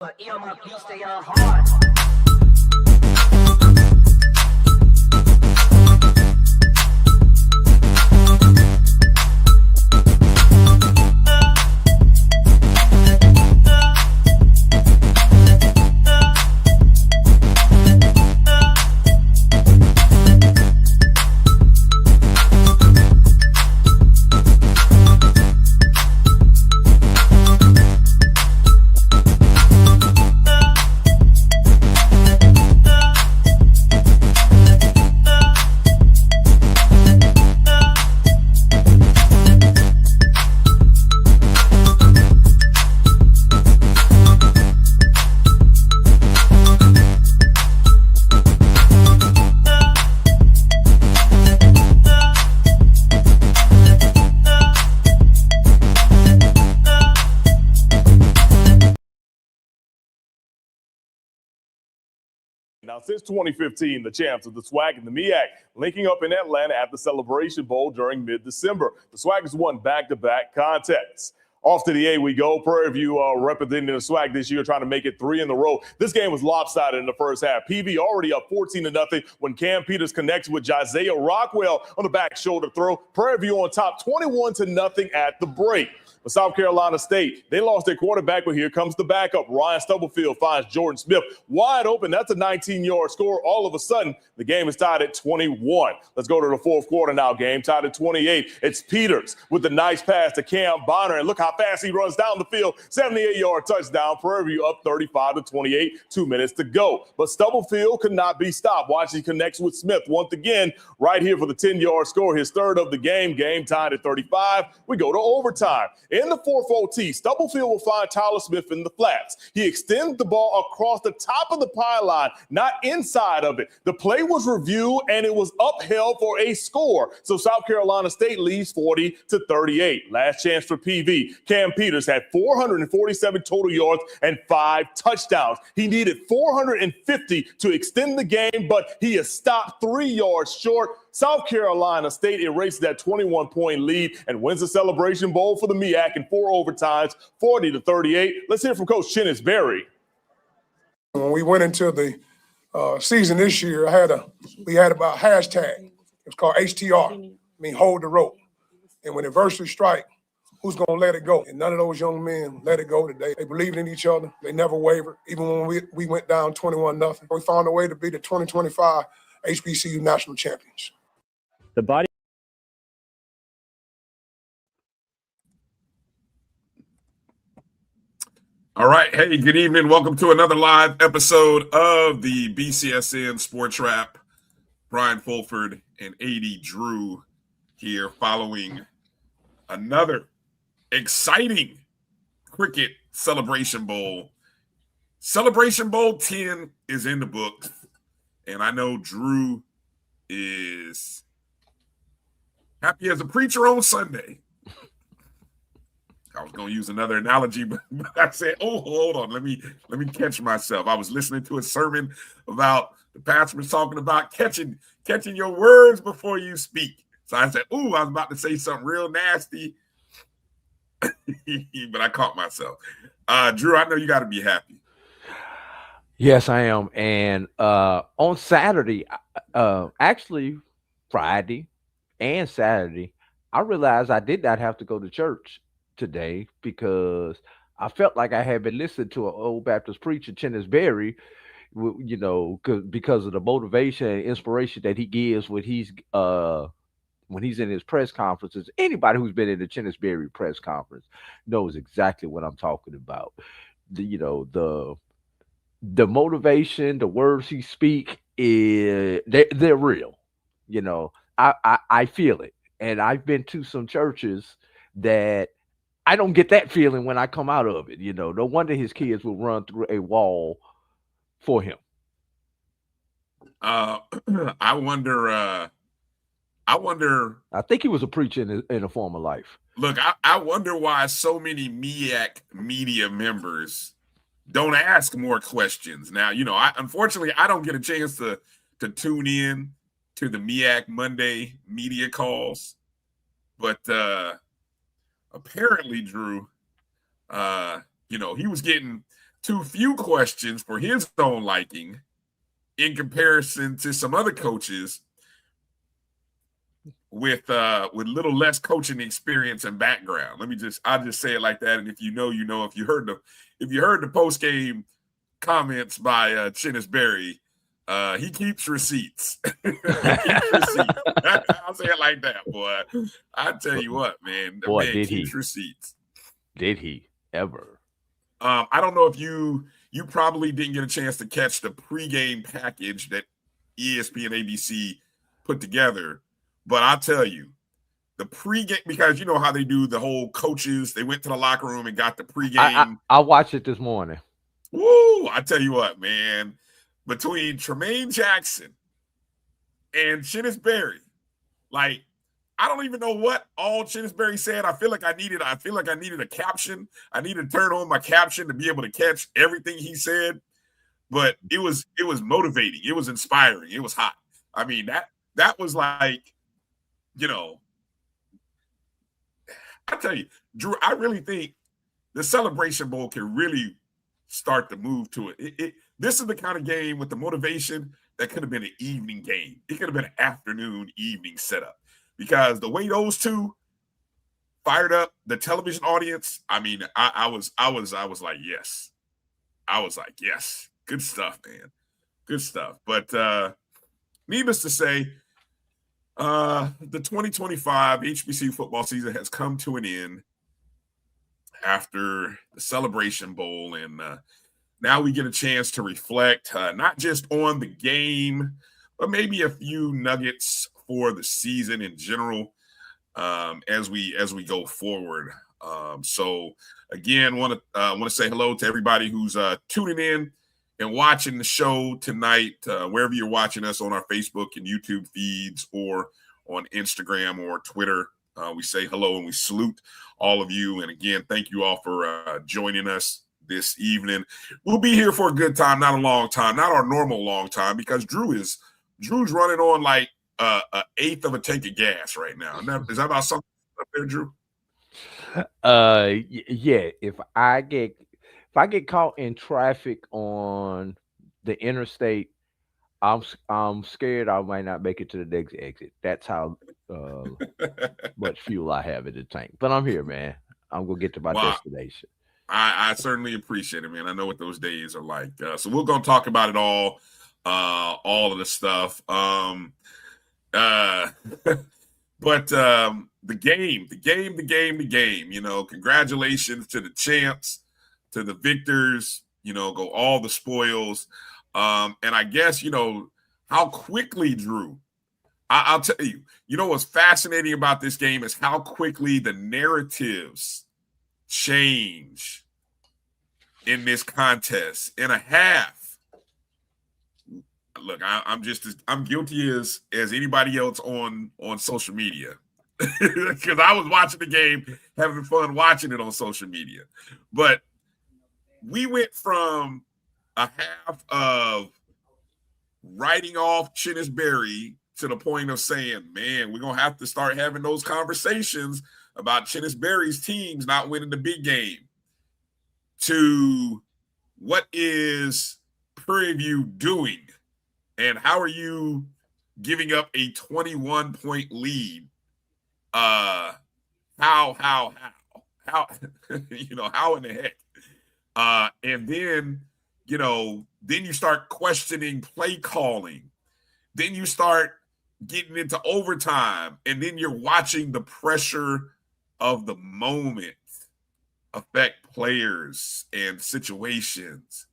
But earmuff, you stay on hard. Now, since 2015, the champs of the SWAC and the MEAC linking up in Atlanta at the Celebration Bowl during mid-December. The SWAC has won back-to-back contests. Off to the A we go. Prairie View representing the SWAC this year, trying to make it 3 in a row. This game was lopsided in the first half. PV already up 14-0 when Cam Peters connects with Josiah Rockwell on the back shoulder throw. Prairie View on top 21-0 at the break. But South Carolina State, they lost their quarterback, but here comes the backup. Ryan Stubblefield finds Jordan Smith wide open. That's a 19-yard score. All of a sudden, the game is tied at 21. Let's go to the fourth quarter now. Game tied at 28. It's Peters with the nice pass to Cam Bonner, and look how fast he runs down the field. 78-yard touchdown. Prairie View up 35-28. 2 minutes to go. But Stubblefield could not be stopped. Watch, he connects with Smith once again right here for the 10-yard score. His third of the game. Game tied at 35. We go to overtime. In the fourth OT, Stubblefield will find Tyler Smith in the flats. He extends the ball across the top of the pylon, not inside of it. The play was reviewed, and it was upheld for a score. So South Carolina State leads 40-38. Last chance for PV. Cam Peters had 447 total yards and 5 touchdowns. He needed 450 to extend the game, but he is stopped 3 yards short. South Carolina State erases that 21-point lead and wins the Celebration Bowl for the MEAC in 4 overtimes, 40-38. Let's hear from Coach Chennis Berry. When we went into the season this year, we had about a hashtag. It was called HTR, hold the rope. And when adversity strike, who's going to let it go? And none of those young men let it go today. They believed in each other. They never wavered. Even when we went down 21-0, we found a way to be the 2025 HBCU national champions. The body. All right. Hey, good evening. Welcome to another live episode of the BCSN SportsWrap. Brian Fulford and A.D. Drew here following another exciting cricket Celebration Bowl. Celebration Bowl 10 is in the books, and I know Drew is happy as a preacher on Sunday. I was going to use another analogy, but I said, oh, hold on. Let me catch myself. I was listening to a sermon about the pastor was talking about catching your words before you speak. So I said, oh, I was about to say something real nasty, but I caught myself. Drew, I know you got to be happy. Yes, I am. And on Saturday, actually Friday and Saturday, I realized I did not have to go to church today because I felt like I had been listening to an old Baptist preacher, Chennis Berry, because of the motivation and inspiration that he gives when he's in his press conferences. Anybody who's been in the Chennis Berry press conference knows exactly what I'm talking about. The motivation, the words he speak, they're real. I feel it. And I've been to some churches that I don't get that feeling when I come out of it. No wonder his kids will run through a wall for him. I wonder. I think he was a preacher in a former life. Look, I wonder why so many MEAC media members don't ask more questions. Now, unfortunately, I don't get a chance to tune in to the MEAC Monday media calls, but apparently, Drew, he was getting too few questions for his own liking in comparison to some other coaches with little less coaching experience and background. I'll just say it like that. And if you know, you know. If you heard the post game comments by Chinnis Berry, he keeps receipts. He keeps receipts. I'll say it like that, boy. I tell you what, man. The man keeps receipts. Did he ever? I don't know if you probably didn't get a chance to catch the pregame package that ESPN ABC put together. But I'll tell you, the pregame, because you know how they do the whole coaches, they went to the locker room and got the pregame. I watched it this morning. Woo! I tell you what, man, between Tremaine Jackson and Chinnis Berry, like, I don't even know what all Chinnis Berry said. I feel like I needed a caption. I needed to turn on my caption to be able to catch everything he said. But it was motivating. It was inspiring. It was hot. I mean, that was like, you know, I tell you, Drew, I really think the Celebration Bowl can really start to move to it. This is the kind of game with the motivation that could have been an evening game. It could have been an afternoon, evening setup, because the way those two fired up the television audience, I mean, I was like, yes. I was like, yes. Good stuff, man. Good stuff. But needless to say, the 2025 HBCU football season has come to an end after the Celebration Bowl, and now we get a chance to reflect not just on the game, but maybe a few nuggets for the season in general as we go forward. So again, want to say hello to everybody who's tuning in and watching the show tonight, wherever you're watching us, on our Facebook and YouTube feeds or on Instagram or Twitter. We say hello and we salute all of you. And again, thank you all for joining us this evening. We'll be here for a good time, not a long time, not our normal long time, because Drew's running on like an eighth of a tank of gas right now. Is that about something up there, Drew? Yeah. If I get caught in traffic on the interstate, I'm scared I might not make it to the next exit. That's how much fuel I have in the tank. But I'm here, man. I'm gonna get to my destination. I certainly appreciate it, man. I know what those days are like. So we're gonna talk about it all of the stuff. But the game. You know, congratulations to the champs, to the victors. You know, go all the spoils. And I guess, you know, how quickly, Drew, I'll tell you, you know, what's fascinating about this game is how quickly the narratives change in this contest. In a half, look, I'm guilty as anybody else on social media, because I was watching the game, having fun watching it on social media. But we went from a half of writing off Chinnis Berry to the point of saying, man, we're going to have to start having those conversations about Chinnis Berry's teams not winning the big game, to what is Prairie View doing, and how are you giving up a 21-point lead? How, you know, how in the heck? And then, you know, then you start questioning play calling. Then you start getting into overtime. And then you're watching the pressure of the moment affect players and situations.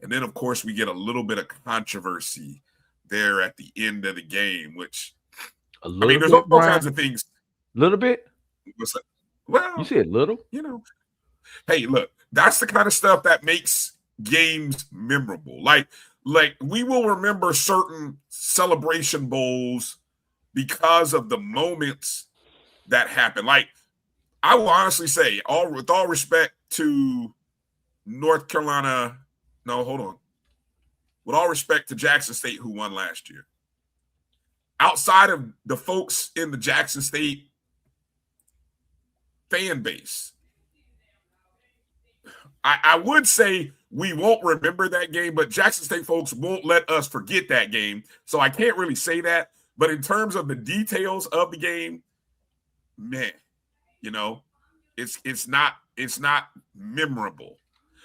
And then, of course, we get a little bit of controversy there at the end of the game, which, there's all kinds of things. A little bit? Well, you said little? You know, hey, look, that's the kind of stuff that makes games memorable. Like we will remember certain Celebration Bowls because of the moments that happen. Like, I will honestly say, with all respect to North Carolina, no, hold on. With all respect to Jackson State, who won last year, outside of the folks in the Jackson State fan base, I would say we won't remember that game, but Jackson State folks won't let us forget that game. So I can't really say that. But in terms of the details of the game, man, you know, it's not memorable.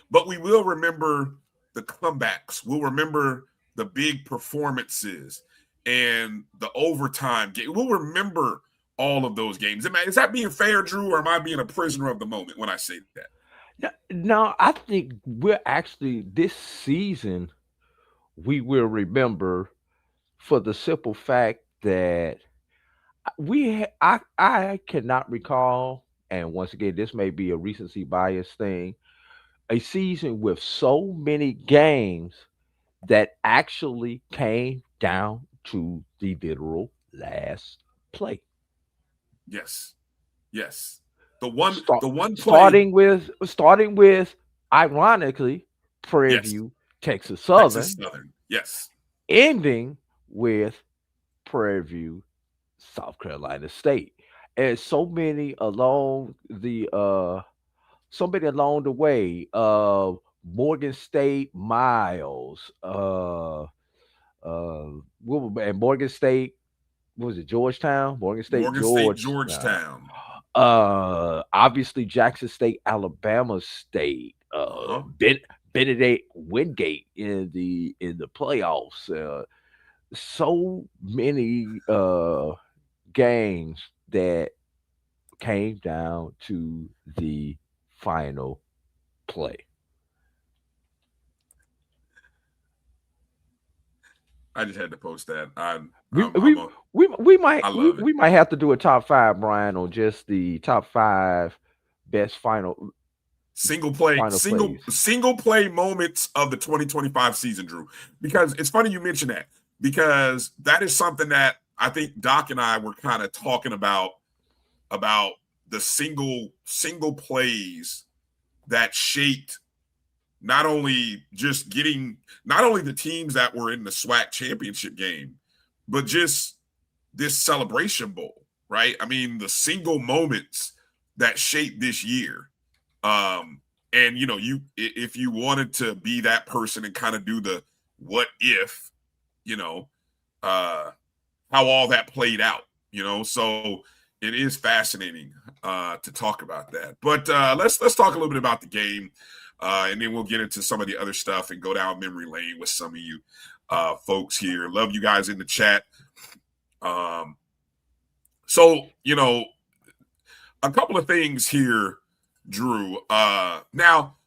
But we will remember the comebacks. We'll remember the big performances and the overtime game. We'll remember all of those games. Is that being fair, Drew, or am I being a prisoner of the moment when I say that? No, I think we're actually this season we will remember for the simple fact that I cannot recall, and once again, this may be a recency bias thing, a season with so many games that actually came down to the literal last play. Yes. The one play. Starting with ironically Prairie View, Texas Southern. Yes. Ending with Prairie View, South Carolina State. And so many along the way. Morgan State, Miles, and Morgan State, what was it, Georgetown? Morgan State, Georgetown. Obviously Jackson State, Alabama State, Benedict Wingate in the playoffs. So many games that came down to the final play. I just had to post that. We might have to do a top 5, Brian, on just the top 5 best single play moments of the 2025 season, Drew. Because it's funny you mention that, because that is something that I think Doc and I were kind of talking about the single plays that shaped not only the teams that were in the SWAC championship game, but just this Celebration Bowl, right? I mean, the single moments that shaped this year. And if you wanted to be that person and kind of do the what if, how all that played out, so it is fascinating to talk about that. But let's talk a little bit about the game. And then we'll get into some of the other stuff and go down memory lane with some of you folks here. Love you guys in the chat. So, a couple of things here, Drew. Now,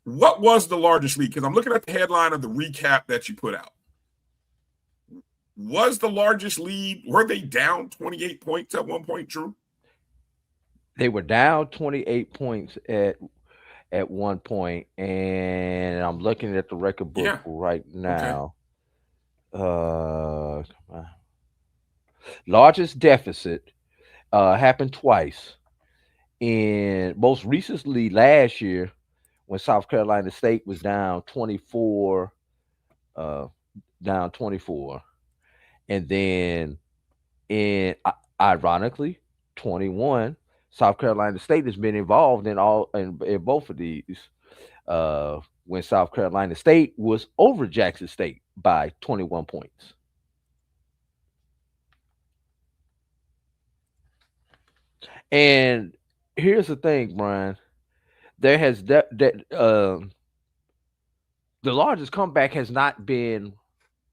what was the largest lead? Because I'm looking at the headline of the recap that you put out. Was the largest lead, were they down 28 points at one point, Drew? They were down 28 points at one point, and I'm looking at the record book right now. Okay. Largest deficit happened twice. In most recently last year, when South Carolina State was down 24, and then ironically 21. South Carolina State has been involved in both of these. When South Carolina State was over Jackson State by 21 points. And here's the thing, Brian. There has the largest comeback has not been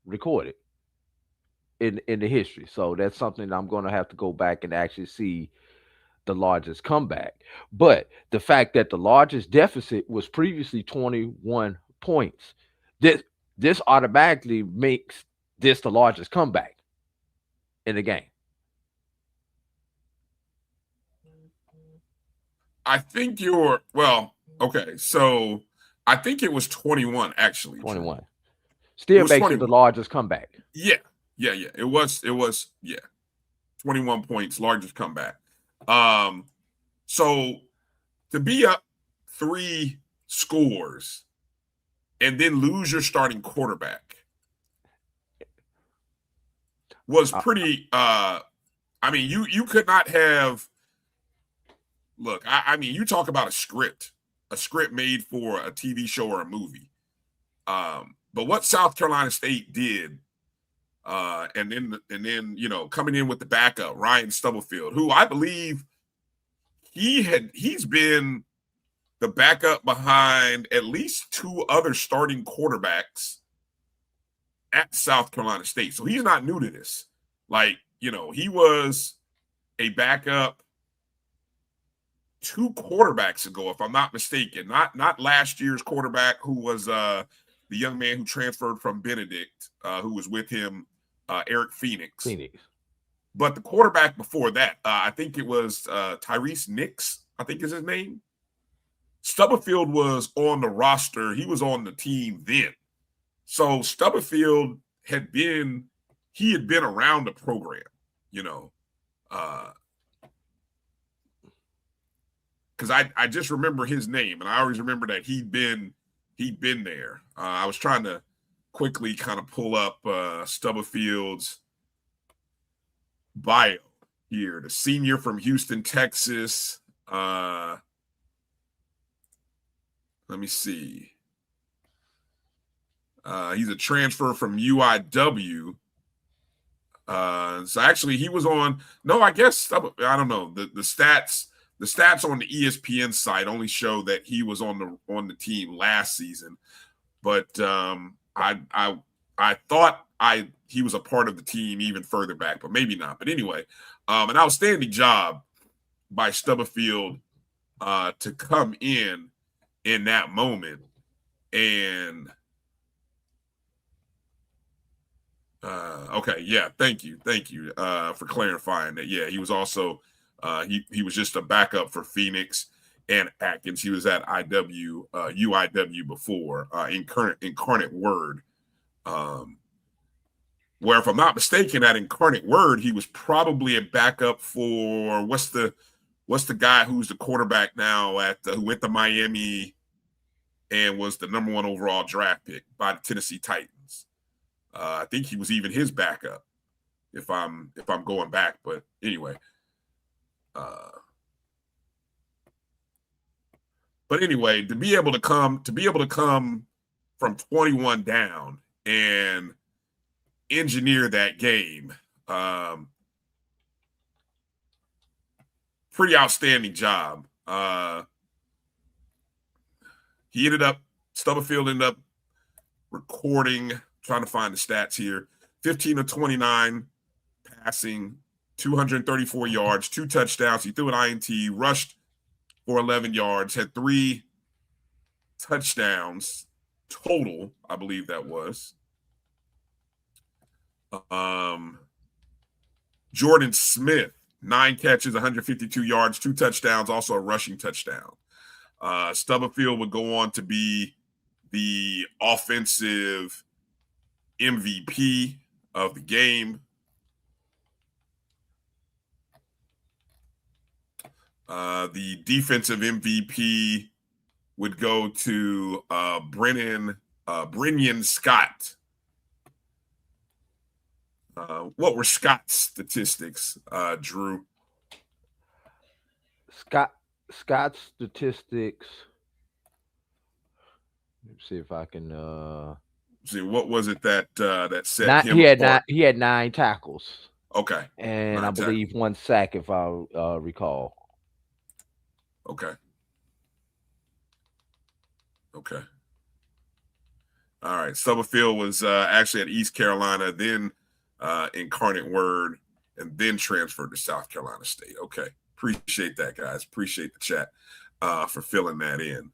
recorded in the history. So that's something I'm going to have to go back and actually see the largest comeback. But the fact that the largest deficit was previously 21 points, this automatically makes this the largest comeback in the game. I think so I think it was 21 actually. 21. Still makes 21. It the largest comeback. Yeah. It was 21 points, largest comeback. So to be up 3 scores and then lose your starting quarterback was pretty you could not have. Look, I mean, you talk about a script. a script made for a TV show or a movie. But what South Carolina State did, and then coming in with the backup, Ryan Stubblefield, who I believe he's been the backup behind at least 2 other starting quarterbacks at South Carolina State. So he's not new to this. Like, he was a backup 2 quarterbacks ago, if I'm not mistaken. Not last year's quarterback, who was the young man who transferred from Benedict, who was with him, Eric Phoenix. But the quarterback before that, I think it was Tyrese Nix, I think is his name. Stubblefield was on the roster. He was on the team then. So Stubblefield had been around the program, because I just remember his name, and I always remember that he'd been there. I was trying to quickly kind of pull up Stubblefield's bio here. The senior from Houston, Texas. Let me see. He's a transfer from UIW. So actually he was on, no, I guess, I don't know. The stats on the ESPN site only show that he was on the team last season. But I thought he was a part of the team even further back, but maybe not. But anyway, an outstanding job by Stubblefield to come in that moment. And okay, yeah, thank you for clarifying that. Yeah, he was also he was just a backup for Phoenix and Atkins. He was at UIW before, Incarnate Word, where, if I'm not mistaken, at Incarnate Word he was probably a backup for what's the guy who's the quarterback now who went to Miami and was the #1 overall draft pick by the Tennessee Titans. I think he was even his backup, if I'm going back. But anyway, to be able to come from 21 down and engineer that game, pretty outstanding job. Stubblefield ended up recording, trying to find the stats here, 15 of 29 passing, 234 yards, 2 touchdowns. He threw an INT, rushed for 11 yards, had 3 touchdowns total, I believe that was. Jordan Smith, 9 catches, 152 yards, 2 touchdowns, also a rushing touchdown. Stubblefield would go on to be the offensive MVP of the game. The defensive MVP would go to Brenyan Scott. What were Scott's statistics, Drew? Scott's statistics. Let me see if I can see, what was it that set him apart? He had 9 tackles. Okay. And I believe 1 sack, if I recall. Okay. All right. Stubblefield was actually at East Carolina, then Incarnate Word, and then transferred to South Carolina State. Okay. Appreciate that, guys. Appreciate the chat for filling that in.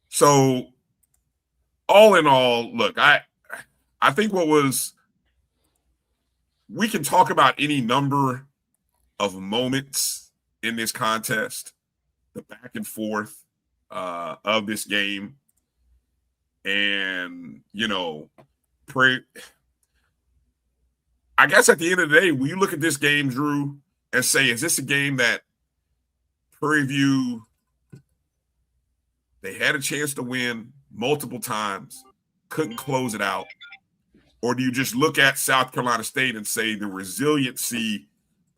So all in all, look, I think we can talk about any number of moments in this contest, the back and forth of this game. And, I guess at the end of the day, when you look at this game, Drew, and say, is this a game that Prairie View, they had a chance to win multiple times, couldn't close it out? Or do you just look at South Carolina State and say the resiliency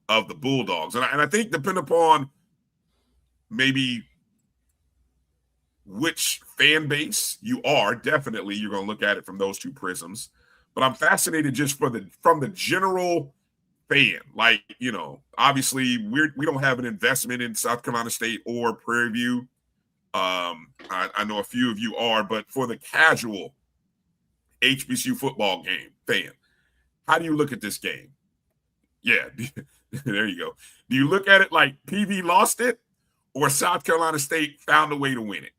of the Bulldogs? And I think depending upon maybe which fan base you are, definitely you're going to look at it from those two prisms. But I'm fascinated just from the general fan. Like, obviously we don't have an investment in South Carolina State or Prairie View. I know a few of you are, but for the casual HBCU football game fan, how do you look at this game? Yeah, there you go. Do you look at it like PV lost it or South Carolina State found a way to win it?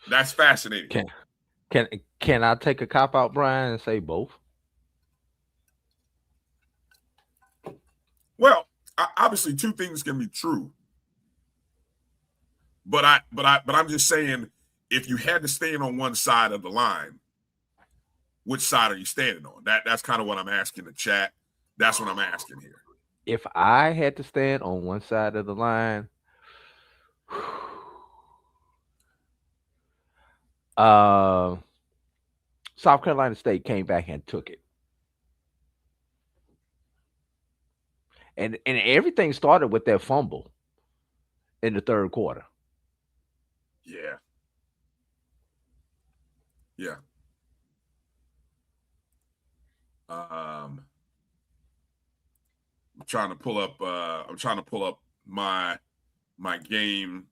That's fascinating. Can I take a cop out, Brian, and say both? Well, obviously two things can be true. But I'm just saying, if you had to stand on one side of the line, which side are you standing on? That's kind of what I'm asking the chat. That's what I'm asking here. If I had to stand on one side of the line, South Carolina State came back and took it. And everything started with that fumble in the third quarter. Yeah. Yeah. I'm trying to pull up my game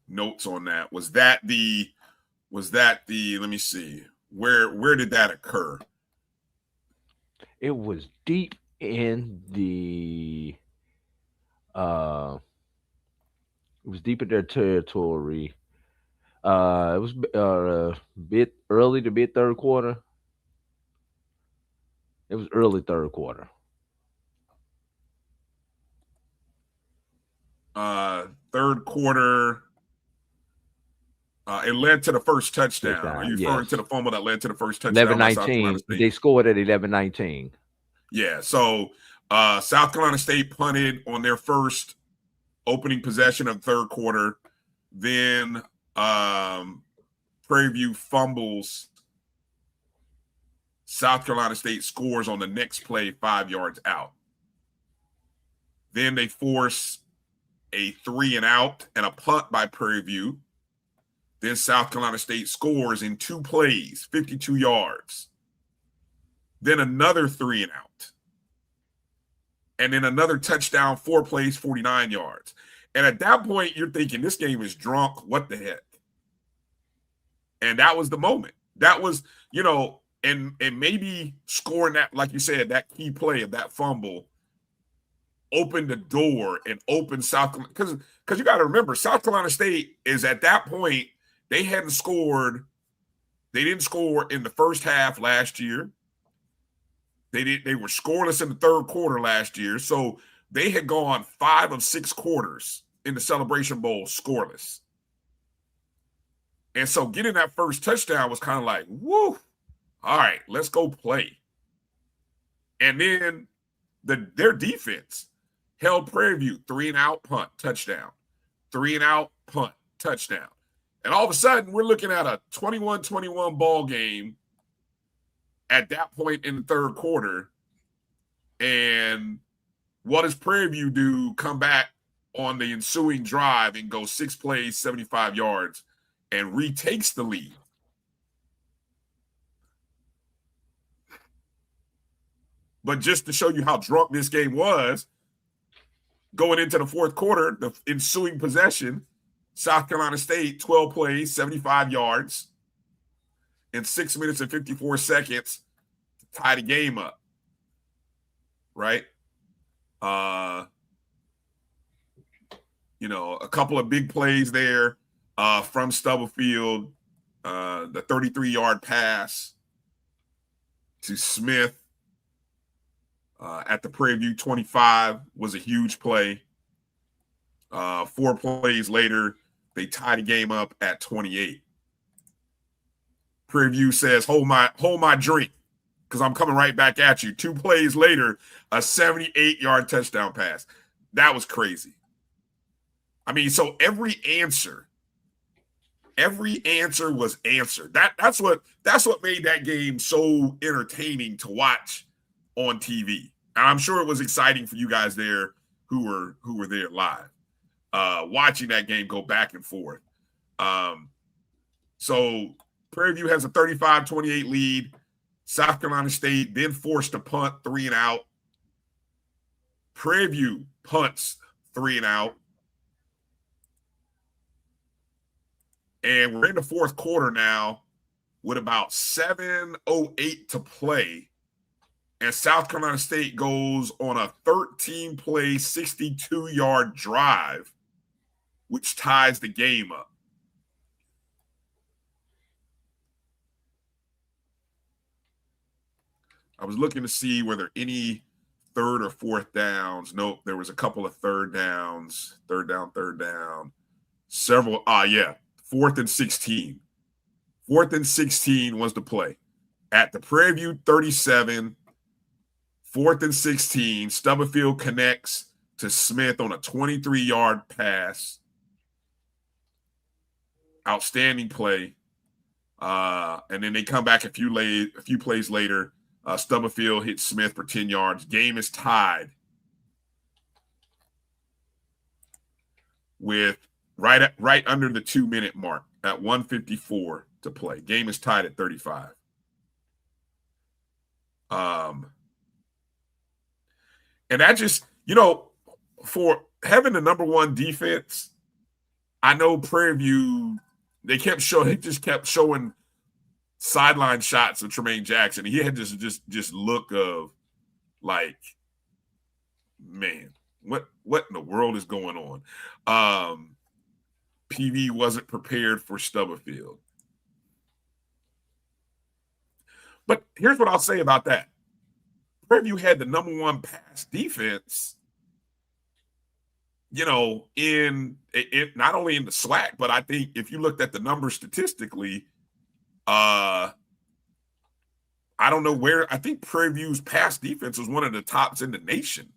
notes on that. Was that the let me see. Where did that occur? It was deep in the it was deep in their territory. It was bit early to mid third quarter. It was early third quarter. Third quarter. It led to the first touchdown. Are you referring to the fumble that led to the first touchdown? 11-19. They scored at 11-19. Yeah. So South Carolina State punted on their first opening possession of the third quarter. Then Prairie View fumbles. South Carolina State scores on the next play 5 yards out. Then they force a 3-and-out and a punt by Prairie View. Then South Carolina State scores in 2 plays, 52 yards. Then another 3-and-out. And then another touchdown, 4 plays, 49 yards. And at that point, you're thinking, this game is drunk. What the heck? And that was the moment. That was, and maybe scoring that, like you said, that key play of that fumble opened the door and opened South Carolina. Because you got to remember, South Carolina State is at that point, they hadn't scored. They didn't score in the first half last year. They were scoreless in the third quarter last year. So they had gone 5 of 6 quarters in the Celebration Bowl scoreless. And so getting that first touchdown was kind of like, woo, all right, let's go play. And then their defense held Prairie View 3-and-out, punt, touchdown. 3-and-out, punt, touchdown. And all of a sudden, we're looking at a 21-21 ball game at that point in the third quarter. And what does Prairie View do? Come back on the ensuing drive and go 6 plays, 75 yards, and retakes the lead. But just to show you how drunk this game was, going into the fourth quarter, the ensuing possession, South Carolina State, 12 plays, 75 yards, in 6 minutes and 54 seconds to tie the game up. Right? A couple of big plays there from Stubblefield, the 33-yard pass to Smith at the Prairie View 25 was a huge play. 4 plays later, they tie the game up at 28. Prairie View says, hold my drink, because I'm coming right back at you. 2 plays later, a 78-yard touchdown pass. That was crazy. I mean, so every answer every answer was answered. That's what made that game so entertaining to watch on TV. And I'm sure it was exciting for you guys there who were there live, watching that game go back and forth. So Prairie View has a 35-28 lead. South Carolina State then forced to punt 3 and out. Prairie View punts 3 and out. And we're in the fourth quarter now with about 7:08 to play. And South Carolina State goes on a 13-play, 62-yard drive, which ties the game up. I was looking to see were there any third or fourth downs. Nope, there was a couple of third downs. Third down. Several. Yeah. 4th and 16. 4th and 16 was the play. At the Prairie View 37, 4th and 16, Stubblefield connects to Smith on a 23-yard pass. Outstanding play. And then they come back a few plays later. Stubblefield hits Smith for 10 yards. Game is tied with right under the 2-minute mark at 1:54 to play. Game is tied at 35. And that just, for having the number one defense, I know Prairie View, they just kept showing sideline shots of Tremaine Jackson. He had just look of like, man, what in the world is going on? PV wasn't prepared for Stubblefield. But here's what I'll say about that. Prairie View had the number one pass defense, in not only in the SWAC, but I think if you looked at the numbers statistically, I don't know where. I think Prairie View's pass defense was one of the tops in the nation.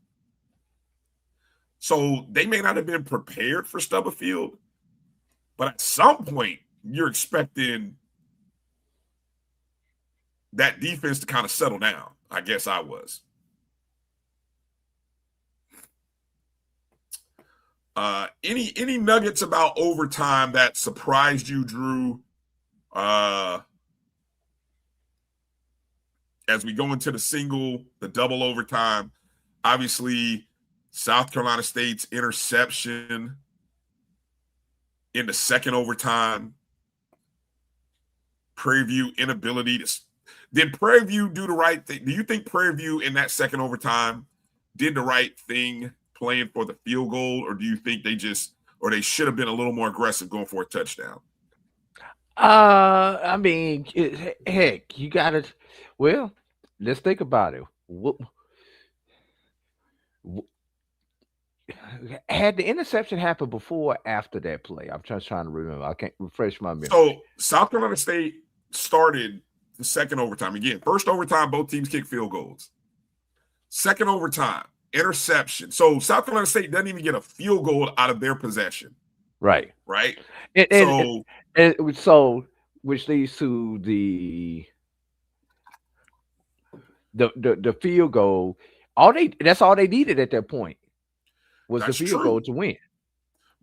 So they may not have been prepared for Stubblefield, but at some point you're expecting that defense to kind of settle down. I guess I was. Any nuggets about overtime that surprised you, Drew? As we go into the double overtime, obviously South Carolina State's interception in the second overtime, Prairie View inability to. Did Prairie View do the right thing? Do you think Prairie View in that second overtime did the right thing playing for the field goal, or do you think they should have been a little more aggressive going for a touchdown? I mean, heck, you got to. Well, let's think about it. Had the interception happened before or after that play? I'm just trying to remember. I can't refresh my memory. So South Carolina State started the second overtime. Again, first overtime, both teams kick field goals. Second overtime, interception. So South Carolina State doesn't even get a field goal out of their possession. Right? So which leads to the field goal. That's all they needed at that point was the field goal to win.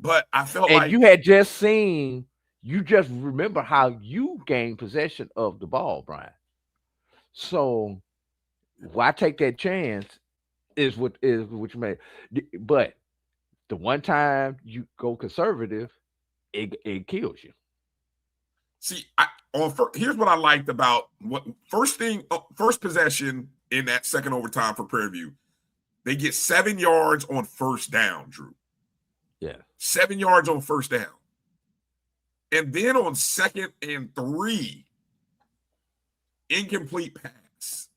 But I felt and like you had just seen. You just remember how you gained possession of the ball, Brian. So why take that chance is what you made. But the one time you go conservative, it kills you. See, here's what I liked about first possession in that second overtime for Prairie View. They get 7 yards on first down, Drew. Yeah. 7 yards on first down. And then on 2nd and 3, incomplete pass.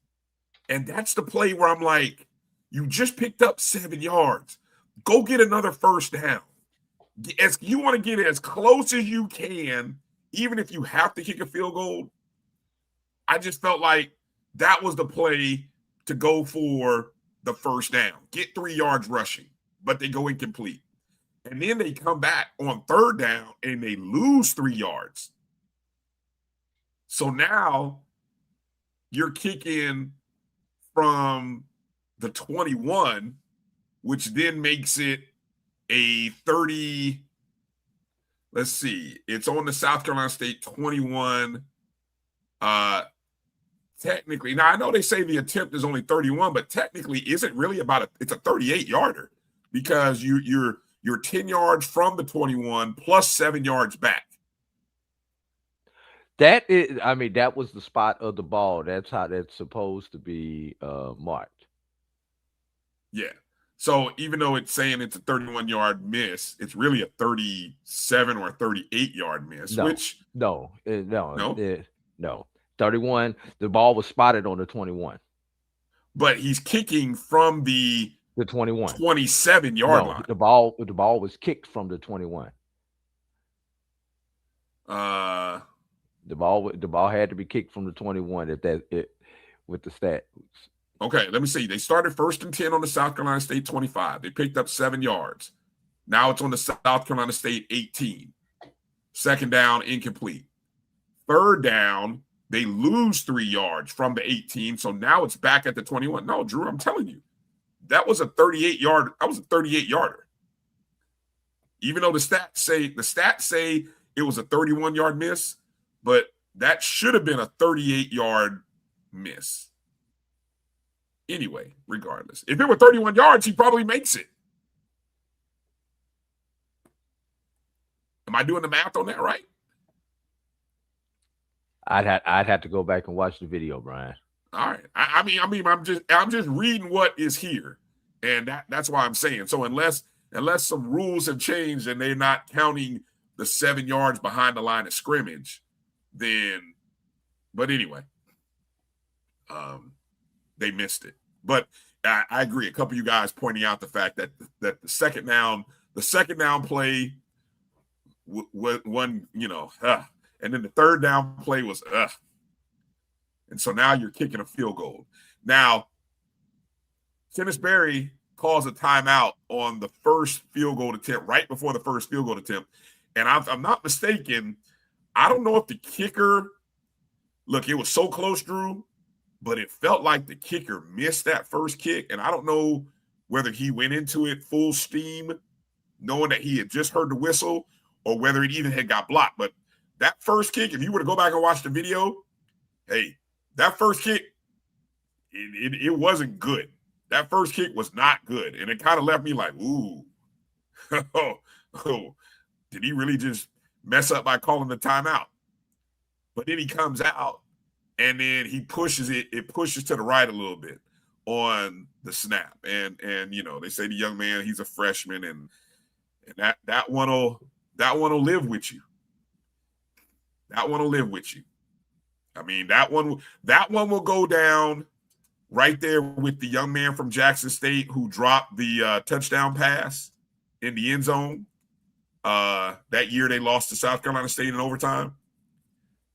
And that's the play where I'm like, you just picked up 7 yards. Go get another first down. You want to get as close as you can, even if you have to kick a field goal. I just felt like that was the play to go for the first down. Get 3 yards rushing, but they go incomplete. And then they come back on third down and they lose 3 yards. So now you're kicking from the 21, which then makes it a 30. Let's see. It's on the South Carolina State 21. Technically, now I know they say the attempt is only 31, but technically isn't really it's a 38-yarder because you're 10 yards from the 21 plus 7 yards back. That was the spot of the ball. That's how that's supposed to be marked. Yeah. So even though it's saying it's a 31-yard miss, it's really a 37 or a 38-yard miss. No. 31. The ball was spotted on the 21. But he's kicking from the 21 27-yard line. The ball was kicked from the 21. The ball had to be kicked from the 21 with the stat. Okay, let me see. They started 1st and 10 on the South Carolina State 25. They picked up 7 yards. Now it's on the South Carolina State 18. 2nd down, incomplete. 3rd down, they lose 3 yards from the 18. So now it's back at the 21. No, Drew, I'm telling you, that was a 38-yarder. That was a 38-yarder. Even though the stats say it was a 31-yard miss, but that should have been a 38-yard miss. Anyway, regardless. If it were 31 yards, he probably makes it. Am I doing the math on that right? I'd have to go back and watch the video, Brian. All right. I mean, I'm just reading what is here, and that's why I'm saying. So unless some rules have changed and they're not counting the 7 yards behind the line of scrimmage, then. But anyway, they missed it. But I agree. A couple of you guys pointing out the fact that the second down play one, and then the 3rd down play was and so now you're kicking a field goal. Now, Kenneth Berry calls a timeout on the first field goal attempt, right before the first field goal attempt, and I'm not mistaken. I don't know if the kicker. Look, it was so close, Drew, but it felt like the kicker missed that first kick, and I don't know whether he went into it full steam, knowing that he had just heard the whistle, or whether it even had got blocked. But that first kick, if you were to go back and watch the video, hey, that first kick, it wasn't good. That first kick was not good, and it kind of left me like, ooh, oh, did he really just mess up by calling the timeout? But then he comes out, and then he pushes it. It pushes to the right a little bit on the snap, and they say the young man, he's a freshman, and that one'll live with you. That one will live with you. I mean, that one will go down right there with the young man from Jackson State who dropped the touchdown pass in the end zone. That year they lost to South Carolina State in overtime.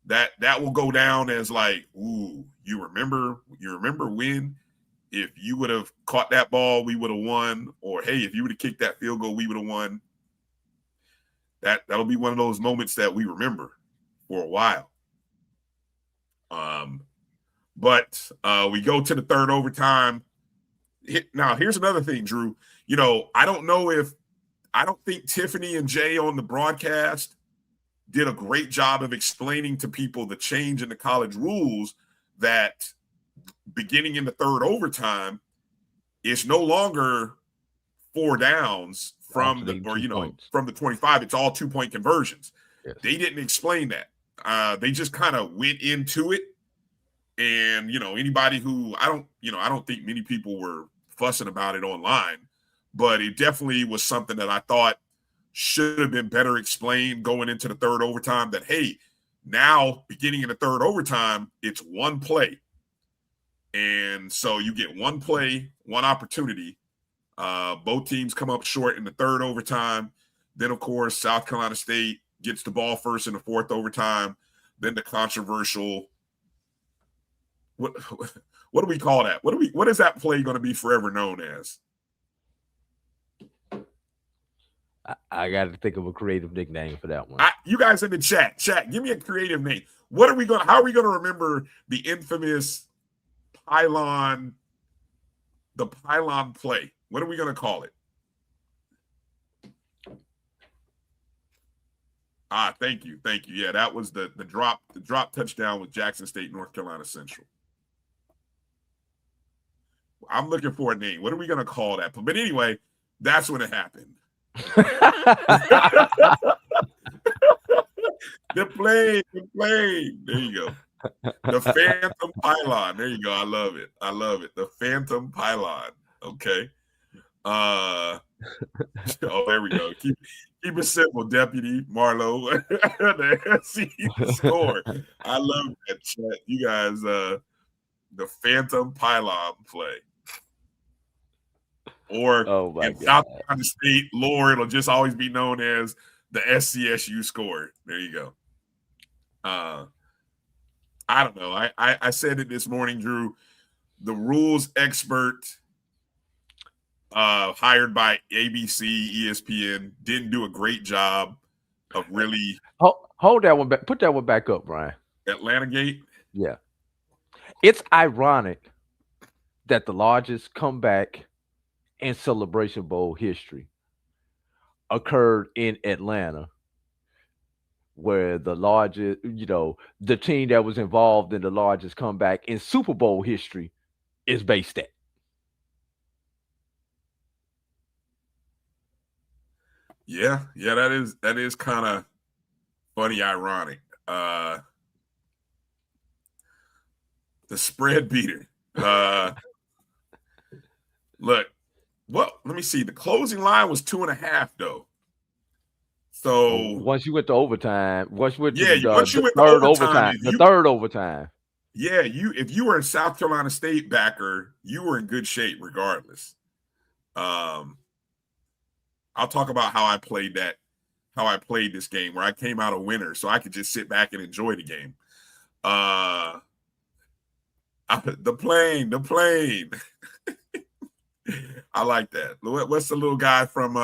That will go down as like, ooh, you remember when? If you would have caught that ball, we would have won. Or, hey, if you would have kicked that field goal, we would have won. That'll be one of those moments that we remember for a while. But we go to the 3rd overtime. Now, here's another thing, Drew. I don't think Tiffany and Jay on the broadcast did a great job of explaining to people the change in the college rules, that beginning in the 3rd overtime, it's no longer 4 downs from the 25. It's all 2-point conversions. Yes. They didn't explain that. They just kind of went into it. And, anybody who I don't think many people were fussing about it online, but it definitely was something that I thought should have been better explained going into the 3rd overtime, that, hey, now beginning in the 3rd overtime, it's one play. And so you get one play, one opportunity. Both teams come up short in the 3rd overtime. Then, of course, South Carolina State gets the ball first in the 4th overtime. Then the controversial, what do we call that? What is that play going to be forever known as? I got to think of a creative nickname for that one. You guys in the chat, give me a creative name. How are we gonna remember the infamous pylon play? What are we gonna call it? Thank you. Yeah, that was the drop touchdown with Jackson State, North Carolina Central. I'm looking for a name. What are we gonna call that? But anyway, that's when it happened. The plane. There you go. The Phantom Pylon. There you go. I love it. The Phantom Pylon. Okay. Oh, there we go. Keep it simple, Deputy Marlowe. The SEC score. I love that chat. You guys, the Phantom Pylon play. Or in South Carolina State lore, it'll just always be known as the SCSU score. There you go. I don't know. I said it this morning, Drew. The rules expert hired by ABC, ESPN, didn't do a great job of really hold that one back. Put that one back up, Brian. Atlanta Gate. Yeah, it's ironic that the largest comeback in Celebration Bowl history occurred in Atlanta, where the largest, the team that was involved in the largest comeback in Super Bowl history is based at. Yeah, that is kind of funny, ironic. The spread beater. Look, let me see. The closing line was 2.5, though. So once you went to overtime, once you went to the third overtime. Yeah, if you were a South Carolina State backer, you were in good shape regardless. I'll talk about how I played this game, where I came out a winner, so I could just sit back and enjoy the game. The plane. I like that. What's the little guy from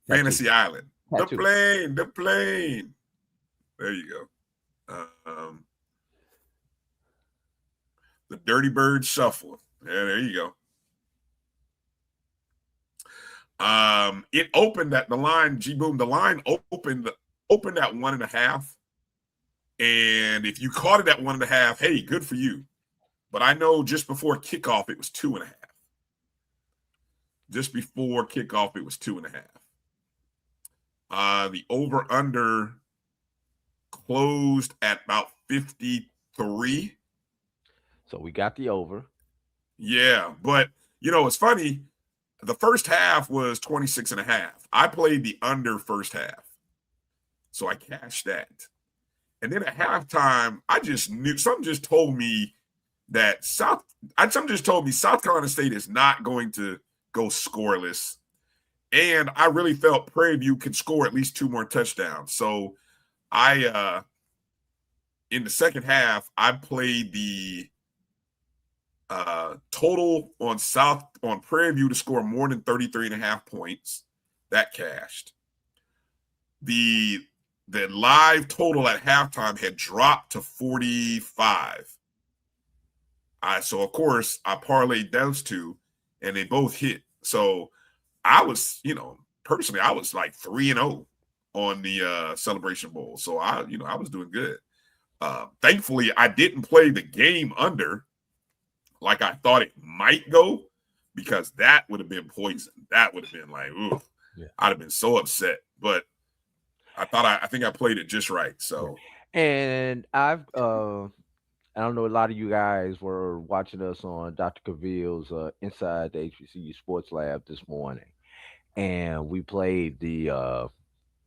Fantasy Island? The plane. There you go. The Dirty Bird Shuffle. Yeah, there you go. It opened at the line, G-Boom. The line opened at 1.5. And if you caught it at 1.5, hey, good for you. But I know just before kickoff, it was 2.5. Just before kickoff, it was 2.5. The over-under closed at about 53. So we got the over. Yeah, but, it's funny. The first half was 26.5. I played the under first half. So I cashed that. And then at halftime, I just knew, something just told me South Carolina State is not going to go scoreless. And I really felt Prairie View could score at least 2 more touchdowns. So I in the second half, I played the total on Prairie View to score more than 33.5 points. That cashed. The live total at halftime had dropped to 45. So of course I parlayed those two, and they both hit. So I was, personally, I was like 3-0 on the Celebration Bowl. So I was doing good. Thankfully, I didn't play the game under like I thought it might go, because that would have been poison. That would have been like, ooh, yeah. I'd have been so upset. But I think I played it just right. So, and I don't know, a lot of you guys were watching us on Dr. Cavill's Inside the HBCU Sports Lab this morning, and we played the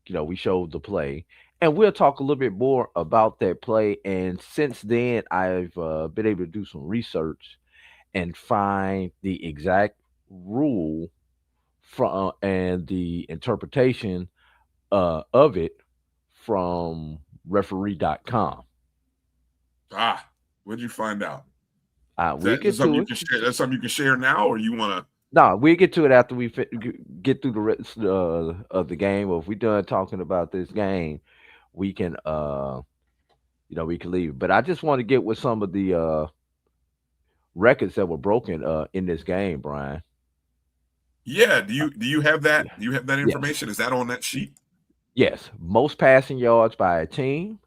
we showed the play, and we'll talk a little bit more about that play. And since then, I've been able to do some research and find the exact rule from and the interpretation of it from referee.com. What did you find out? That's something you can share now, or you want to? No, we'll get to it after we get through the rest of the game. Or if we're done talking about this game, we can we can leave. But I just want to get with some of the records that were broken in this game, Brian. Yeah. Do you have that? Yeah. Do you have that Yes. information? Is that on that sheet? Yes. Most passing yards by a team,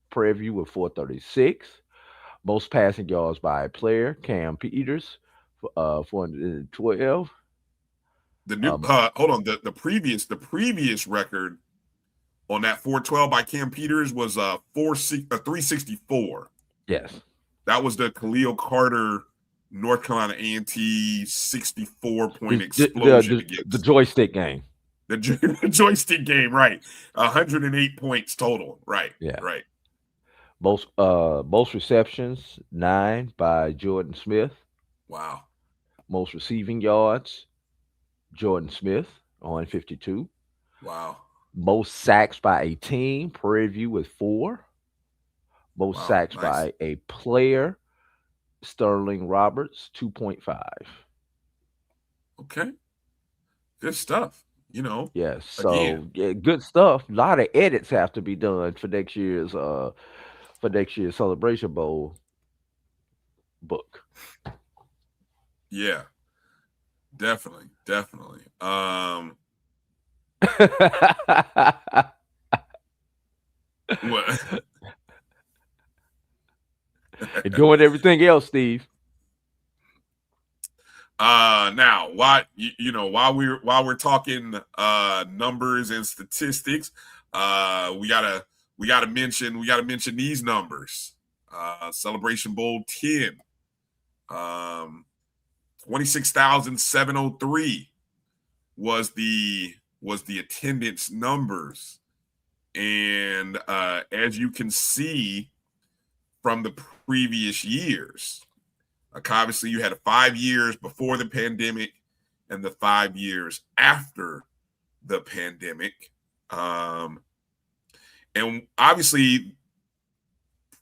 Prairie View with 436. Most passing yards by a player, Cam Peters, 412. The new Um, hold on. The previous record on that 412 by Cam Peters was 364. yes. That was the Khalil Carter North Carolina A&T 64-point explosion The against joystick game. the joystick game, right? 108 points total, right? Yeah. Right. Most receptions, 9 by Jordan Smith. Wow. Most receiving yards, Jordan Smith, 152. Wow. Most sacks by a team, Prairie View with 4. Most Wow. sacks Nice. by a player, Sterling Roberts, 2.5. Okay. Good stuff. You know, Yeah, again, so yeah, good stuff. A lot of edits have to be done for next year's Celebration Bowl book. yeah, definitely. What? And doing everything else, Steve. Now, while we're talking numbers and statistics, we gotta mention these numbers. Celebration Bowl 10, 26,703 was the attendance numbers, and as you can see from the previous years. Obviously, you had 5 years before the pandemic and the 5 years after the pandemic. And obviously,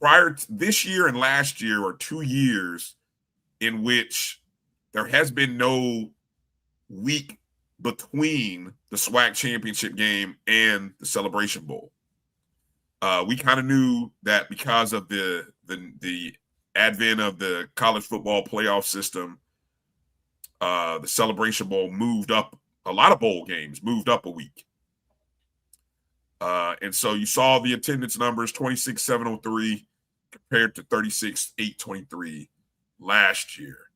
prior to this year and last year are 2 years in which there has been no week between the SWAC championship game and the Celebration Bowl. We kind of knew that because of the advent of the college football playoff system, the Celebration Bowl moved up. A lot of bowl games moved up a week. And so you saw the attendance numbers, 26,703 compared to 36,823 last year.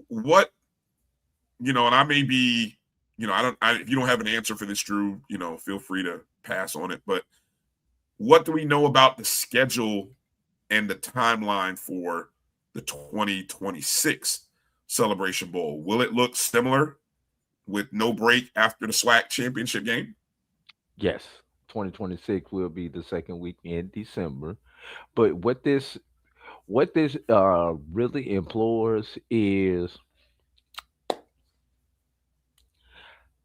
What, and I may be, if you don't have an answer for this, Drew, feel free to pass on it. But what do we know about the schedule and the timeline for the 2026 Celebration Bowl? Will it look similar with no break after the SWAC championship game? Yes, 2026 will be the second week in December. But what this really implores is,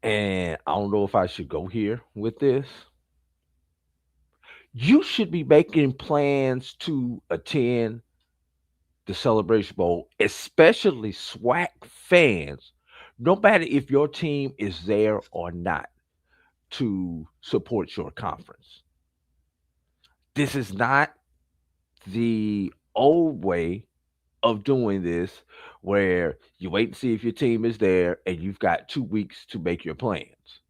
and I don't know if I should go here with this. You should be making plans to attend the Celebration Bowl, especially SWAC fans, no matter if your team is there or not, to support your conference. This is not the old way of doing this, where you wait and see if your team is there and you've got 2 weeks to make your plans.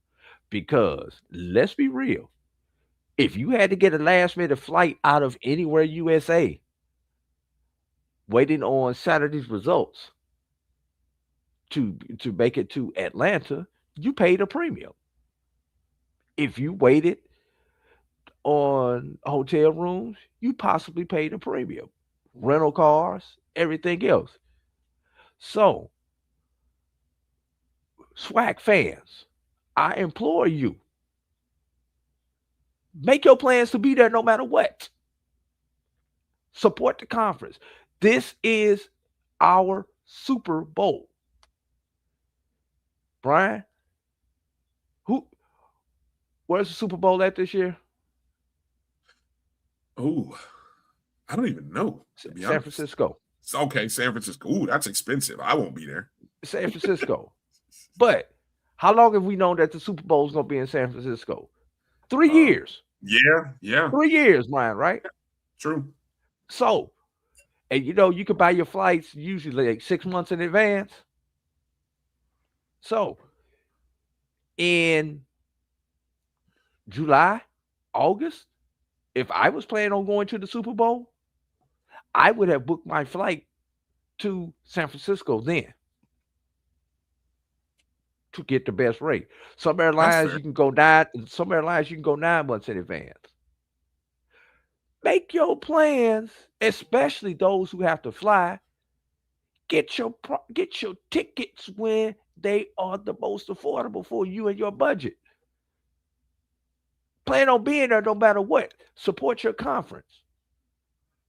Because let's be real, if you had to get a last minute flight out of anywhere USA, waiting on Saturday's results to make it to Atlanta, you paid a premium. If you waited on hotel rooms, you possibly paid a premium. Rental cars, everything else. So, SWAC fans, I implore you, make your plans to be there no matter what. Support the conference. This is our Super Bowl. Brian, who where's the Super Bowl at this year? Oh, I don't even know, to be San honest. Francisco. Okay, San Francisco. Ooh, that's expensive. I won't be there. San Francisco. But how long have we known that the Super Bowl is going to be in San Francisco? 3 years. Yeah. 3 years, Brian, right? True. So, and you can buy your flights usually like 6 months in advance. So, in July, August, if I was planning on going to the Super Bowl, I would have booked my flight to San Francisco then to get the best rate. Some airlines you can go 9 months in advance. Make your plans, especially those who have to fly. Get your tickets when they are the most affordable for you and your budget. Plan on being there no matter what. Support your conference.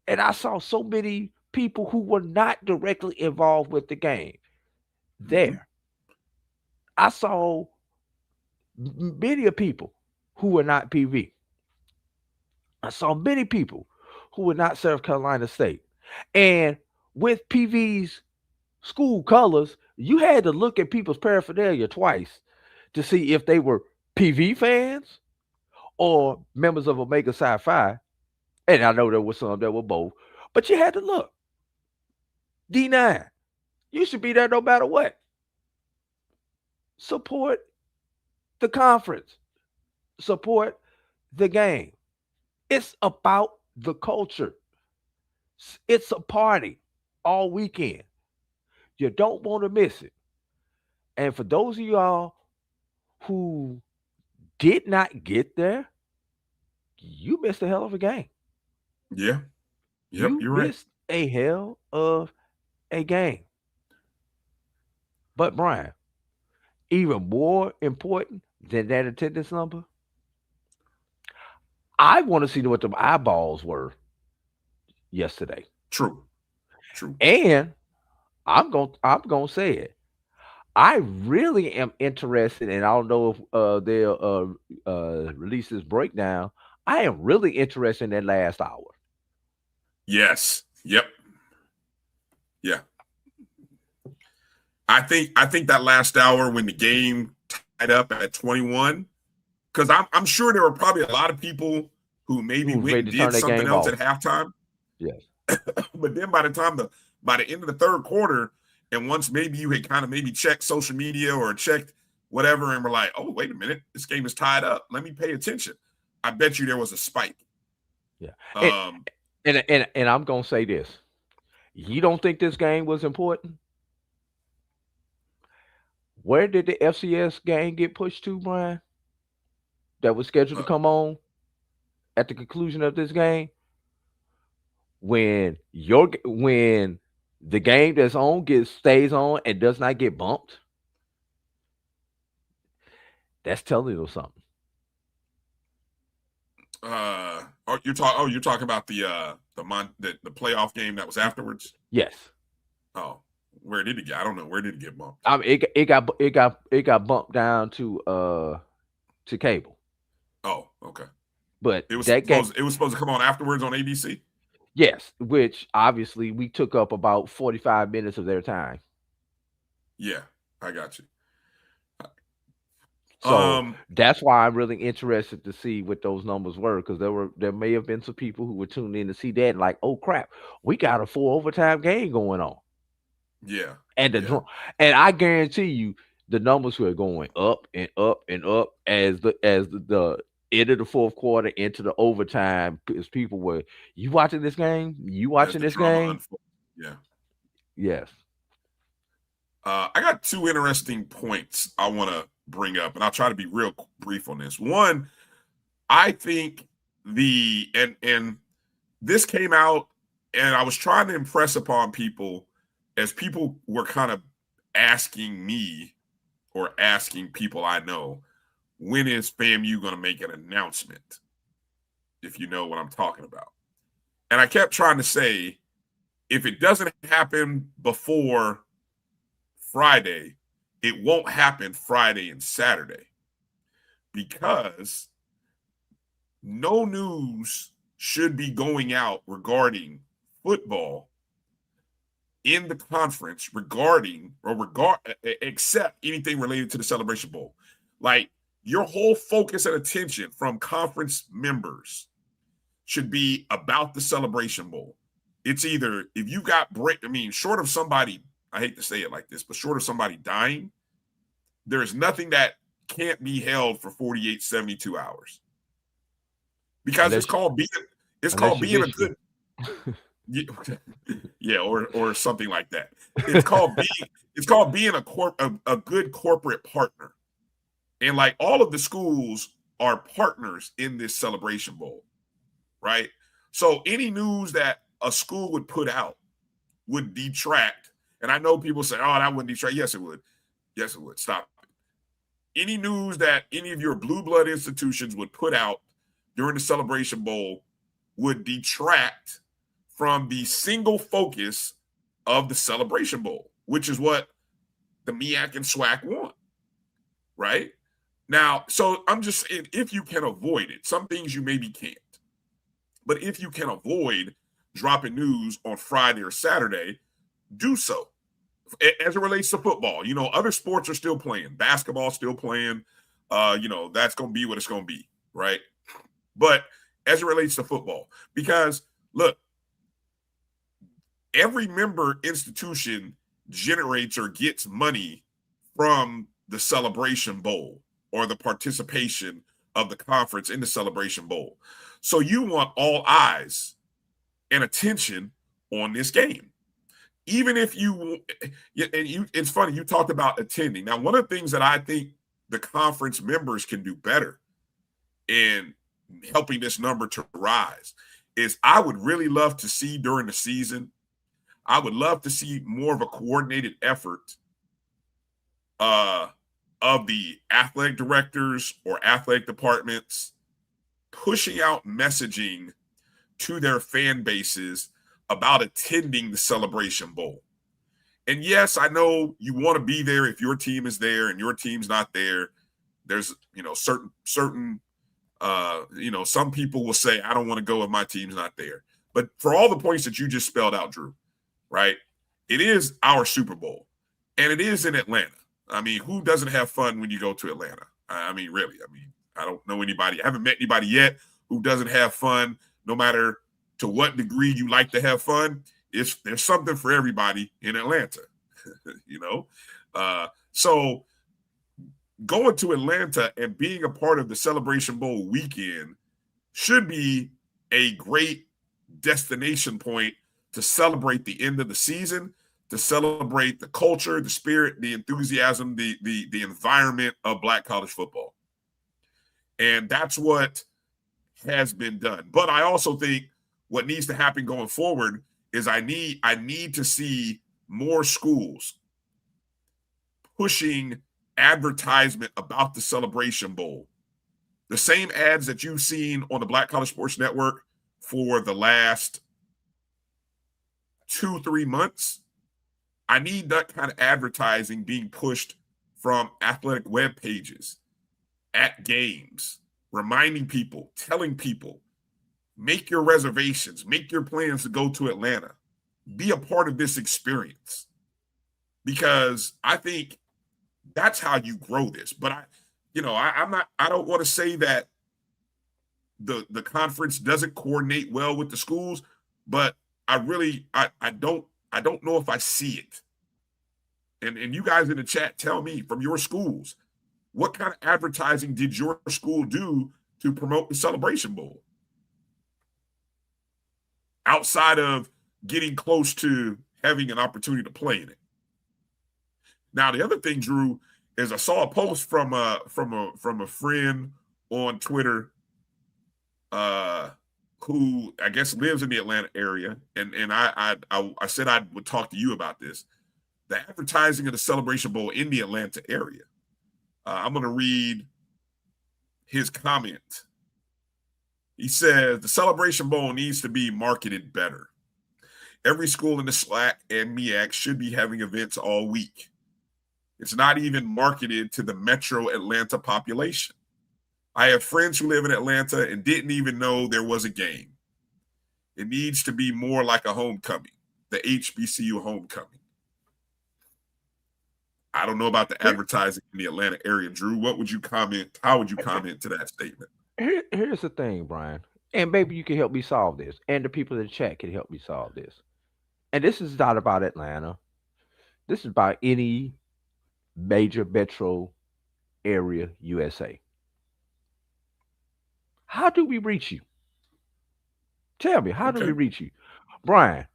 And I saw so many people who were not directly involved with the game there. Mm-hmm. I saw many people who were not PV. I saw many people who were not South Carolina State. And with PV's school colors, you had to look at people's paraphernalia twice to see if they were PV fans or members of Omega Psi Phi. And I know there were some that were both, but you had to look. D9, you should be there no matter what. Support the conference. Support the game. It's about the culture. It's a party all weekend. You don't want to miss it. And for those of y'all who did not get there, you missed a hell of a game. Yeah. Yep, You you're right. missed a hell of a game. But Brian, even more important than that attendance number, I want to see what the eyeballs were yesterday. True. And I'm gonna say it. I really am interested, and I don't know if they'll release this breakdown. I am really interested in that last hour. Yes. Yep. Yeah. I think that last hour when the game tied up at 21, because I'm sure there were probably a lot of people who maybe went and did something else at halftime. Yes. But then by the end of the third quarter, and once maybe you had kind of maybe checked social media or checked whatever and were like, oh, wait a minute, this game is tied up. Let me pay attention. I bet you there was a spike. Yeah. And I'm gonna say this. You don't think this game was important? Where did the FCS game get pushed to, Brian? That was scheduled to come on at the conclusion of this game? When the game that's on stays on and does not get bumped, that's telling you something. You're talking about the playoff game that was afterwards? Yes. Oh, where did it get? I don't know. Where did it get bumped? I mean, it got bumped down to cable. Oh, okay. But it was supposed to come on afterwards on ABC. Yes, which obviously we took up about 45 minutes of their time. Yeah, I got you. So that's why I'm really interested to see what those numbers were, because there may have been some people who were tuned in to see that and like, oh crap, we got a full overtime game going on. Yeah. And and I guarantee you the numbers were going up and up and up as the end of the fourth quarter into the overtime, because people were, you watching this game? You watching this game? Yeah. Yes. I got two interesting points I want to bring up, and I'll try to be real brief on this. One, I think and this came out, and I was trying to impress upon people as people were kind of asking me or asking people I know, when is FAMU going to make an announcement? If you know what I'm talking about. And I kept trying to say, if it doesn't happen before Friday, it won't happen Friday and Saturday, because no news should be going out regarding football in the conference except anything related to the Celebration Bowl. Like, your whole focus and attention from conference members should be about the Celebration Bowl. It's either, if you got short of somebody, I hate to say it like this, but short of somebody dying, there's nothing that can't be held for 48, 72 hours. Because it's called being a good yeah, or something like that. It's called being a good corporate partner. And like, all of the schools are partners in this Celebration Bowl, right? So any news that a school would put out would detract. And I know people say, oh, that wouldn't detract. Yes, it would. Yes, it would. Stop it. Any news that any of your blue blood institutions would put out during the Celebration Bowl would detract from the single focus of the Celebration Bowl, which is what the MEAC and SWAC want, right? Now, so I'm just saying, if you can avoid it, some things you maybe can't, but if you can avoid dropping news on Friday or Saturday, do so. As it relates to football, other sports are still playing, basketball still playing, that's going to be what it's going to be, right? But as it relates to football, because look, every member institution generates or gets money from the Celebration Bowl or the participation of the conference in the Celebration Bowl. So you want all eyes and attention on this game. Even if it's funny, you talked about attending. Now, one of the things that I think the conference members can do better in helping this number to rise is, I would really love to see during the season, I would love to see more of a coordinated effort of the athletic directors or athletic departments pushing out messaging to their fan bases about attending the Celebration Bowl. And yes, I know you want to be there if your team is there and your team's not there. There's, certain some people will say, I don't want to go if my team's not there. But for all the points that you just spelled out, Drew, right? It is our Super Bowl, and it is in Atlanta. I mean, who doesn't have fun when you go to Atlanta? I mean, really. I mean, I don't know anybody. I haven't met anybody yet who doesn't have fun, no matter to what degree you like to have fun. There's something for everybody in Atlanta, So going to Atlanta and being a part of the Celebration Bowl weekend should be a great destination point to celebrate the end of the season, to celebrate the culture, the spirit, the enthusiasm, the environment of Black college football. And that's what has been done. But I also think what needs to happen going forward is I need to see more schools pushing advertisement about the Celebration Bowl. The same ads that you've seen on the Black College Sports Network for the last 2-3 months. I need that kind of advertising being pushed from athletic web pages, at games, reminding people, telling people, make your reservations, make your plans to go to Atlanta, be a part of this experience. Because I think that's how you grow this. But I don't want to say that the conference doesn't coordinate well with the schools, but I don't know if I see it. And you guys in the chat, tell me from your schools, what kind of advertising did your school do to promote the Celebration Bowl? Outside of getting close to having an opportunity to play in it. Now, the other thing, Drew, is I saw a post from a friend on Twitter who I guess lives in the Atlanta area, and I said I would talk to you about this. The advertising of the Celebration Bowl in the Atlanta area. I'm going to read his comment. He says, the Celebration Bowl needs to be marketed better. Every school in the SWAC and MEAC should be having events all week. It's not even marketed to the metro Atlanta population. I have friends who live in Atlanta and didn't even know there was a game. It needs to be more like a homecoming. the HBCU homecoming. I don't know about the advertising in the Atlanta area. Drew, what would you comment? How would you comment to that statement? Here's the thing, Brian, and maybe you can help me solve this, and the people in the chat can help me solve this. And this is not about Atlanta. This is about any major metro area USA. How do we reach you? Tell me, how do we reach you? Brian,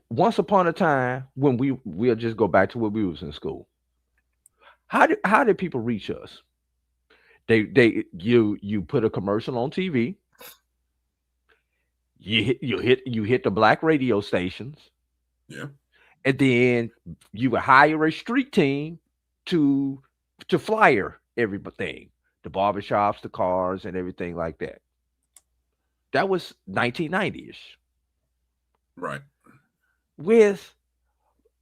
once upon a time when we'll just go back to when we was in school. How did people reach us? You put a commercial on TV. You hit the black radio stations. Yeah. And then you would hire a street team to flyer everything, the barbershops, the cars, and everything like that. That was 1990-ish. Right. With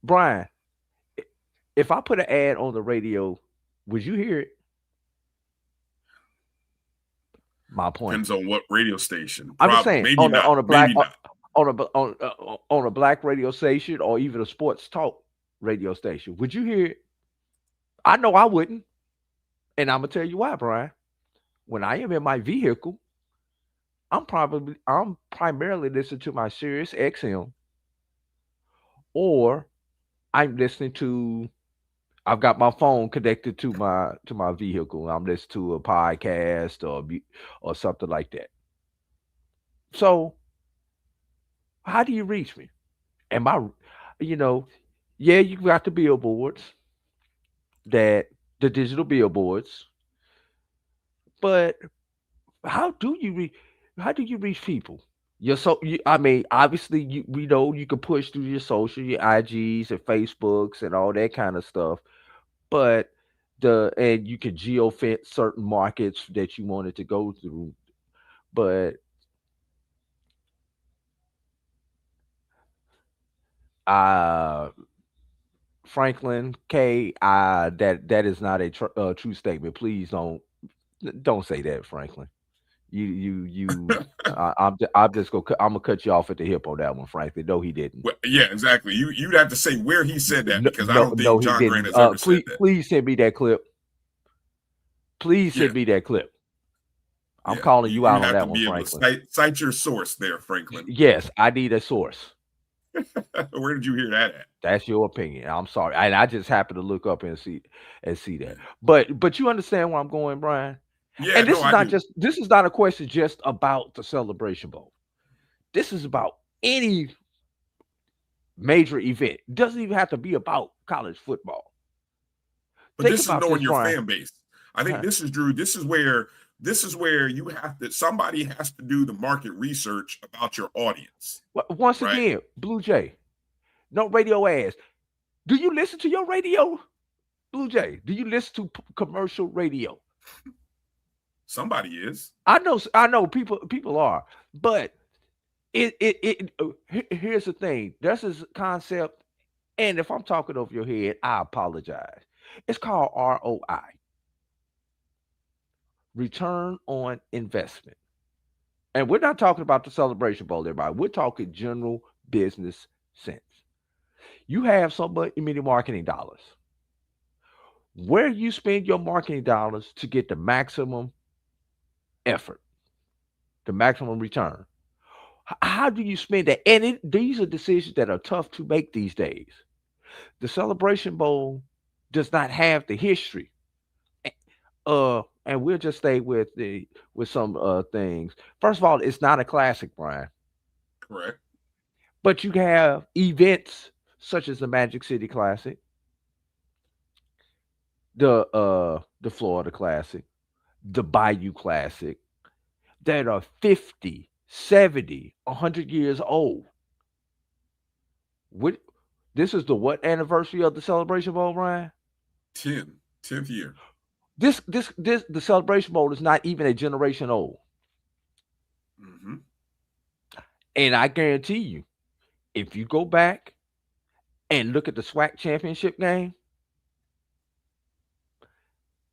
Brian, if I put an ad on the radio, would you hear it? My point. Depends on what radio station. I'm just saying, maybe on not. a black Maybe not. on a black radio station or even a sports talk radio station, would you hear it? I know I wouldn't, and I'm gonna tell you why, Brian. When I am in my vehicle, I'm primarily listening to my Sirius XM, or I'm listening to. I've got my phone connected to my vehicle. I'm listening to a podcast or something like that. So, how do you reach me? Am I, yeah, you got the billboards, the digital billboards, but how do you reach people? Obviously, we know you can push through your social, your IGs and Facebooks and all that kind of stuff, but and you can geofence certain markets that you wanted to go through, but Franklin K, that is not a true statement. Please don't say that, Franklin. I'm just I'm gonna cut you off at the hip on that one, Franklin. No, he didn't. Well, yeah, exactly. You'd have to say where he said that, because I don't think no, John Grant has ever said that. Please send me that clip. Please send me that clip. I'm calling you out on that one, Franklin. Cite your source there, Franklin. Yes, I need a source. Where did you hear that at? That's your opinion. I'm sorry. I just happened to look up and see that. But you understand where I'm going, Brian? Yeah. And this is not a question just about the Celebration Bowl. This is about any major event. It doesn't even have to be about college football. But this is knowing your fan base. I think this is, Drew. This is where you somebody has to do the market research about your audience. Once again, Blue Jay, no radio ads. Do you listen to your radio, Blue Jay? Do you listen to commercial radio? Somebody is. I know people are, but here's the thing. There's this concept, and if I'm talking over your head, I apologize. It's called ROI. Return on investment. And we're not talking about the Celebration Bowl, everybody. We're talking general business sense. You have so many marketing dollars. Where you spend your marketing dollars to get the maximum effort, the maximum return. How do you spend that? And these are decisions that are tough to make these days. The Celebration Bowl does not have the history. And we'll just stay with some things. First of all, it's not a classic, Brian. Correct. But you have events such as the Magic City Classic, the Florida Classic, the Bayou Classic, that are 50, 70, 100 years old. This is the what anniversary of the Celebration Bowl, Brian? 10th year. The Celebration Bowl is not even a generation old. Mm-hmm. And I guarantee you, if you go back and look at the SWAC championship game,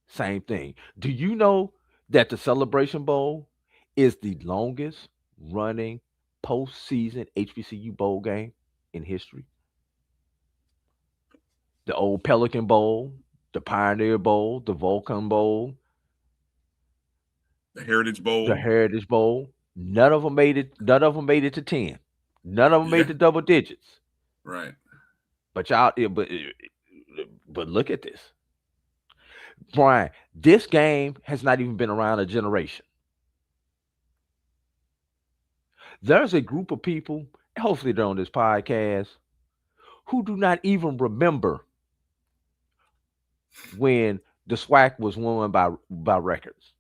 same thing. Do you know that the Celebration Bowl is the longest running postseason HBCU bowl game? in history. The old Pelican Bowl, the Pioneer Bowl, the Vulcan Bowl, The Heritage the Bowl. Heritage Bowl. None of them made it. None of them made it to 10. None of them made Yeah. the double digits. Right. But y'all, but look at this, Brian. This game has not even been around a generation. There's a group of people, hopefully they're on this podcast, who do not even remember when the SWAC was won by records.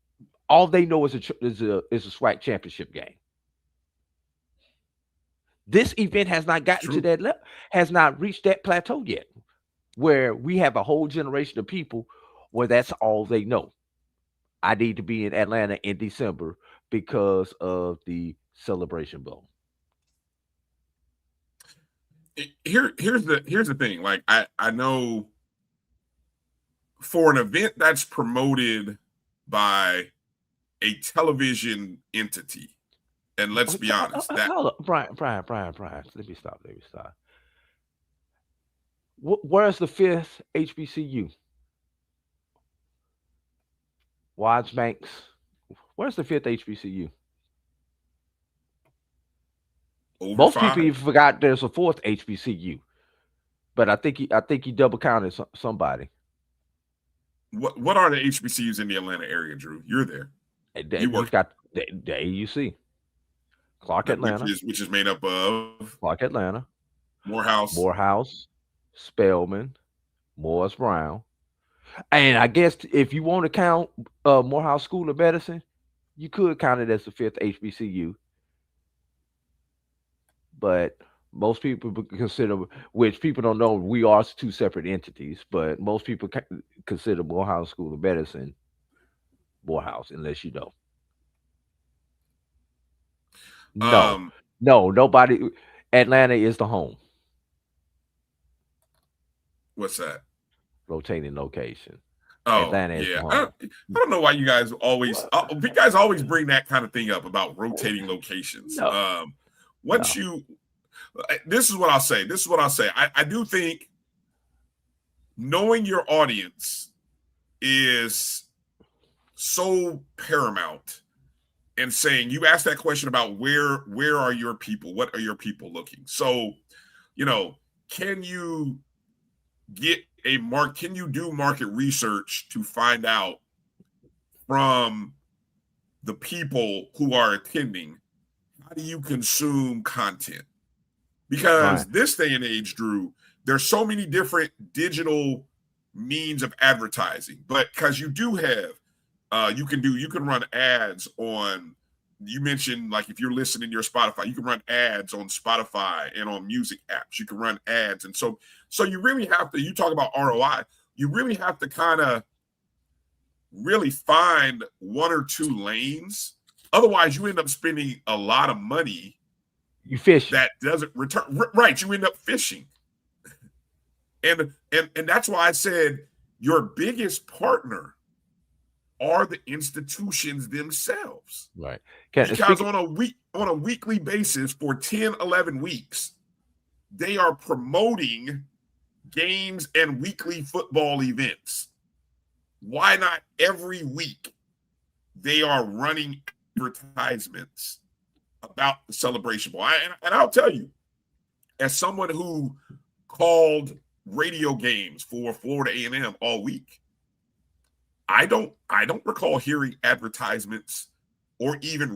All they know is a SWAC championship game. This event has not gotten to that level, has not reached that plateau yet, where we have a whole generation of people where that's all they know. I need to be in Atlanta in December because of the Celebration Bowl. Here's the thing. Like I know for an event that's promoted by a television entity, and let's be honest, that Hold up, Brian. Let me stop. Where's the fifth HBCU? Watts Banks. Where's the fifth HBCU? over Most 5. people even forgot there's a fourth HBCU, but I think he double counted somebody. What are the HBCUs in the Atlanta area, Drew? You're there. You work got the AUC, Clark Atlanta, which is made up of Clark Atlanta, Morehouse, Spelman, Morris Brown, and I guess if you want to count Morehouse School of Medicine, you could count it as the fifth HBCU. But most people consider, which people don't know, we are two separate entities. But most people consider Morehouse School of Medicine Morehouse, unless you know. No, nobody. Atlanta is the home. What's that? Rotating location. Oh, Atlanta is yeah. the home. I don't know why you guys always bring that kind of thing up about rotating locations. No. This is what I'll say. I do think knowing your audience is so paramount, and saying, you asked that question about where are your people? What are your people looking? So, can you do market research to find out from the people who are attending, how do you consume content? Because this day and age, Drew, there's so many different digital means of advertising, but because you do have, you can run ads on, you mentioned, like, if you're listening to your Spotify, you can run ads on Spotify and on music apps. You can run ads. And so you really have to, you talk about ROI, you really have to kind of really find one or two lanes. Otherwise, you end up spending a lot of money. You fish that doesn't return. Right. You end up fishing. And that's why I said your biggest partner are the institutions themselves. Right. Because on a weekly basis for 10, 11 weeks, they are promoting games and weekly football events. Why not every week they are running advertisements about the Celebration Bowl? And I'll tell you, as someone who called radio games for Florida A&M all week, I don't recall hearing advertisements or even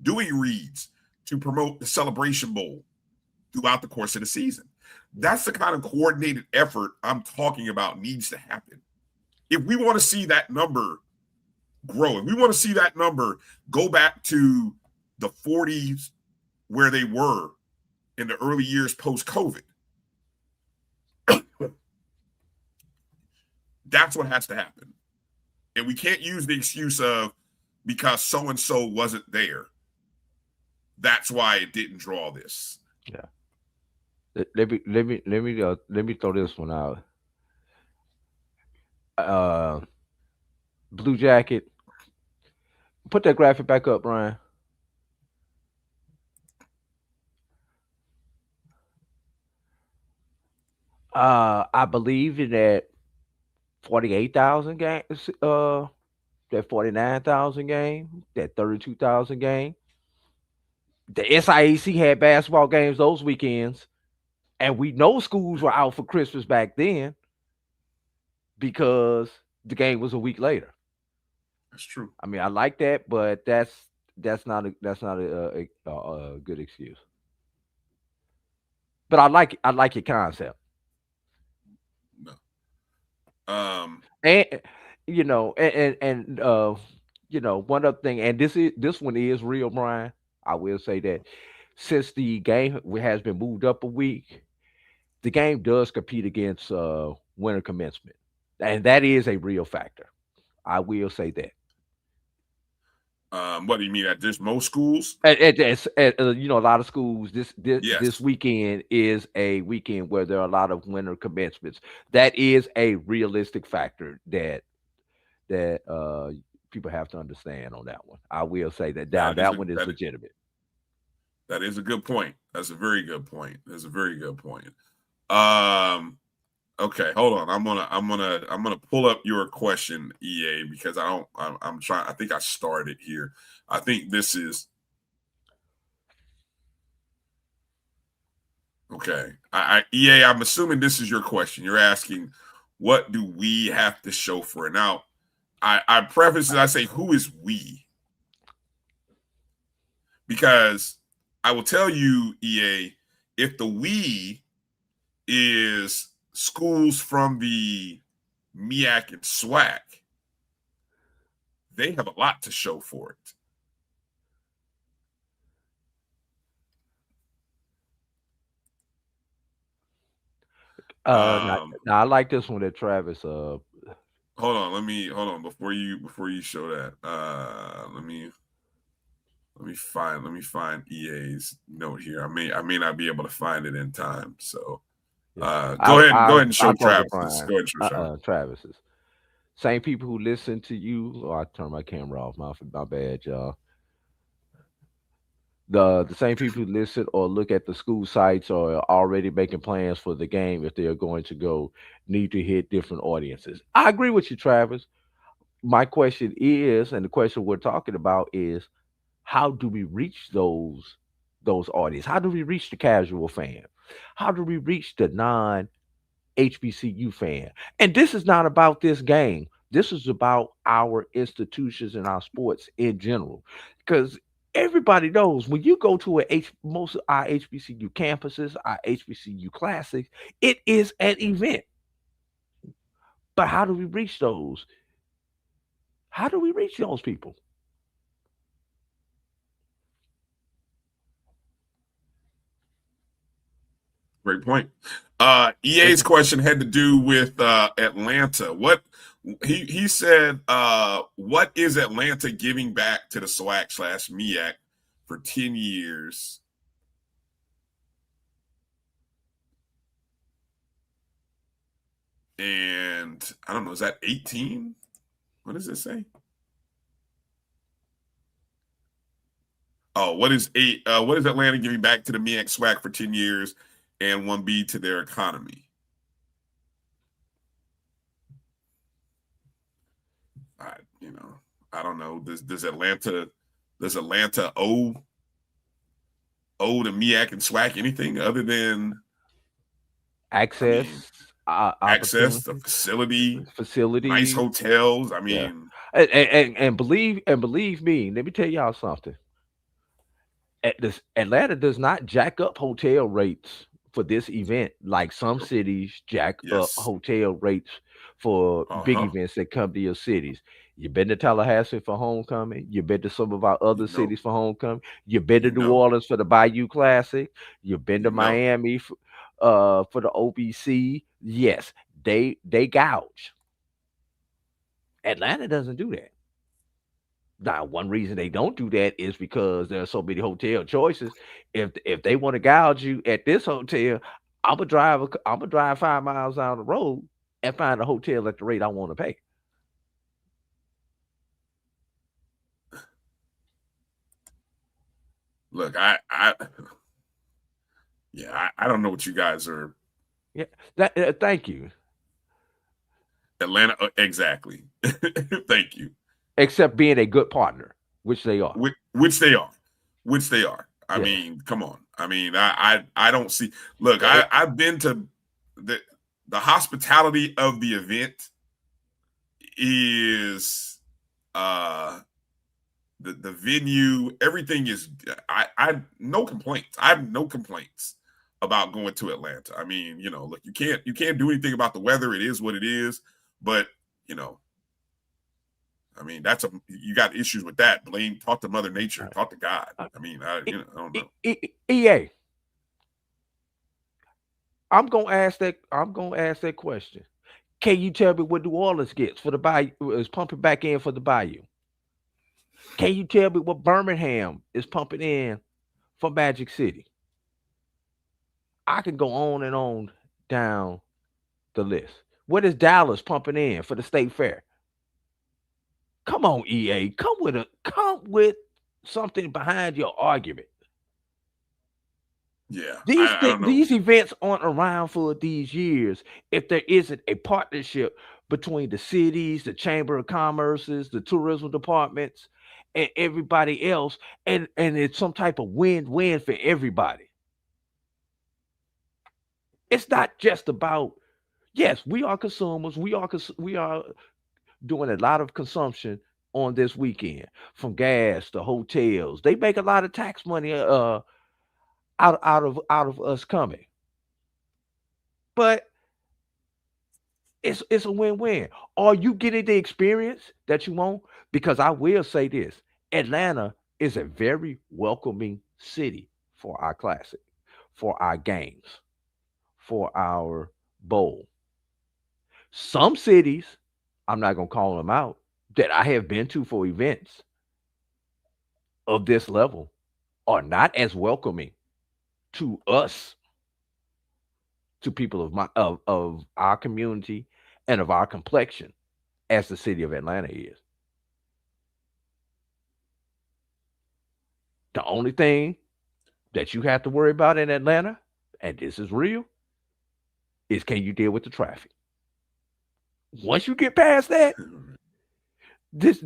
doing reads to promote the Celebration Bowl throughout the course of the season. That's the kind of coordinated effort I'm talking about needs to happen. If we want to see that number grow, if we want to see that number go back to the 40s where they were in the early years post-COVID, that's what has to happen. And we can't use the excuse of, because so-and-so wasn't there, that's why it didn't draw this. Yeah. Let me throw this one out. Blue Jacket. Put that graphic back up, Brian. I believe in that 48,000 games, that 49,000 game, that 32,000 game. The SIAC had basketball games those weekends, and we know schools were out for Christmas back then because the game was a week later. That's true. I mean, I like that, but that's not a good excuse. But I like your concept, No. Um, and one other thing, and this one is real, Brian. I will say that since the game has been moved up a week, the game does compete against winter commencement, and that is a real factor. I will say that. what do you mean at just most schools? A lot of schools this Yes. weekend is a weekend where there are a lot of winter commencements. That is a realistic factor that people have to understand on that one. I will say that now That is that a one is that legitimate. that is a good point. That's a very good point. That's a very good point. Um, okay, hold on. I'm gonna pull up your question, EA, because I'm trying. I think I started here. I think this is okay. EA, I'm assuming this is your question. You're asking, what do we have to show for it? Now, I preface it. I say, who is we? Because I will tell you, EA, if the we is schools from the MEAC and SWAC, they have a lot to show for it. Now, now I like this one that Travis. Hold on, hold on before you show that. Let me find EA's note here. I may not be able to find it in time. So Yeah, go ahead and show I'll go to Travis's. Brian. Go ahead and show Travis. Travis's. Same people who listen to you. Oh, I turned my camera off. My bad, y'all. The same people who listen or look at the school sites or are already making plans for the game if they are going to go need to hit different audiences. I agree with you, Travis. My question is, and the question we're talking about is, how do we reach those audience? How do we reach the casual fan? How do we reach the non HBCU fan? And this is not about this game. This is about our institutions and our sports in general. Because everybody knows when you go to most of our HBCU campuses, our HBCU classics, it is an event. But how do we reach those? How do we reach those people? Great point. EA's question had to do with Atlanta. What he said, what is Atlanta giving back to the SWAC / MEAC for 10 years? And I don't know, is that 18? What does it say? Oh, what is Atlanta giving back to the MEAC SWAC for 10 years and 1B to their economy? I don't know. Does Atlanta owe the MEAC and SWAC anything other than Access, access, the opportunity, facility, nice facilities. hotels? I Yeah, mean, and believe me. Let me tell y'all something. Atlanta does not jack up hotel rates for this event like some cities jack up yes. hotel rates for big Uh-huh. events that come to your cities. You've been to Tallahassee for homecoming. You've been to some of our other You know, cities for homecoming. You've been to you New know, Orleans for the Bayou Classic. You've been to you know. Miami for the OBC. Yes, they gouge. Atlanta doesn't do that. Now, one reason they don't do that is because there are so many hotel choices. If they want to gouge you at this hotel, I'm gonna drive 5 miles down the road and find a hotel at the rate I want to pay. Look, I don't know what you guys are Yeah, thank you. Atlanta, exactly. Thank you. Except being a good partner, which they are. Which they are. Which they are. I Yeah. mean, come on. I mean, I don't see. Look, I've been to the hospitality of the event is the venue, everything is I no complaints. I have no complaints about going to Atlanta. I mean, look, you can't do anything about the weather. It is what it is. But, I mean, you got issues with that. Talk to Mother Nature, talk to God. I mean, I don't know. EA. I'm gonna ask that question. Can you tell me what New Orleans gets for the Bayou is pumping back in for the Bayou? Can you tell me what Birmingham is pumping in for Magic City? I can go on and on down the list. What is Dallas pumping in for the State Fair? Come on, EA. Come with something behind your argument. Yeah, I don't know. These events aren't around for these years if there isn't a partnership between the cities, the Chamber of Commerce's, the tourism departments, and everybody else, and it's some type of win-win for everybody. It's not just about, yes, we are consumers. We are doing a lot of consumption on this weekend, from gas to hotels. They make a lot of tax money out of us coming. But it's a win-win. Are you getting the experience that you want? Because I will say this: Atlanta is a very welcoming city for our classic, for our games, for our bowl. Some cities, I'm not gonna call them out, that I have been to for events of this level are not as welcoming to us, to people of our community and of our complexion as the city of Atlanta is. The only thing that you have to worry about in Atlanta, and this is real, is can you deal with the traffic? Once you get past that, this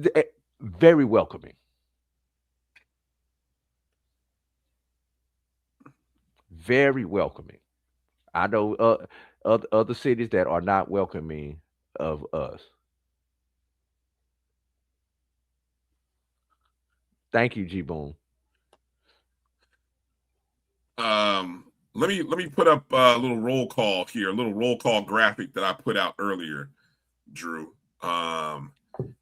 very welcoming. Very welcoming. I know other cities that are not welcoming of us. Thank you, G Boom. Let me put up a little roll call here, a little roll call graphic that I put out earlier, Drew. And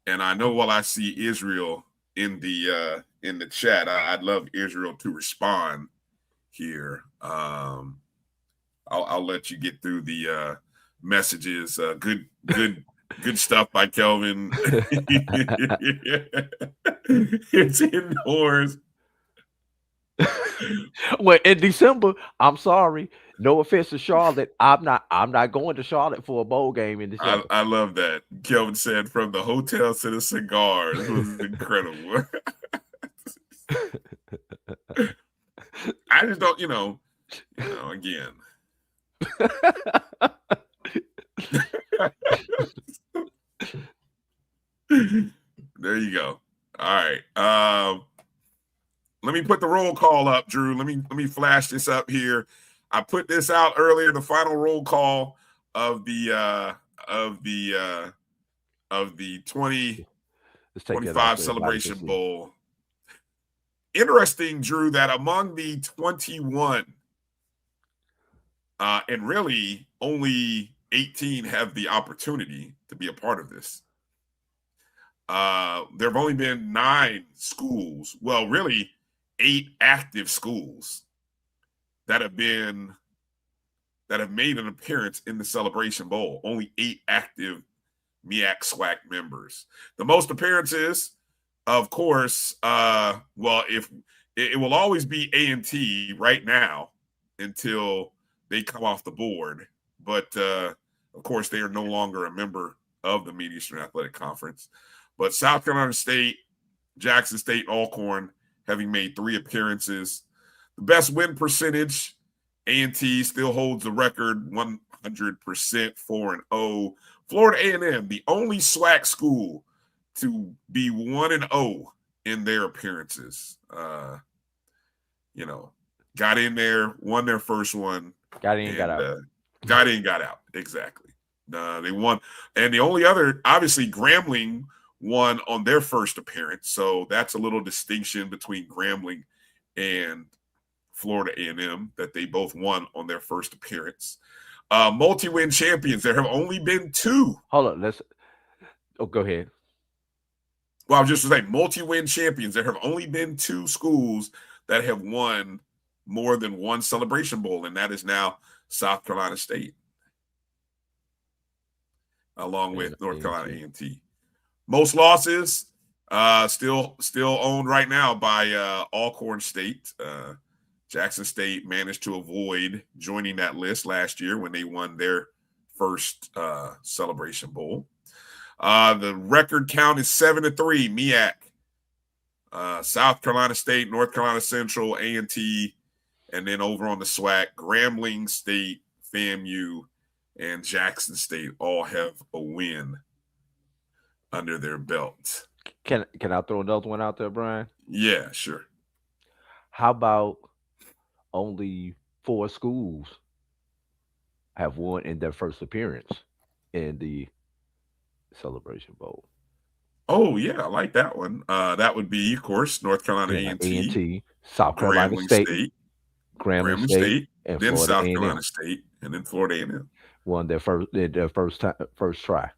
I know while I see Israel in the chat, I'd love Israel to respond here. I'll let you get through the messages. Good stuff by Kelvin. It's indoors. Well, in December, I'm sorry. No offense to Charlotte. I'm not going to Charlotte for a bowl game in December. I love that. Kelvin said from the hotel to the cigars. It was incredible. I just don't, again. There you go. All right. Let me put the roll call up, Drew. Let me flash this up here. I put this out earlier. The final roll call of the 2025 Celebration Bowl. Interesting, Drew, that among the 21, and really only 18 have the opportunity to be a part of this. There have only been 9 schools, well, really 8 active schools that have made an appearance in the Celebration Bowl. Only 8 active MEAC SWAC members. The most appearances, of course, if it will always be A&T right now until they come off the board. But of course, they are no longer a member of the Mid-Eastern Athletic Conference. But South Carolina State, Jackson State, Alcorn having made 3 appearances. The best win percentage A&T still holds the record 100%, 4-0. Florida A&M, the only SWAC school to be 1-0 in their appearances. Got in there, won their first one. Got in, got out. Got in, got out. Exactly. They won. And the only other, obviously, Grambling won on their first appearance. So that's a little distinction between Grambling and Florida A&M, that they both won on their first appearance. Multi-win champions. There have only been 2. Hold on. Go ahead. Well, I was just saying, multi-win champions. There have only been 2 schools that have won more than one Celebration Bowl, and that is now South Carolina State, along with North Carolina A&T. Most losses still owned right now by Alcorn State. Jackson State managed to avoid joining that list last year when they won their first Celebration Bowl. The record count is 7-3. MEAC, South Carolina State, North Carolina Central, A&T, and then over on the SWAC, Grambling State, FAMU, and Jackson State all have a win under their belt. Can I throw another one out there, Brian? Yeah, sure. How about only 4 schools have won in their first appearance in the Celebration Bowl? Oh, yeah, I like that one. That would be, of course, North Carolina A&T, South Carolina State, Grambling State, and then Florida South A&M. Carolina State, and then Florida A&M. Won their first try.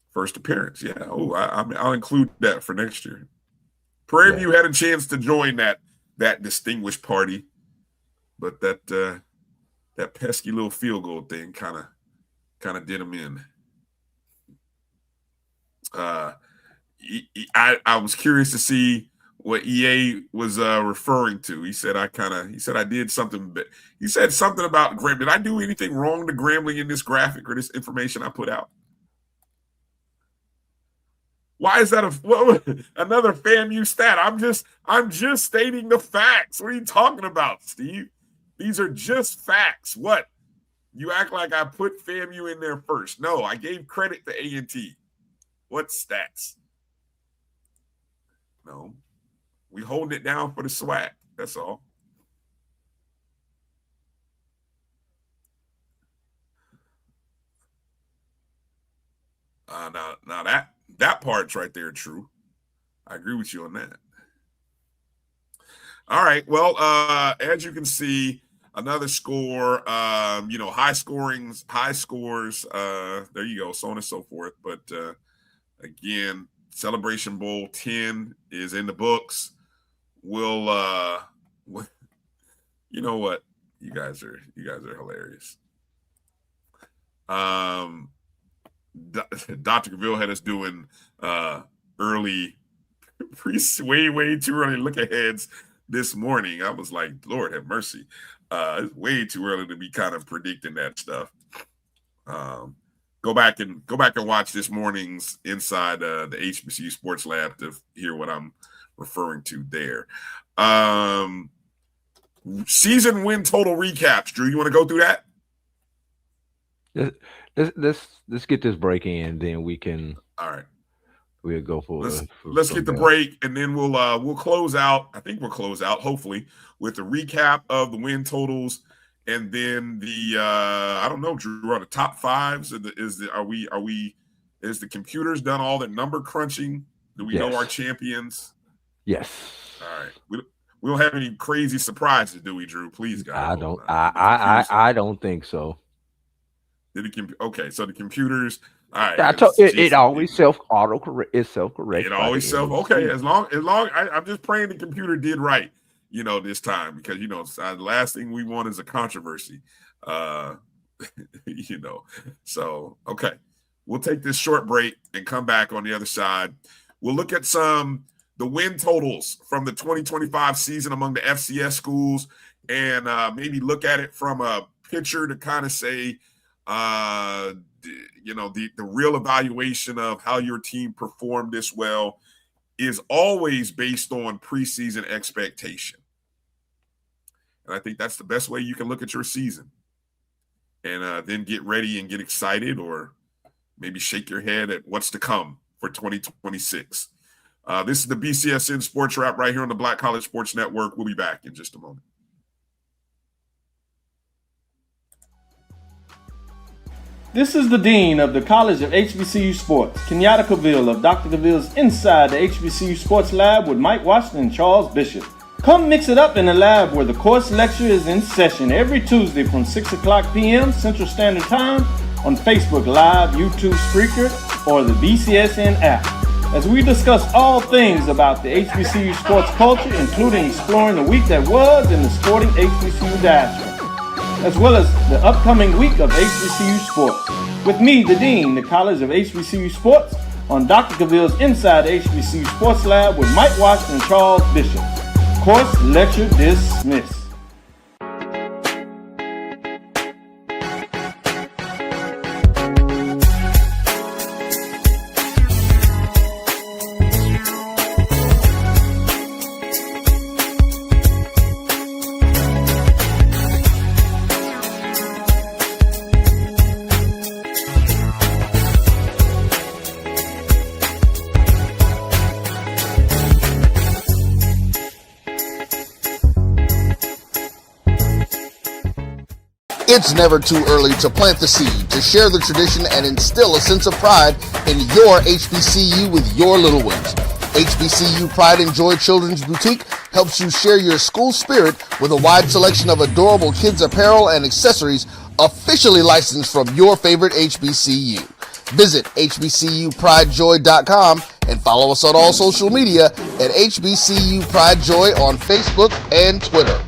First appearance, yeah. Oh, I'll include that for next year. Prairie View had a chance to join that distinguished party, but that pesky little field goal thing kind of did them in. I was curious to see what EA was referring to. He said I did something, but he said something about Grambling. Did I do anything wrong to Grambling in this graphic or this information I put out? Why is that another FAMU stat? I'm just stating the facts. What are you talking about, Steve? These are just facts. What? You act like I put FAMU in there first. No, I gave credit to A&T. What stats? No. We holding it down for the SWAC. That's all. Now that part's right there true. I agree with you on that. All right. Well, as you can see, another score, high scores, there you go, so on and so forth. But again, Celebration Bowl 10 is in the books. We'll you know what? You guys are hilarious. Dr. Gaville had us doing early way too early look aheads this morning. I was like, Lord have mercy. It's way too early to be kind of predicting that stuff. Go back and watch this morning's inside the HBCU Sports Lab to hear what I'm referring to there. Season win total recaps. Drew, you want to go through that? Let's get this break in, then we can. All right. We'll go for. Let's get the break, and then we'll close out. I think we'll close out hopefully with the recap of the win totals, and then the I don't know, Drew, are the top fives? Is the computers done all the number crunching? Do we know our champions? Yes. All right. We don't have any crazy surprises, do we, Drew? Please, guys. I don't think so. Okay, so the computers. All right. It always self-correct. It always okay. As long I'm just praying the computer did right, this time, because the last thing we want is a controversy. So okay. We'll take this short break and come back on the other side. We'll look at the win totals from the 2025 season among the FCS schools, and maybe look at it from a picture to kind of say, the real evaluation of how your team performed this well is always based on preseason expectation. And I think that's the best way you can look at your season. And then get ready and get excited, or maybe shake your head at what's to come for 2026. This is the BCSN Sports Wrap right here on the Black College Sports Network. We'll be back in just a moment. This is the Dean of the College of HBCU Sports, Kenyatta Cavill of Dr. Cavill's Inside the HBCU Sports Lab with Mike Washington and Charles Bishop. Come mix it up in the lab where the course lecture is in session every Tuesday from 6 o'clock p.m. Central Standard Time on Facebook Live, YouTube Spreaker, or the BCSN app, as we discuss all things about the HBCU sports culture, including exploring the week that was in the sporting HBCU diaspora, as well as the upcoming week of HBCU sports. With me, the Dean, the College of HBCU Sports, on Dr. Cavill's Inside the HBCU Sports Lab with Mike Washington and Charles Bishop. Course lecture dismissed. It's never too early to plant the seed, to share the tradition, and instill a sense of pride in your HBCU with your little ones. HBCU Pride and Joy Children's Boutique helps you share your school spirit with a wide selection of adorable kids apparel and accessories officially licensed from your favorite HBCU. Visit hbcupridejoy.com and follow us on all social media at HBCU Pride Joy on Facebook and Twitter.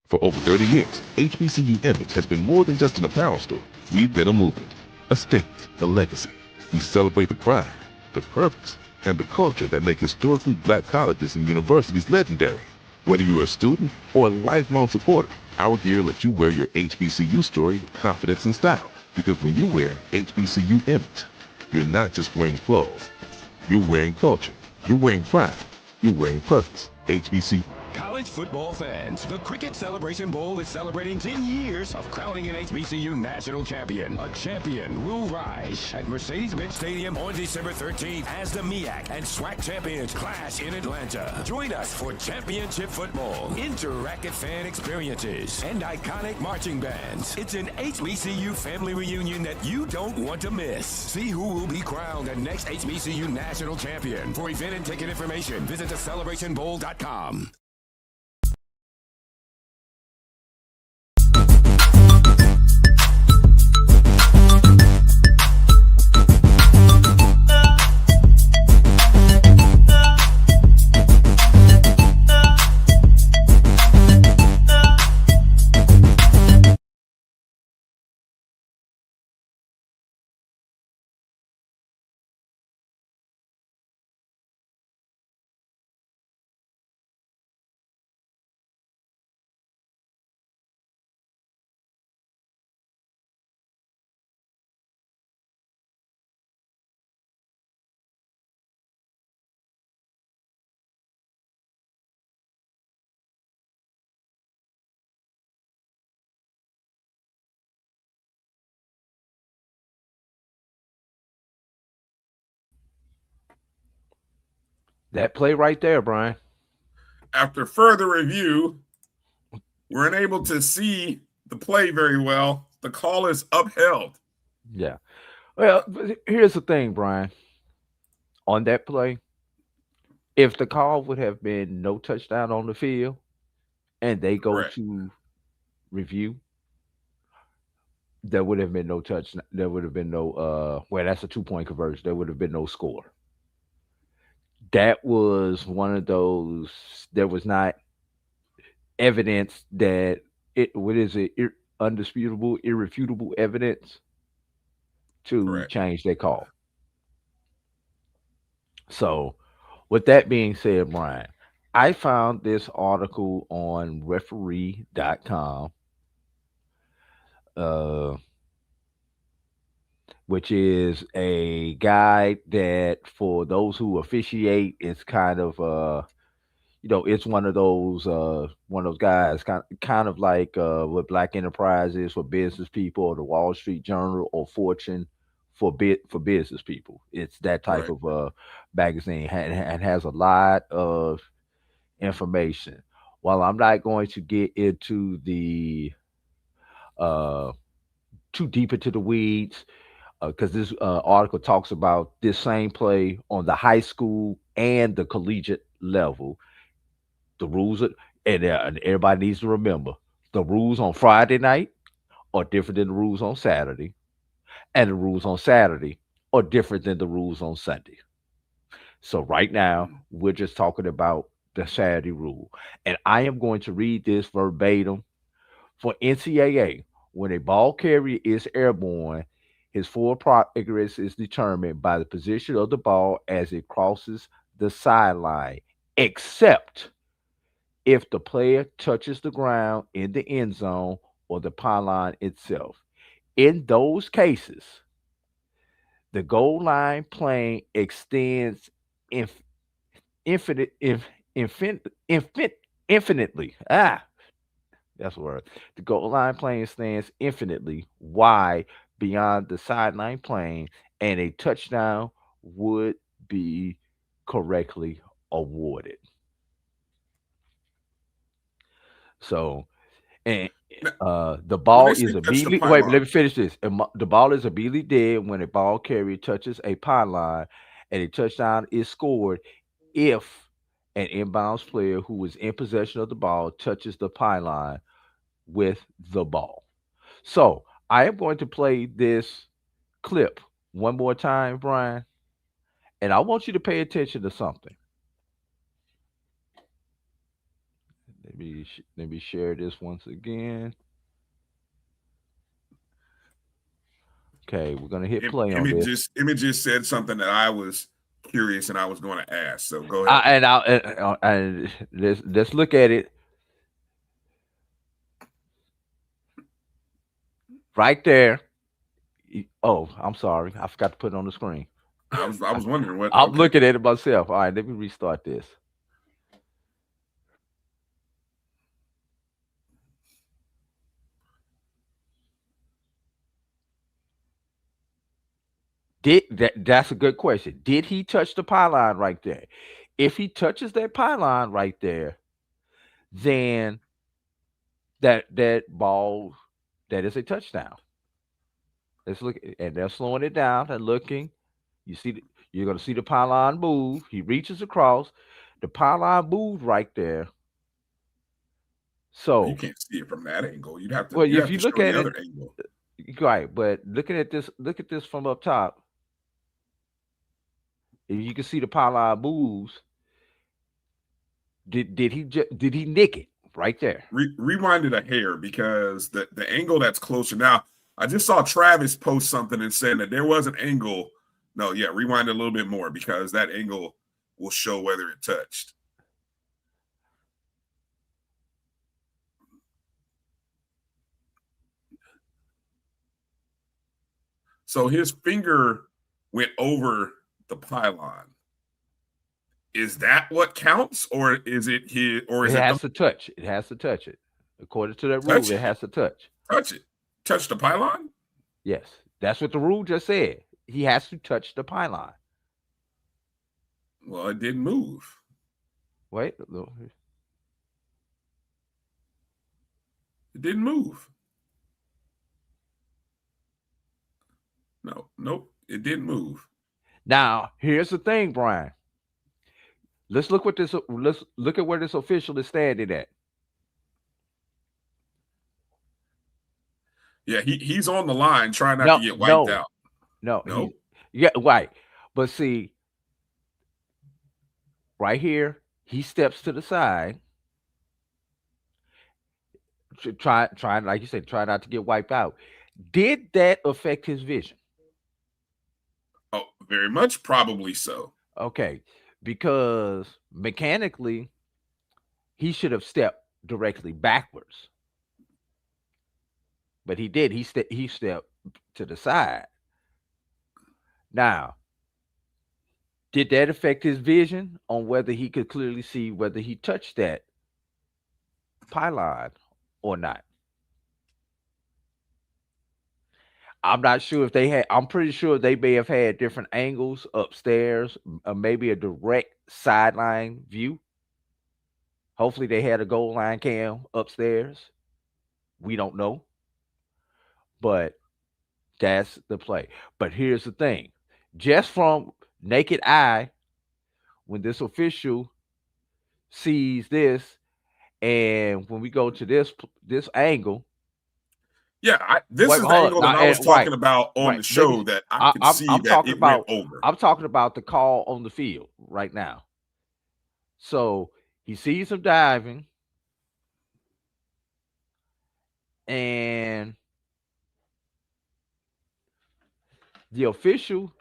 For over 30 years, HBCU Image has been more than just an apparel store. We've been a movement, a state, a legacy. We celebrate the pride, the purpose, and the culture that make historically black colleges and universities legendary. Whether you're a student or a lifelong supporter, our gear lets you wear your HBCU story with confidence and style. Because when you wear HBCU Image, you're not just wearing clothes. You're wearing culture. You're wearing pride. You're wearing purpose. HBCU. College football fans, the Cricket Celebration Bowl is celebrating 10 years of crowning an HBCU national champion. A champion will rise at Mercedes-Benz Stadium on December 13th as the MEAC and SWAC champions clash in Atlanta. Join us for championship football, interactive fan experiences, and iconic marching bands. It's an HBCU family reunion that you don't want to miss. See who will be crowned the next HBCU national champion. For event and ticket information, visit thecelebrationbowl.com. That play right there, Brian. After further review, we're unable to see the play very well. The call is upheld. Yeah. Well, here's the thing, Brian. On that play, if the call would have been no touchdown on the field and they go Correct. to review, there would have been no touch. There would have been no, well, that's a 2-point conversion. There would have been no score. That was one of those, there was not evidence that undisputable, irrefutable evidence to Correct. change their call. So, with that being said, Brian, I found this article on referee.com, which is a guide that for those who officiate, it's kind of it's one of those guys kind of like what Black Enterprise is for business people, or the Wall Street Journal, or Fortune for business people. It's that type Right. of magazine, and has a lot of information. While I'm not going to get into the uh too deep into the weeds, because this article talks about this same play on the high school and the collegiate level. The rules are, and everybody needs to remember, the rules on Friday night are different than the rules on Saturday, and the rules on Saturday are different than the rules on Sunday. So right now, we're just talking about the Saturday rule, and I am going to read this verbatim. For NCAA, when a ball carrier is airborne, his full progress is determined by the position of the ball as it crosses the sideline, except if the player touches the ground in the end zone or the pylon itself. In those cases, the goal line plane extends inf- infinite, infinitely. That's the word. The goal line plane stands infinitely wide beyond the sideline plane, and a touchdown would be correctly awarded. So, and Now, the when they ball say is touch the immediately. Wait, pylon, let me finish this. The ball is immediately dead when a ball carrier touches a pylon, and a touchdown is scored if an inbounds player who is in possession of the ball touches the pylon with the ball. So I am going to play this clip one more time, Brian, and I want you to pay attention to something. Let me share this once again. Okay, we're gonna hit play on this. Emmett just said something that I was curious and I was going to ask. So go I, ahead. and I and let's look at it right there. Oh, I'm sorry, I forgot to put it on the screen. I was wondering what. I'm Okay. looking at it myself. All right, let me restart this. That's a good question. Did he touch the pylon right there? If he touches that pylon right there, then that ball, that is a touchdown. Let's look, and they're slowing it down and looking. You see, you're going to see the pylon move. He reaches across. The pylon moves right there. Well, you So, can't see it from that angle. well, You if have you to look show at the it, other angle. right, but look at this from up top. If you can see the pylon moves, did he nick it right there? Rewind it a hair because the angle that's closer. Now, I just saw Travis post something and saying that there was an angle. No, yeah, rewind it a little bit more because that angle will show whether it touched. So his finger went over the pylon. Is that what counts, or is it his, or It is it the has to touch. It has to touch it. According to that rule, touch it it? has to touch. Touch it. Touch the pylon? Yes, that's what the rule just said. He has to touch the pylon. Well, it didn't move. Wait, It didn't move. No, nope, it didn't move. now here's the thing, Brian. Let's look what this. Let's look at where this official is standing at. Yeah, he's on the line trying not to No, get wiped no, out. no. No, Yeah, right. But see, right here, he steps to the side, trying, like you said, try not to get wiped out. Did that affect his vision? oh, very much probably so. Okay, because mechanically, he should have stepped directly backwards, but he did. He stepped to the side. Now, Did that affect his vision on whether he could clearly see whether he touched that pylon or not? I'm not sure if they had. I'm pretty sure they may have had different angles upstairs, maybe a direct sideline view. Hopefully, they had a goal line cam upstairs. We don't know, but that's the play. But here's the thing: just from naked eye, when this official sees this, and when we go to this angle. Yeah, this Wait, is the hold angle on. that I was talking about on Right. the Let show me. that I could see I'm that talking it went about. over. I'm talking about the call on the field right now. So he sees him diving, and the official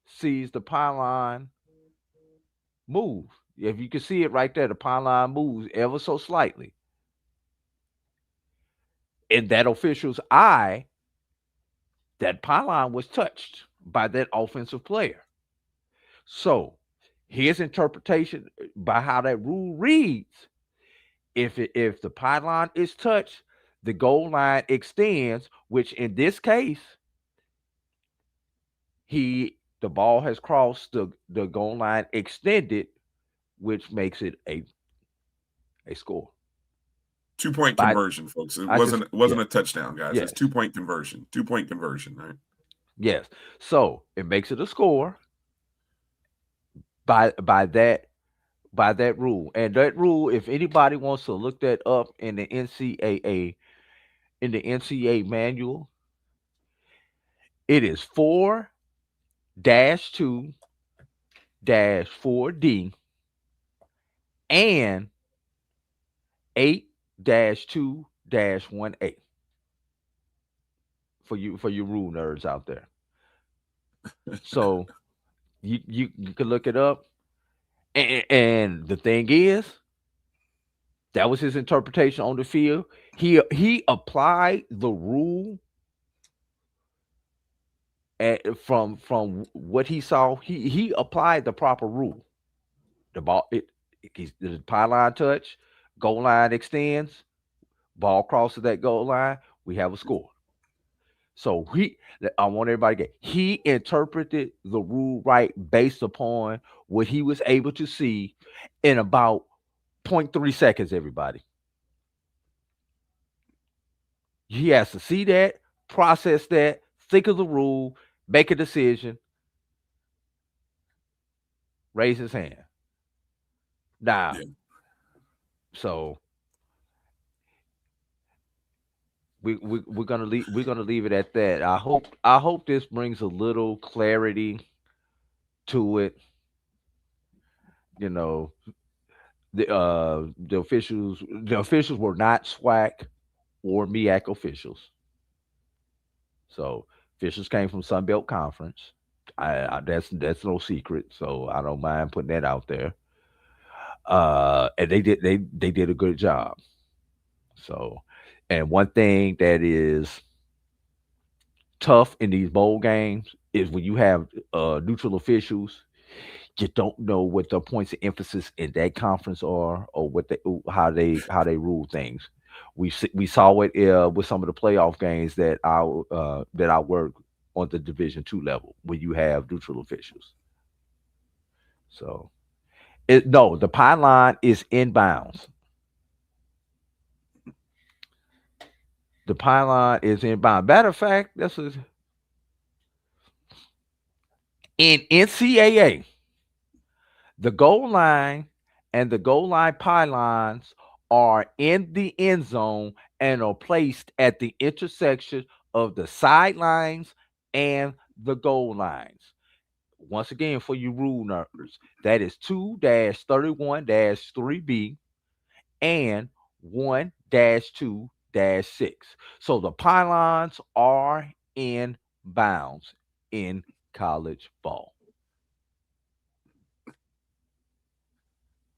sees the pylon move. If you can see it right there, the pylon moves ever so slightly. In that official's eye, that pylon was touched by that offensive player. So his interpretation by how that rule reads, if the pylon is touched, the goal line extends, which in this case, the ball has crossed the goal line extended, which makes it a score. 2-point conversion, folks. It wasn't a touchdown, guys. Yes. It's 2-point conversion. 2-point conversion, right? Yes. So it makes it a score by that rule. And that rule, if anybody wants to look that up in the NCAA manual, it is 4-2-4D and 8-2-1A for your rule nerds out there. So you can look it up. And the thing is, that was his interpretation on the field. He applied the rule from what he saw. He applied the proper rule. The ball, the pylon touch, goal line extends, ball crosses that goal line, we have a score. So I want everybody to get, he interpreted the rule right based upon what he was able to see in about 0.3 seconds, everybody. He has to see that, process that, think of the rule, make a decision, raise his hand. Now, so we're gonna leave it at that. I hope this brings a little clarity to it. You know, the officials were not SWAC or MEAC officials. So officials came from Sunbelt Conference. That's no secret. So I don't mind putting that out there. And they did a good job. So, and one thing that is tough in these bowl games is when you have neutral officials, you don't know what the points of emphasis in that conference are, or how they rule things. We saw it with some of the playoff games that I work on the Division II level when you have neutral officials. So, the pylon is inbounds. The pylon is inbound. Matter of fact, in NCAA, the goal line and the goal line pylons are in the end zone and are placed at the intersection of the sidelines and the goal lines. Once again, for you rule nerds, that is 2-31-3B and 1-2-6. So the pylons are in bounds in college ball.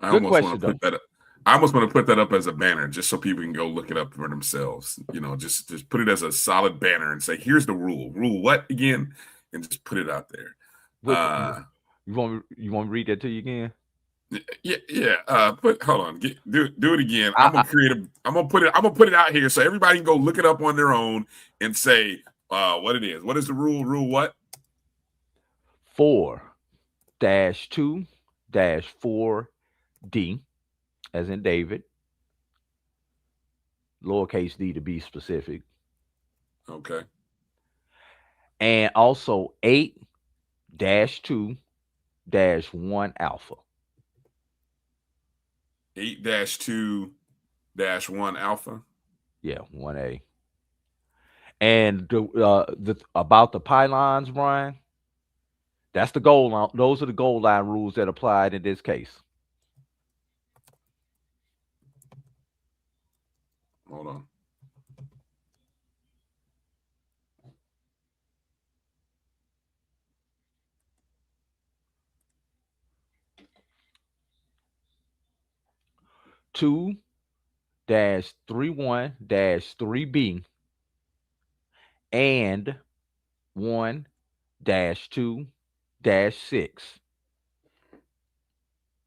I almost want to put that up as a banner just so people can go look it up for themselves. You know, just put it as a solid banner and say, here's the rule. Rule what again? And just put it out there. You want me to read that to you again? Yeah. Hold on. Do it again. I'm gonna put it out here so everybody can go look it up on their own and say what it is. What is the rule? Rule what? 4-2-4D, as in David, lowercase d to be specific, Okay. and also 8-2-1 alpha. 8-2-1 alpha. Yeah, 1A. And the about the pylons, Brian, that's the goal line. Those are the goal line rules that applied in this case. Hold on. Two dash 31 dash 3B and 1-2-6.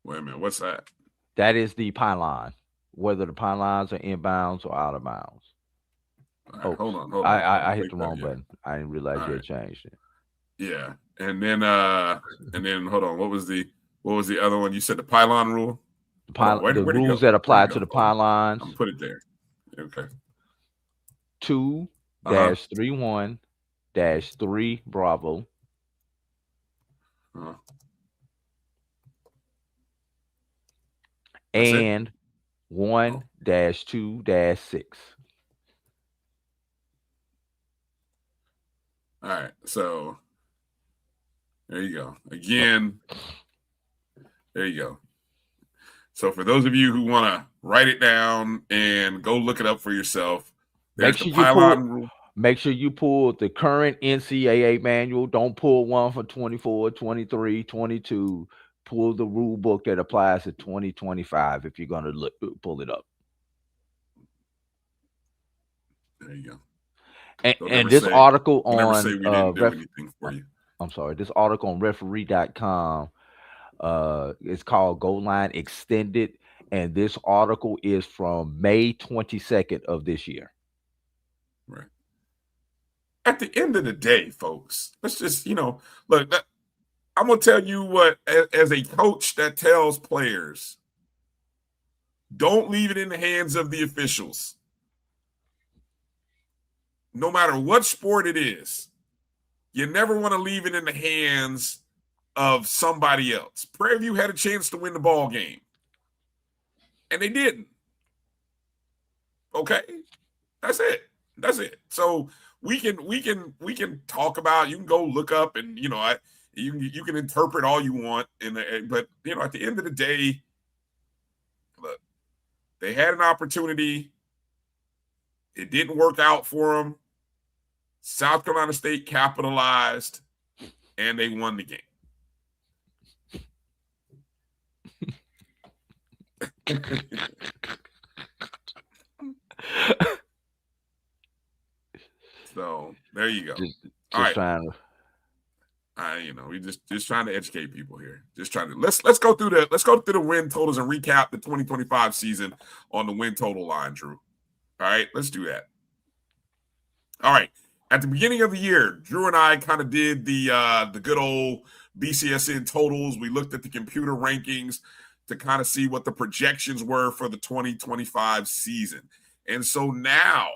Wait a minute. What's that? That is the pylon, whether the pylons are inbounds or out of bounds. Right, hold on. I hit the wrong button. I didn't realize you had changed it. Yeah. And then hold on. What was the other one? You said the pylon rule? The rules that apply to the pylons. I'm put it there. Okay. 2-31-3 Bravo. And 1-2-6. All right. So there you go. Again, there you go. So for those of you who want to write it down and go look it up for yourself, there's the pylon rule. Make sure you pull the current NCAA manual. Don't pull one for 24, 23, 22. Pull the rule book that applies to 2025 if you're going to pull it up. There you go. And this article on we didn't do anything for you. I'm sorry. This article on referee.com is called Goal Line Extended, and this article is from May 22nd of this year. Right. At the end of the day, folks, let's just, look, I'm going to tell you what, as a coach that tells players, don't leave it in the hands of the officials. No matter what sport it is, you never want to leave it in the hands of somebody else. Prairie View had a chance to win the ball game, and they didn't. Okay, that's it. So we can talk about. You can go look up, and you can interpret all you want. But at the end of the day, look, they had an opportunity. It didn't work out for them. South Carolina State capitalized, and they won the game. So there you go. Just all right. We just trying to educate people here. Just trying to let's go through the win totals and recap the 2025 season on the win total line, Drew. All right, let's do that. All right. At the beginning of the year, Drew and I kind of did the good old BCSN totals. We looked at the computer rankings to kind of see what the projections were for the 2025 season. And so now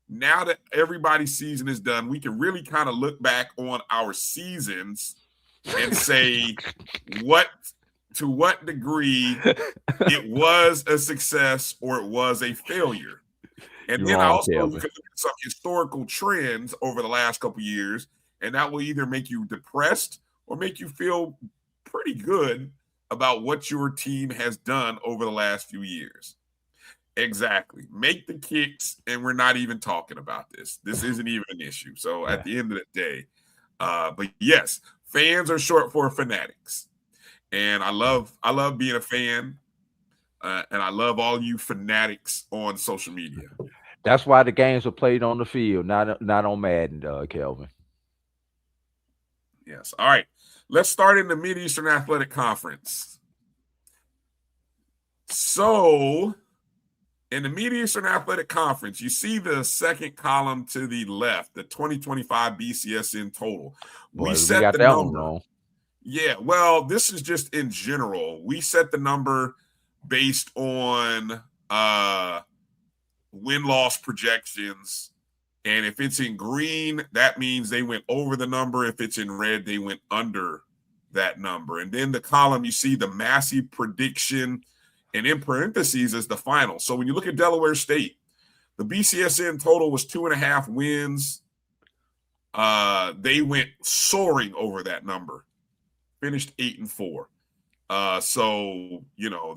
that everybody's season is done, we can really kind of look back on our seasons and say to what degree it was a success or it was a failure. And then I also look at some historical trends over the last couple of years, and that will either make you depressed or make you feel pretty good about what your team has done over the last few years. Exactly. Make the kicks, and we're not even talking about this. This isn't even an issue. So at the end of the day, but yes, fans are short for fanatics. And I love being a fan. And I love all you fanatics on social media. That's why the games are played on the field, not on Madden, Kelvin. Yes. All right. let's start in the Mid-Eastern Athletic Conference. So, in the Mid-Eastern Athletic Conference, you see the second column to the left, the 2025 BCSN total. Boy, We we set got the that one number. wrong. Yeah, well, this is just in general. We set the number based on win-loss projections. And if it's in green, that means they went over the number. If it's in red, they went under that number. And then the column, you see the Massey prediction, and in parentheses is the final. So when you look at Delaware State, the BCSN total was 2.5 wins. They went soaring over that number, finished 8-4. So, you know,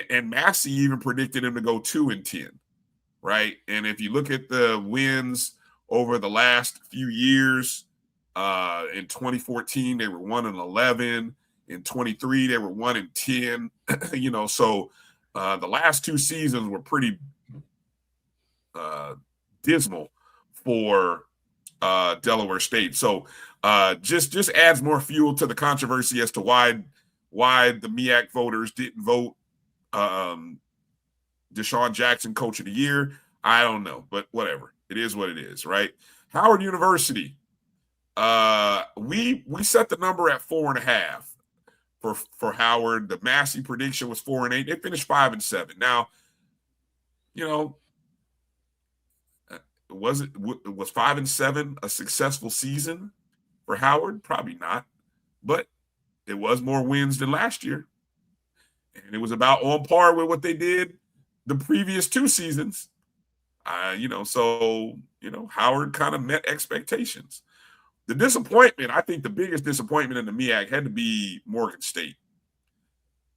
and Massey even predicted him to go 2-10. Right. And if you look at the wins over the last few years, in 2014, they were 1-11. In 23, they were 1-10. You know, so the last two seasons were pretty dismal for Delaware State. So just adds more fuel to the controversy as to why the MEAC voters didn't vote Deshaun Jackson Coach of the Year. I don't know, but whatever. It is what it is, right? Howard University. We set the number at 4.5 for Howard. The Massey prediction was 4-8. They finished 5-7. Now, you know, was 5-7 a successful season for Howard? Probably not, but it was more wins than last year, and it was about on par with what they did the previous two seasons. So Howard kind of met expectations. The disappointment, I think the biggest disappointment in the MEAC had to be Morgan State.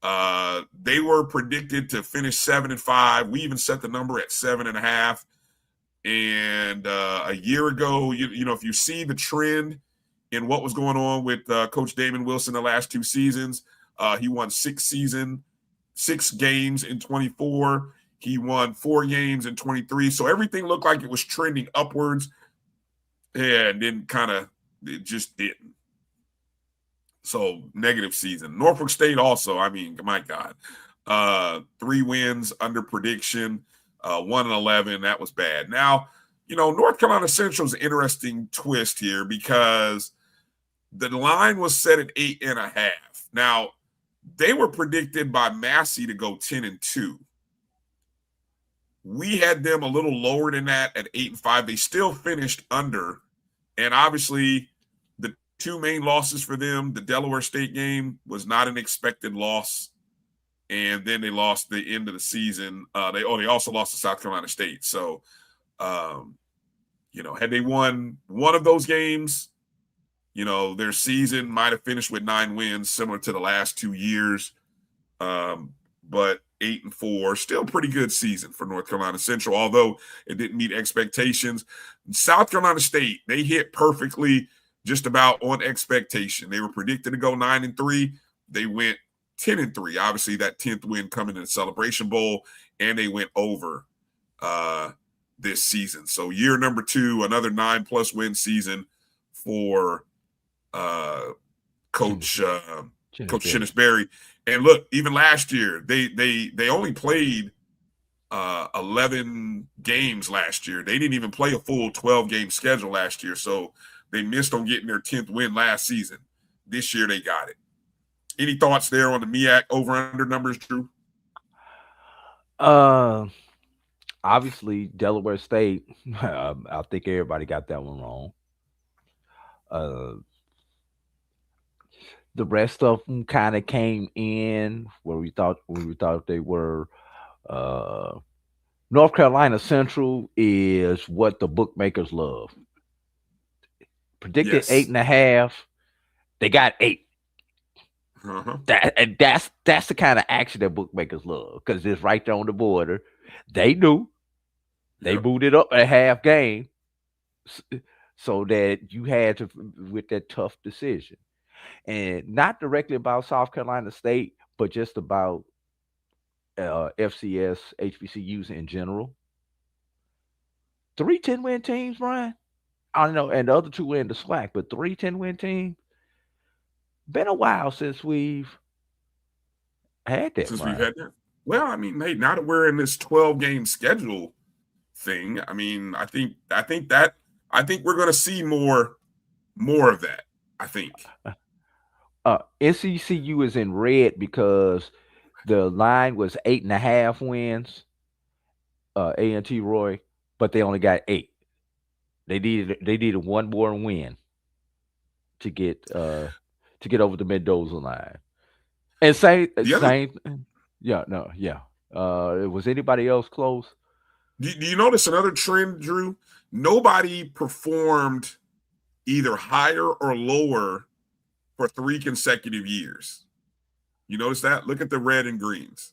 They were predicted to finish 7-5. We even set the number at 7.5. And a year ago, if you see the trend in what was going on with Coach Damon Wilson the last two seasons, he won 6 games in 24. He won 4 games in 23. So everything looked like it was trending upwards. And then it just didn't. So negative season. Norfolk State also, I mean, my God. 3 wins under prediction, 1-11. That was bad. Now, North Carolina Central is an interesting twist here because the line was set at 8.5. Now, they were predicted by Massey to go 10-2. We had them a little lower than that at 8-5. They still finished under. And obviously, the 2 main losses for them, the Delaware State game was not an expected loss. And then they lost the end of the season. They also lost to South Carolina State. So, had they won one of those games, their season might have finished with 9 wins, similar to the last 2 years. But 8-4, still pretty good season for North Carolina Central, although it didn't meet expectations. South Carolina State, they hit perfectly just about on expectation. They were predicted to go 9-3. They went 10-3. Obviously, that 10th win coming in the Celebration Bowl, and they went over this season. So year number 2, another 9+ win season for Coach Shinnisberry. And look, even last year, they only played 11 games last year. They didn't even play a full 12-game schedule last year, so they missed on getting their 10th win last season. This year, they got it. Any thoughts there on the MEAC over-under numbers, Drew? Obviously, Delaware State, I think everybody got that one wrong. The rest of them kind of came in where we thought they were. North Carolina Central is what the bookmakers love. Predicted 8.5, they got 8. Uh-huh. That's the kind of action that bookmakers love because it's right there on the border. They knew. They moved it up a half game so that you had to with that tough decision. And not directly about South Carolina State, but just about FCS, HBCUs in general. 3 10-win teams, Brian. I don't know, and the other 2 were in the SWAC, but 3 10-win teams. Been a while since we've had that, Since we've Brian. had that. Well, I mean, hey, now that we're in this 12-game schedule thing, I mean, I think we're going to see more of that. I think. NCCU is in red because the line was 8.5 wins, A&T Roy, but they only got 8. They needed one more win to get over the Mendoza line. And The other, yeah, no, yeah. Was anybody else close? do you notice another trend, Drew? Nobody performed either higher or lower for 3 consecutive years. You notice that? Look at the red and greens.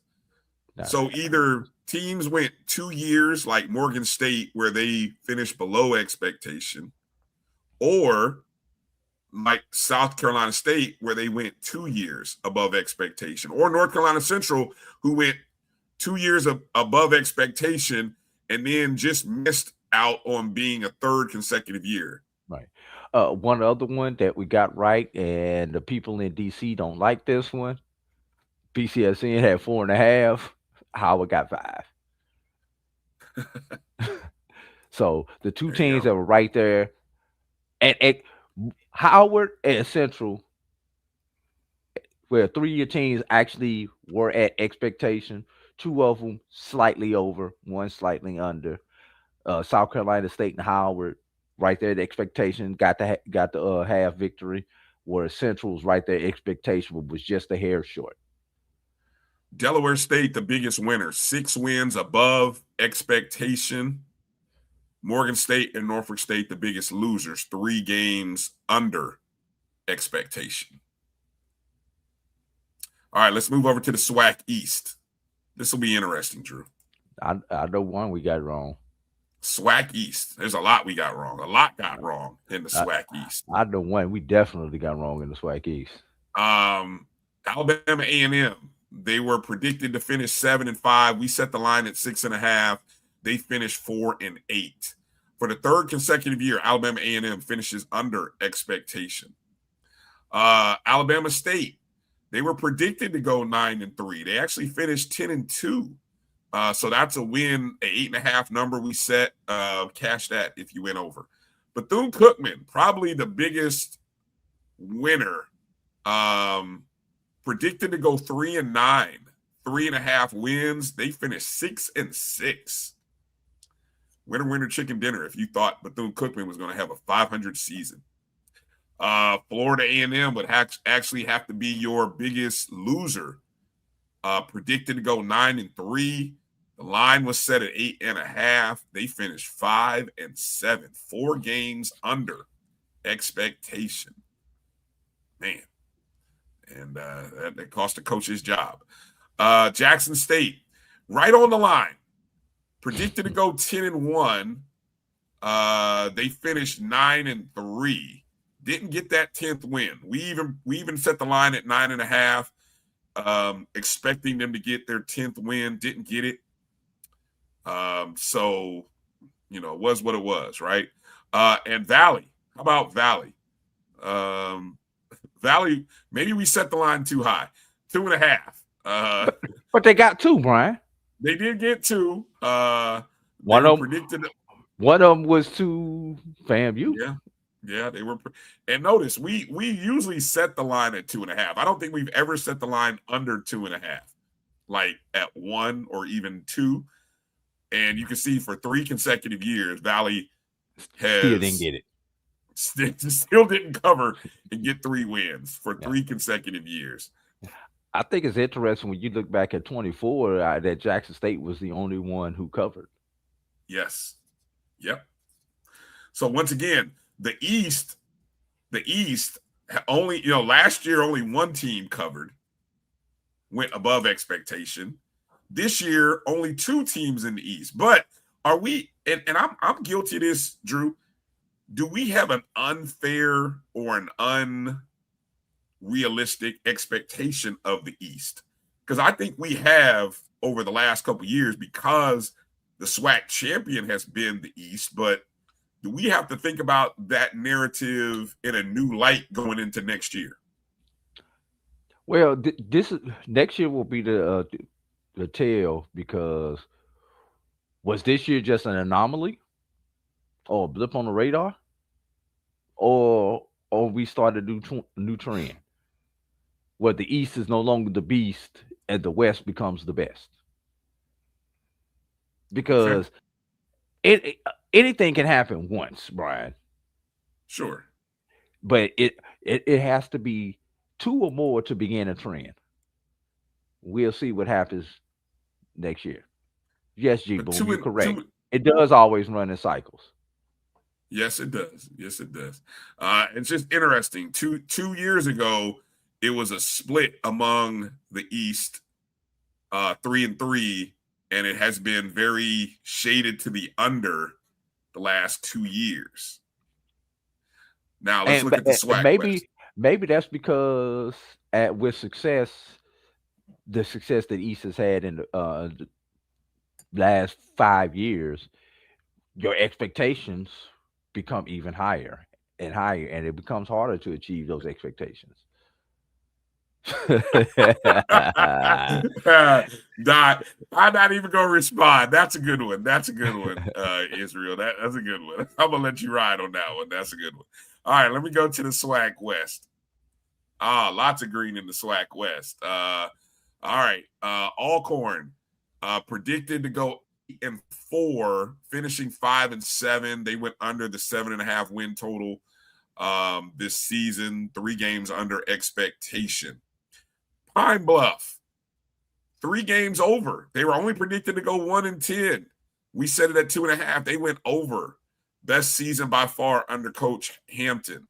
So either teams went 2 years like Morgan State where they finished below expectation, or like South Carolina State where they went 2 years above expectation, or North Carolina Central who went 2 years above expectation and then just missed out on being a 3rd consecutive year. Right. One other one that we got right, and the people in DC don't like this one. BCSN had 4.5. Howard got 5. So the two teams that were right there, and Howard and Central, where 3-year teams actually were at expectation. 2 of them slightly over, 1 slightly under. South Carolina State and Howard right there. The expectation got the half victory, whereas Central's right there. Expectation was just a hair short. Delaware State, the biggest winner, 6 wins above expectation. Morgan State and Norfolk State, the biggest losers, 3 games under expectation. All right, let's move over to the SWAC East. This will be interesting, Drew. I know one we got wrong. SWAC East. There's a lot we got wrong. A lot got wrong in the SWAC East. I know one we definitely got wrong in the SWAC East. Alabama A&M. They were predicted to finish 7-5. We set the line at 6.5. They finished 4-8. For the 3rd consecutive year, Alabama A&M finishes under expectation. Alabama State. They were predicted to go 9-3. They actually finished 10-2. So that's a win, an 8.5 number we set. Cash that if you went over. Bethune-Cookman, probably the biggest winner. Predicted to go 3-9, 3.5 wins. They finished 6-6. Winner, chicken dinner. If you thought Bethune-Cookman was going to have a 500 season. Florida A&M would actually have to be your biggest loser. Predicted to go 9-3. The line was set at 8.5. They finished 5-7. 4 games under expectation. Man. And that cost the coach his job. Jackson State, right on the line. Predicted to go 10-1. They finished 9-3. Didn't get that 10th win. We even set the line at 9.5, expecting them to get their 10th win. Didn't get it. So, it was what it was, right? And Valley. How about Valley? Valley, maybe we set the line too high. 2.5. But they got 2, Brian. They did get 2. One of them was to FAMU. Yeah, they were. And notice, we usually set the line at 2.5. I don't think we've ever set the line under 2.5, like at 1 or even 2. And you can see for 3 consecutive years, Valley still didn't get it. Still didn't cover and get 3 wins for 3 consecutive years. I think it's interesting when you look back at 24 that Jackson State was the only one who covered. Yes. Yep. So once again, the East only, last year only 1 team covered, went above expectation. This year, only 2 teams in the East. But are we, and I'm guilty of this, Drew, do we have an unfair or an unrealistic expectation of the East? Because I think we have over the last couple of years, because the SWAC champion has been the East, but do we have to think about that narrative in a new light going into next year? Well, this is next year will be the tell because was this year just an anomaly or a blip on the radar, or we started a new trend where the East is no longer the beast and the West becomes the best? Okay, Because anything can happen once, Brian, sure. but it has to be two or more to begin a trend. We'll see what happens next year. Yes, G But Boom, you're correct. two. It does always run in cycles. Yes, it does. Yes, it does. It's just interesting. Two years ago, it was a split among the East, 3-3, and it has been very shaded to the under the last 2 years. Now let's look at the And SWAC West. maybe that's because with success, the success that East has had in the last 5 years, your expectations become even higher and higher, and it becomes harder to achieve those expectations. Dot, I'm not even gonna respond. That's a good one. That's a good one, Israel. That's a good one. I'm gonna let you ride on that one. That's a good one. All right, let me go to the SWAC West. Lots of green in the SWAC West. All right. Alcorn predicted to go 8-4, finishing 5-7. They went under the 7.5 win total this season, 3 games under expectation. Pine Bluff, 3 games over. They were only predicted to go 1-10. We set it at 2.5. They went over. Best season by far under Coach Hampton.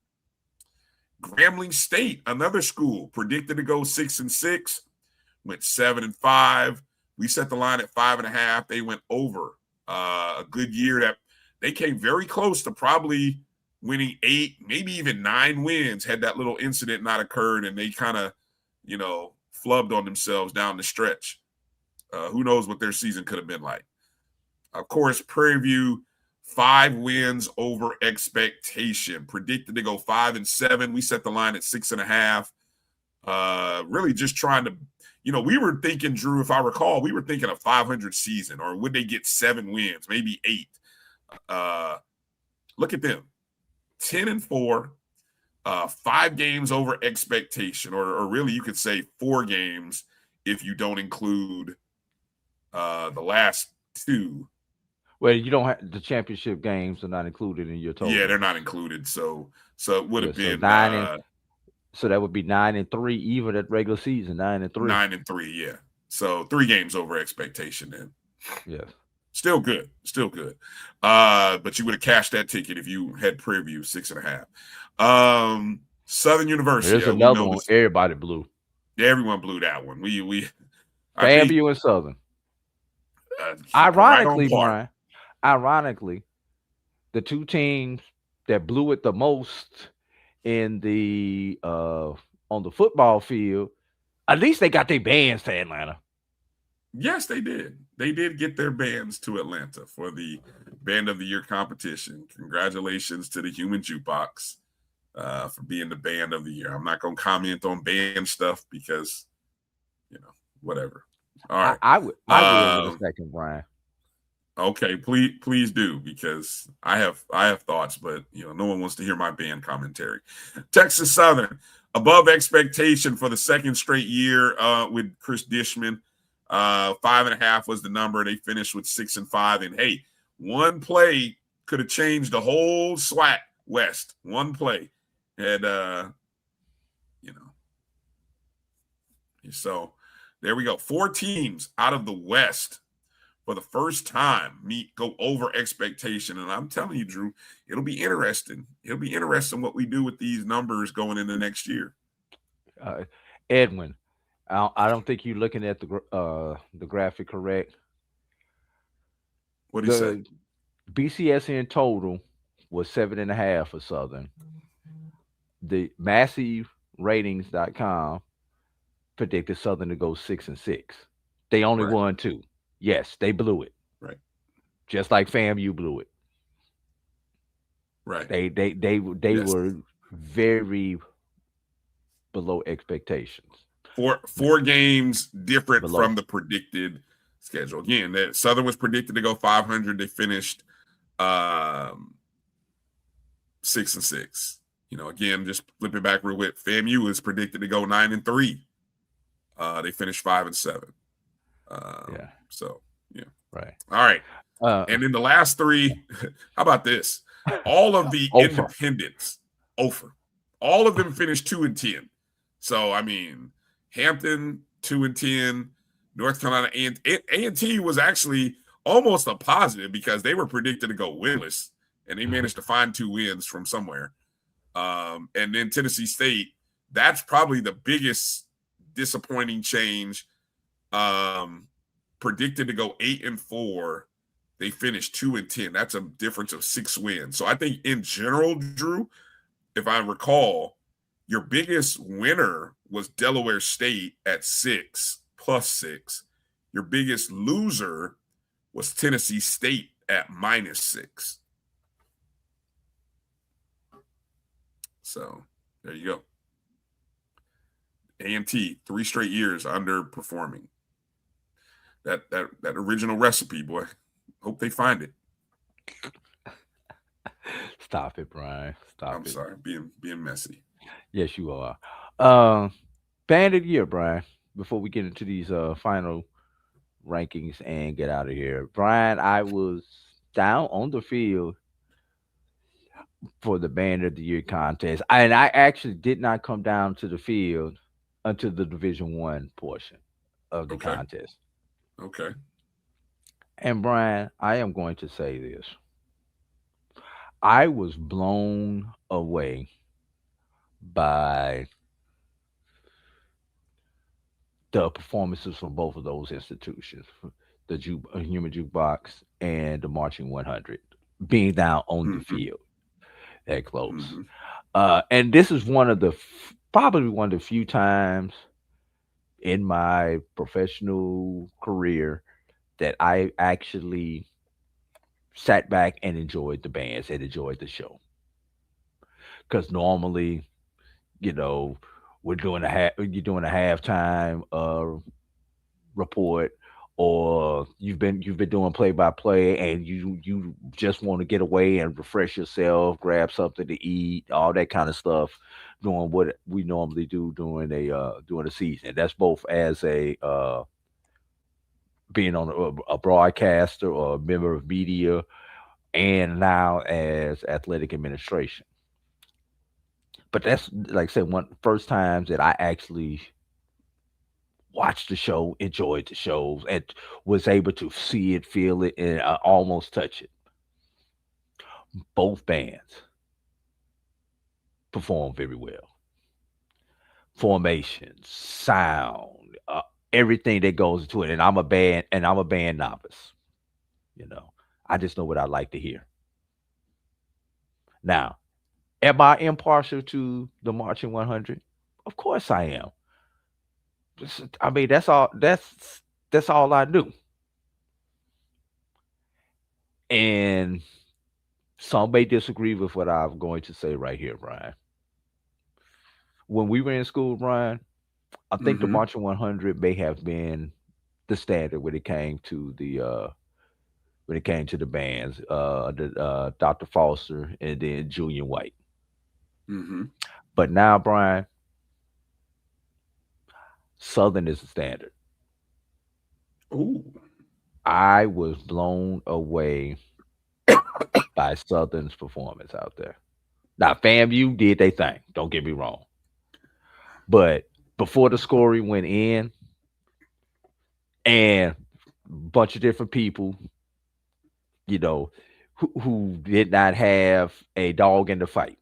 Grambling State, another school, predicted to go 6-6, went 7-5. We set the line at 5.5. They went over. A good year that they came very close to probably winning 8, maybe even 9 wins had that little incident not occurred, and they kind of, flubbed on themselves down the stretch. Who knows what their season could have been like. Of course, Prairie View, 5 wins over expectation. Predicted to go 5-7. We set the line at 6.5. Really just trying to, we were thinking, Drew, if I recall, we were thinking a 500 season, or would they get 7 wins, maybe 8? Look at them, 10-4, 5 games over expectation, or really you could say 4 games if you don't include the last 2. Well, you don't have the championship games are not included in your total. Yeah, they're not included. So it would have been 9 so that would be 9-3 even at regular season. 9-3. 9-3, yeah. So 3 games over expectation then. Yes. Still good. Still good. But you would have cashed that ticket if you had Prairie View 6.5. Southern University. There's another one. Everybody blew. Yeah, everyone blew that one. We FAMU and Southern. Ironically, Brian. Ironically, the 2 teams that blew it the most in the on the football field, at least they got their bands to Atlanta. Yes, they did. They did get their bands to Atlanta for the Band of the Year competition. Congratulations to the Human Jukebox for being the Band of the Year. I'm not going to comment on band stuff because, whatever. All right. I will in a second, Brian. Okay, please do, because I have thoughts, but no one wants to hear my band commentary. Texas Southern, above expectation for the second straight year with Chris Dishman. 5.5 was the number. They finished with 6-5. And hey, one play could have changed the whole SWAC West. One play. And so there we go. 4 teams out of the West for the first time go over expectation. And I'm telling you, Drew, it'll be interesting. It'll be interesting what we do with these numbers going into next year. Edwin, I don't think you're looking at the graphic correct. What do you say? BCSN total was 7.5 for Southern. The MassiveRatings.com predicted Southern to go 6-6. They only won 2. Yes, they blew it. Right. Just like FAMU blew it. Right. They were very below expectations. Four games different Below. from the predicted schedule. Again, that Southern was predicted to go 500. They finished 6-6. Again, just flipping back real quick. FAMU is predicted to go 9-3. They finished 5-7. Yeah. So yeah. Right. All right. And then the last three. How about this? All of the independents, all of them finished 2-10. So I mean, Hampton 2-10, North Carolina A&T was actually almost a positive because they were predicted to go winless, and they managed to find 2 wins from somewhere. And then Tennessee State, that's probably the biggest disappointing change. Predicted to go 8-4, they finished 2-10. That's a difference of 6 wins. So I think in general, Drew, if I recall, your biggest winner was Delaware State at +6. Your biggest loser was Tennessee State at -6. So there you go. A&T, 3 straight years underperforming. That original recipe, boy. Hope they find it. Stop it, Brian. I'm sorry, being messy. Yes, you are. Band of the year, Brian. Before we get into these final rankings and get out of here, Brian, I was down on the field for the Band of the Year contest, and I actually did not come down to the field until the Division I portion of the contest. Okay. And Brian, I am going to say this. I was blown away by the performances from both of those institutions, the Human Jukebox and the Marching 100, being down on the field that close. And this is probably one of the few times in my professional career that I actually sat back and enjoyed the bands and enjoyed the show. Because normally, you're doing a halftime report, or you've been doing play-by-play, and you just want to get away and refresh yourself, grab something to eat, all that kind of stuff, doing what we normally do during a season. That's both as a being on a broadcaster or a member of media, and now as athletic administration. But that's, like I said, one first times that I actually watched the show, enjoyed the shows, and was able to see it, feel it, and almost touch it. Both bands performed very well. Formations, sound, everything that goes into it. And I'm a band novice. I just know what I like to hear. Now, am I impartial to the Marching 100? Of course I am. I mean, that's all I knew. And some may disagree with what I'm going to say right here, Brian. When we were in school, Brian, I think the Marching 100 may have been the standard when it came to the bands, Dr. Foster and then Julian White. But now, Brian, Southern is the standard. Ooh. I was blown away by Southern's performance out there. Now, FAMU did their thing. Don't get me wrong. But before the scoring went in, and a bunch of different people, who did not have a dog in the fight.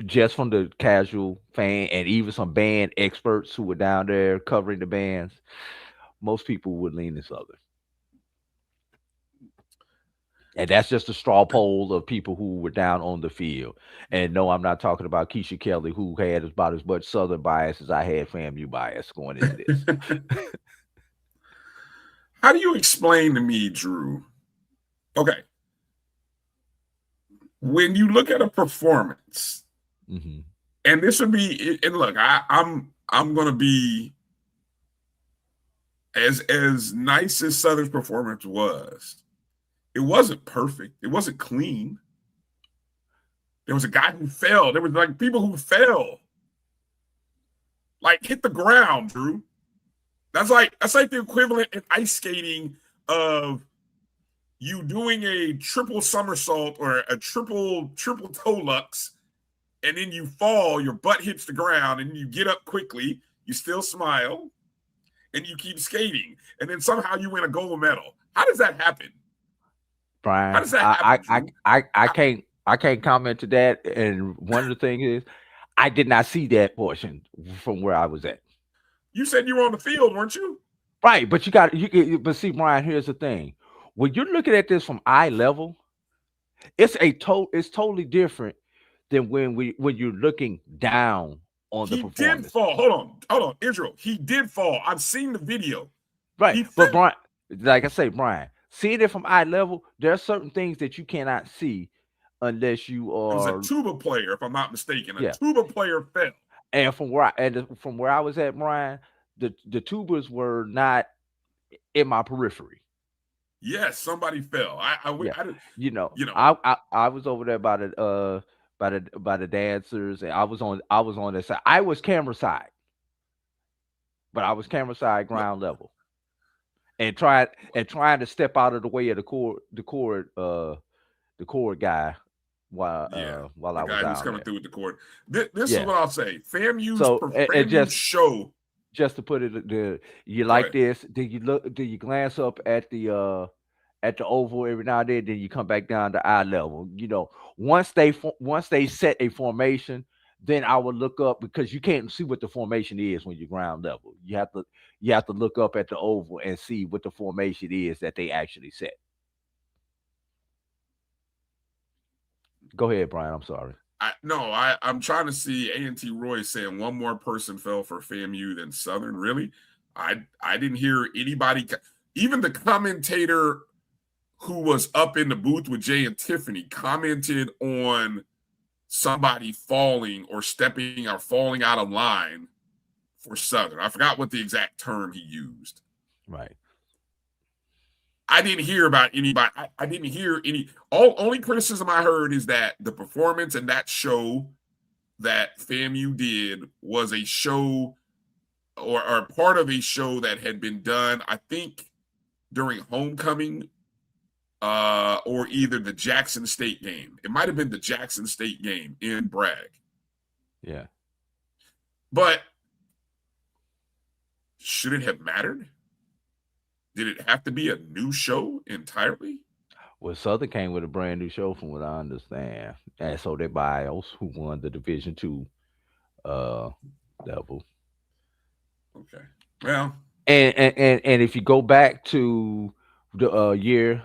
Just from the casual fan and even some band experts who were down there covering the bands, most people would lean to Southern. And that's just a straw poll of people who were down on the field. And no, I'm not talking about Keisha Kelly, who had about as much Southern bias as I had FAMU bias going into this. How do you explain to me, Drew? Okay. When you look at a performance, And this would be, and look, I'm going to be as nice as Southern's performance was. It wasn't perfect. It wasn't clean. There was a guy who fell. There was like people who fell, like hit the ground, Drew. That's like the equivalent in ice skating of you doing a triple somersault or a triple toe lux, and then you fall, your butt hits the ground, and you get up quickly, you still smile, and you keep skating, and then somehow you win a gold medal. How does that happen? Brian, How does that happen? I can't comment to that. And one of the things is, I did not see that portion from where I was at. You said you were on the field, weren't you? Right, but but see, Brian, here's the thing. When you're looking at this from eye level, it's totally different than when you're looking down on the performance. He did fall. Hold on, Israel. He did fall. I've seen the video. Right, but Brian, like I say, Brian, seeing it from eye level, there are certain things that you cannot see unless you are. It was a tuba player, if I'm not mistaken. A tuba player fell. And from where I was at, Brian, the tubas were not in my periphery. Yes, somebody fell. I was over there by the dancers, and I was on that side. I was camera side, but I was camera side ground level, and trying to step out of the way of the cord guy while I was out. The guy who's coming through with the cord. This is what I'll say. FAMU's show. Just to put it, you like this? Do you glance up at the oval every now and then you come back down to eye level? Once they set a formation, then I would look up, because you can't see what the formation is when you're ground level. You have to look up at the oval and see what the formation is that they actually set. Go ahead, Brian. I'm sorry. I'm trying to see A&T Roy saying one more person fell for FAMU than Southern. Really? I didn't hear anybody, even the commentator who was up in the booth with Jay and Tiffany commented on somebody falling or falling out of line for Southern. I forgot what the exact term he used. Right. I didn't hear about anybody. I didn't hear any. Only criticism I heard is that the performance in that show that FAMU did was a show or part of a show that had been done, I think, during homecoming or either the Jackson State game. It might have been the Jackson State game in Bragg. Yeah. But should it have mattered? Did it have to be a new show entirely? Well, Southern came with a brand new show, from what I understand, and so did Bios, who won the Division II level. Okay. Well, and if you go back to the year,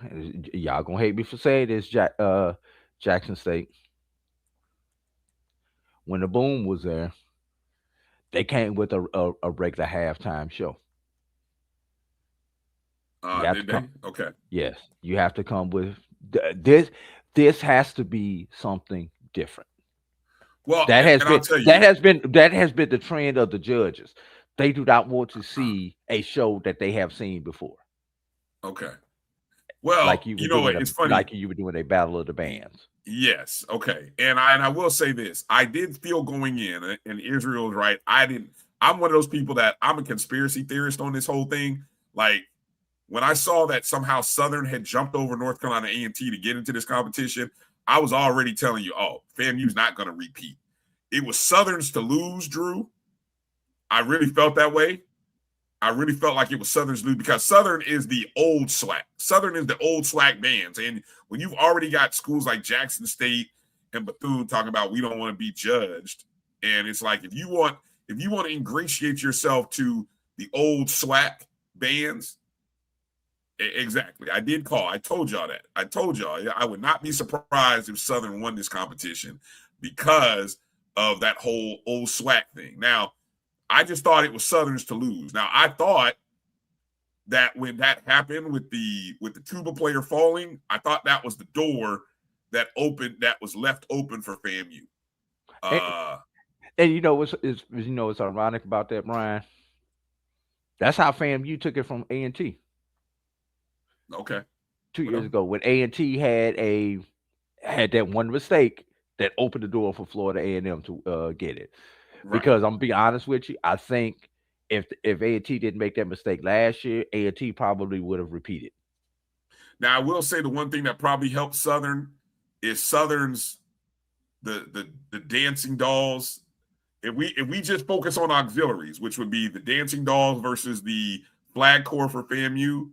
y'all gonna hate me for saying this, Jackson State, when the boom was there, they came with a regular halftime show. Did they? Okay. Yes, you have to come with this. This has to be something different. Well, that has been the trend of the judges. They do not want to see a show that they have seen before. Okay. Well, like it's funny. Like you were doing a battle of the bands. Yes. Okay. And I will say this. I did feel going in, and Israel is right. I'm one of those people that I'm a conspiracy theorist on this whole thing. Like, when I saw that somehow Southern had jumped over North Carolina A&T to get into this competition, I was already telling you, FAMU's not going to repeat. It was Southern's to lose, Drew. I really felt that way. I really felt like it was Southern's to lose because Southern is the old SWAC. Southern is the old SWAC bands. And when you've already got schools like Jackson State and Bethune talking about we don't want to be judged, and it's like if you want to ingratiate yourself to the old SWAC bands, exactly. I did call. I told y'all that. I told y'all I would not be surprised if Southern won this competition because of that whole old SWAC thing. Now, I just thought it was Southern's to lose. Now, I thought that when that happened with the tuba player falling, I thought that was the door that was left open for FAMU. And what's ironic about that, Brian? That's how FAMU took it from A&T Okay. 2 years ago when A&T had that one mistake that opened the door for Florida A&M to get it. Right. Because I'm being honest with you, I think if A&T didn't make that mistake last year, A&T probably would have repeated. Now, I will say the one thing that probably helped Southern is Southern's the dancing dolls. If we just focus on auxiliaries, which would be the dancing dolls versus the flag corps for FAMU,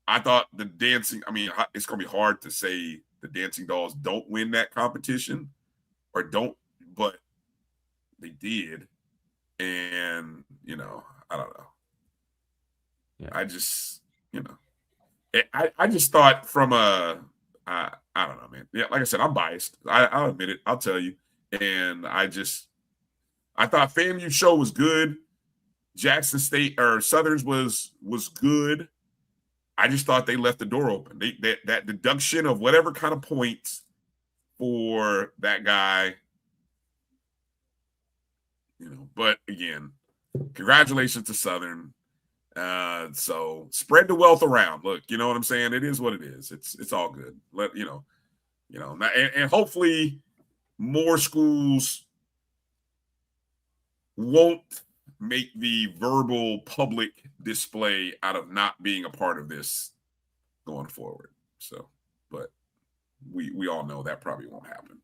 I thought the dancing. I mean, it's gonna be hard to say the dancing dolls don't win that competition or don't, but they did, and I don't know. Yeah. I just I just thought from I don't know, man. Yeah, like I said, I'm biased. I'll admit it. I'll tell you. And I thought FAMU show was good. Jackson State or Southern's was good. I just thought they left the door open. That deduction of whatever kind of points for that guy, But again, congratulations to Southern. So spread the wealth around. Look, you know what I'm saying? It is what it is. It's all good. And hopefully more schools won't make the verbal public display out of not being a part of this going forward. So, but we all know that probably won't happen.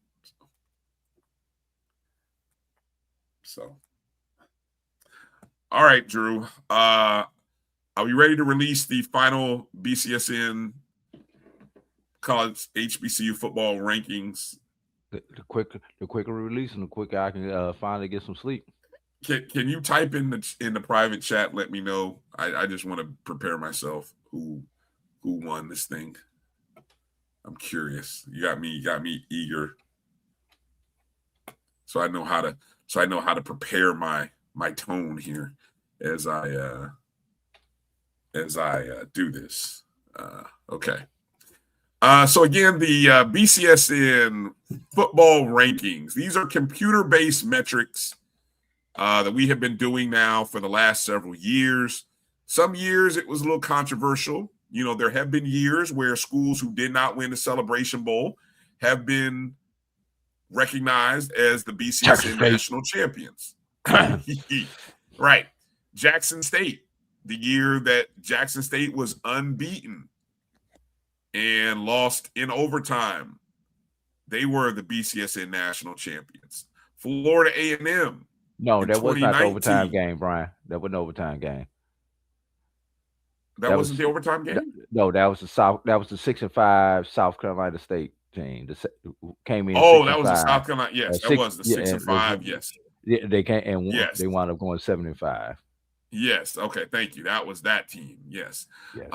So. All right, Drew. Are we ready to release the final BCSN college HBCU football rankings? The quicker release and the quicker I can finally get some sleep. Can you type in the private chat? Let me know. I just want to prepare myself. Who won this thing? I'm curious. You got me eager. So I know how to prepare my tone here as I do this. Okay. So again, the BCSN football rankings. These are computer-based metrics that we have been doing now for the last several years. Some years it was a little controversial. There have been years where schools who did not win the Celebration Bowl have been recognized as the BCSN national champions. Right. Jackson State, the year that Jackson State was unbeaten and lost in overtime, they were the BCSN national champions. Florida A&M. No, that was not the overtime game, Brian. That was an overtime game. That wasn't the overtime game? No, that was the 6-5 South Carolina State team. Came in. Oh, that was the South Carolina. Yes, that was the 6-5. Yes. Yeah, they came and yes. They wound up going 7-5. Yes. Okay. Thank you. That was that team. Yes. Yes.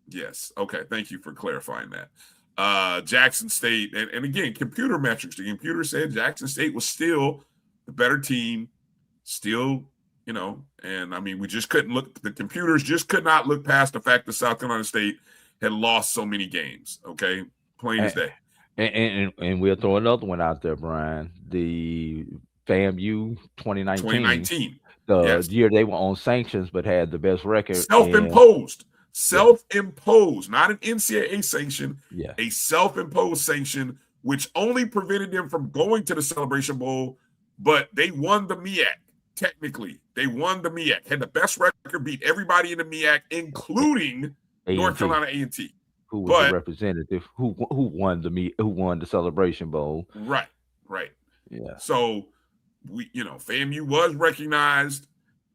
Yes. Okay. Thank you for clarifying that. Jackson State, and again, computer metrics. The computer said Jackson State was still the better team, still, and I mean, we just couldn't look. The computers just could not look past the fact that South Carolina State had lost so many games. Okay, plain as day. And we'll throw another one out there, Brian. The FAMU 2019. The year they were on sanctions but had the best record. Self-imposed, not an NCAA sanction. Yeah. A self-imposed sanction, which only prevented them from going to the Celebration Bowl, but they won the MEAC. Technically, they won the MEAC. Had the best record, beat everybody in the MEAC, including North Carolina A&T. Who was the representative? Who won the Celebration Bowl? Right. Yeah. So FAMU was recognized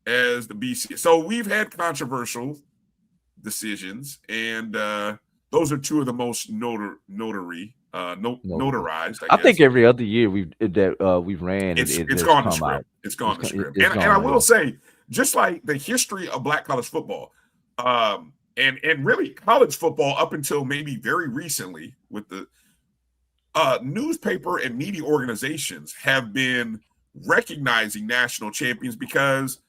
as the BC. So we've had controversial decisions, and those are two of the most notarized. I think every other year we've ran. It's gone to script. It's gone to script. And I will say, just like the history of Black college football, and really college football up until maybe very recently, with the newspaper and media organizations have been recognizing national champions because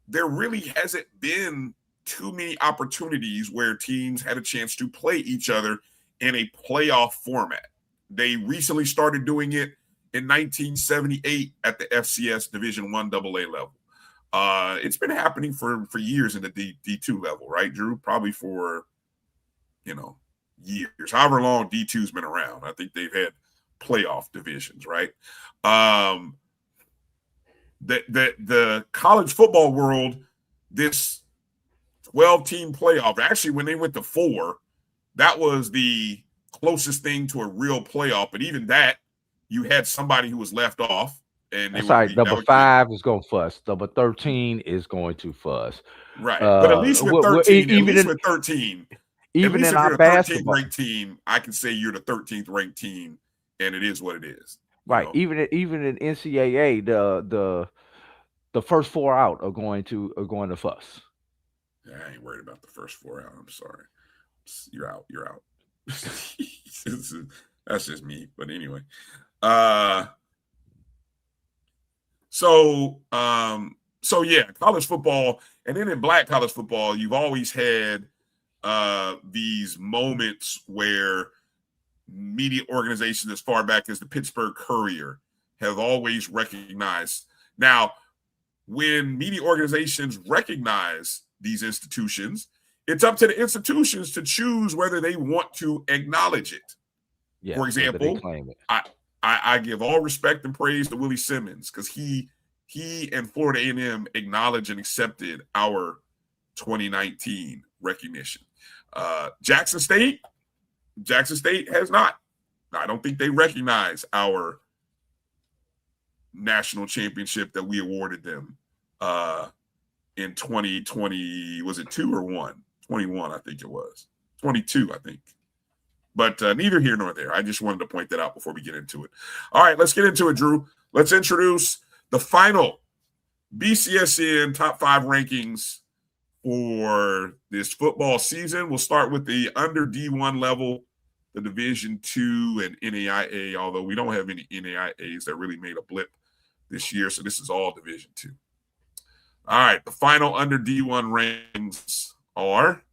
there really hasn't been too many opportunities where teams had a chance to play each other in a playoff format. They recently started doing it in 1978 at the FCS Division I AA level. It's been happening for years in the D2 level, right, Drew? Probably for, years. However long D2's been around. I think they've had playoff divisions, right? The college football world, this 12-team playoff, actually, when they went to 4, that was the closest thing to a real playoff. But even that, you had somebody who was left off. And that's right. Number 5 is going to fuss. Number 13 is going to fuss. Right. But at least with 13, with 13, even in our basketball, 13th ranked team, I can say you're the 13th ranked team, and it is what it is. Right. Even in NCAA, the first 4 out are going to fuss. Yeah, I ain't worried about the first 4 out. I'm sorry. You're out. That's just me. But anyway. So yeah, college football, and then in black college football, you've always had these moments where media organizations as far back as the Pittsburgh Courier have always recognized. Now, when media organizations recognize these institutions, it's up to the institutions to choose whether they want to acknowledge it. Yeah, for example, I give all respect and praise to Willie Simmons because he and Florida A&M acknowledged and accepted our 2019 recognition. Jackson State has not. I don't think they recognize our national championship that we awarded them in 2020. Was it 2 or 1? 21, I think it was. 22, I think. But neither here nor there. I just wanted to point that out before we get into it. All right, let's get into it, Drew. Let's introduce the final BCSN top 5 rankings for this football season. We'll start with the under D1 level, the Division II and NAIA, although we don't have any NAIAs that really made a blip this year, so this is all Division II. All right, the final under D1 rankings are,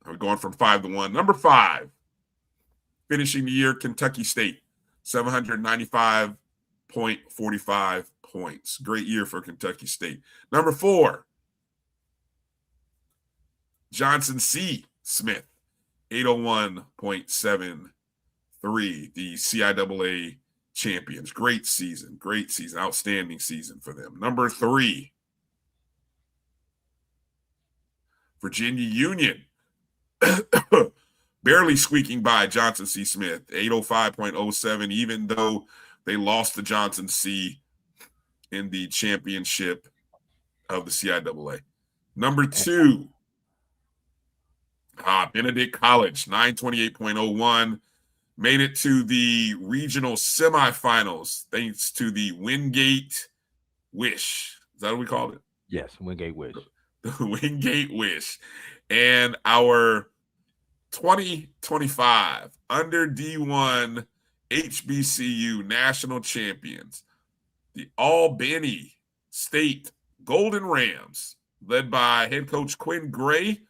we're going from 5 to 1. Number 5, finishing the year, Kentucky State, 795.45 points. Great year for Kentucky State. Number 4, Johnson C. Smith, 801.73. The CIAA champions. Great season. Outstanding season for them. Number 3, Virginia Union, barely squeaking by Johnson C. Smith, 805.07, even though they lost to Johnson C. in the championship of the CIAA. Number 2, Benedict College, 928.01, made it to the regional semifinals thanks to the Wingate Wish. Is that what we called it? Yes, Wingate Wish. The Wingate Wish. And our 2025 under D1 HBCU national champions, the Albany State Golden Rams, led by head coach Quinn Gray.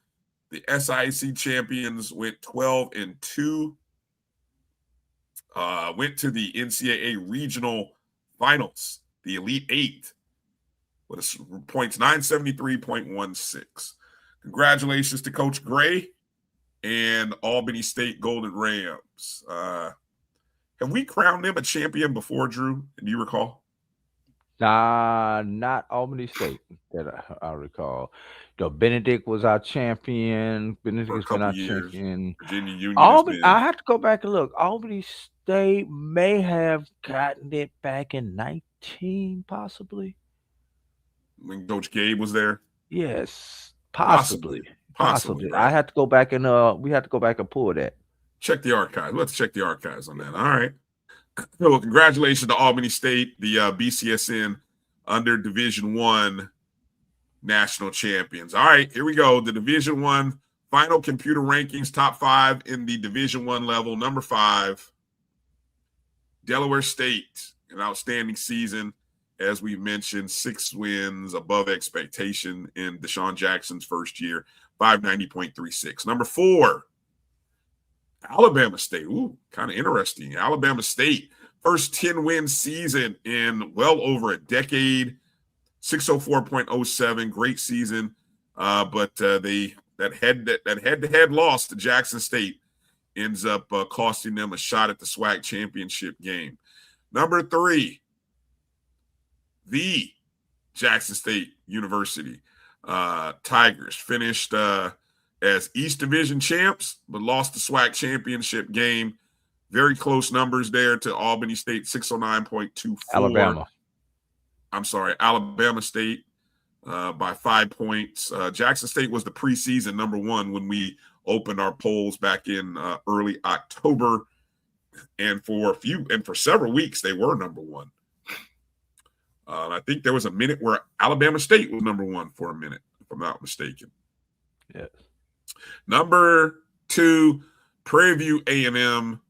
The SIAC champions went 12-2, went to the NCAA regional finals, the Elite 8, with points 973.16. Congratulations to Coach Gray and Albany State Golden Rams. Have we crowned them a champion before, Drew? Do you recall? Not Albany State that I recall. Benedict was our champion. Benedict has been our champion. Virginia Union. I have to go back and look. Albany State may have gotten it back in 19, possibly. When Coach Gabe was there? Yes, possibly. Right? I had to go back and we had to go back and pull that. Check the archives. Let's check the archives on that. All right. Well, congratulations to Albany State, the BCSN under Division I national champions. All right, here we go. The Division I final computer rankings, top 5 in the Division I level. Number 5, Delaware State, an outstanding season. As we mentioned, 6 wins above expectation in Deshaun Jackson's first year, 590.36. Number 4, Alabama State. Ooh, kind of interesting. Alabama State, first 10-win season in well over a decade. 604.07, great season. But that head-to-head loss to Jackson State ends up costing them a shot at the SWAC championship game. Number 3, the Jackson State University Tigers finished as East Division champs, but lost the SWAC championship game. Very close numbers there to Albany State, 609.24. Alabama. I'm sorry, Alabama State by 5 points. Jackson State was the preseason number 1 when we opened our polls back in early October. And for several weeks, they were number 1. I think there was a minute where Alabama State was number 1 for a minute, if I'm not mistaken. Yes. Number 2, Prairie View A&M,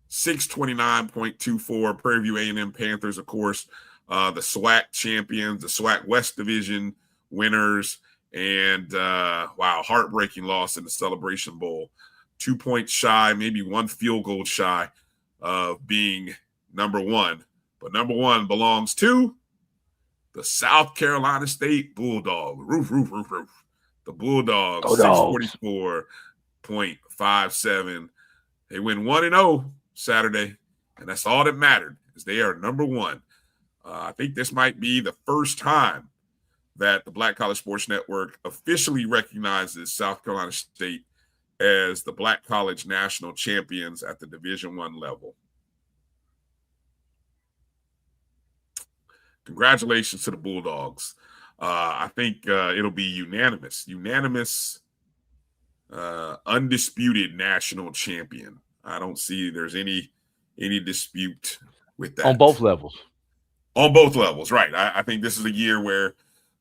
629.24. Prairie View A&M Panthers, of course, the SWAC champions, the SWAC West Division winners, and heartbreaking loss in the Celebration Bowl. 2 points shy, maybe 1 field goal shy of being number 1. But number 1 belongs to the South Carolina State Bulldog. Roof. The Bulldogs, 644.57. They win 1-0 Saturday, and that's all that mattered, is they are number 1. I think this might be the first time that the Black College Sports Network officially recognizes South Carolina State as the Black College National Champions at the Division I level. Congratulations to the Bulldogs. I think it'll be unanimous, undisputed national champion. I don't see there's any dispute with that. On both levels. On both levels, right. I think this is a year where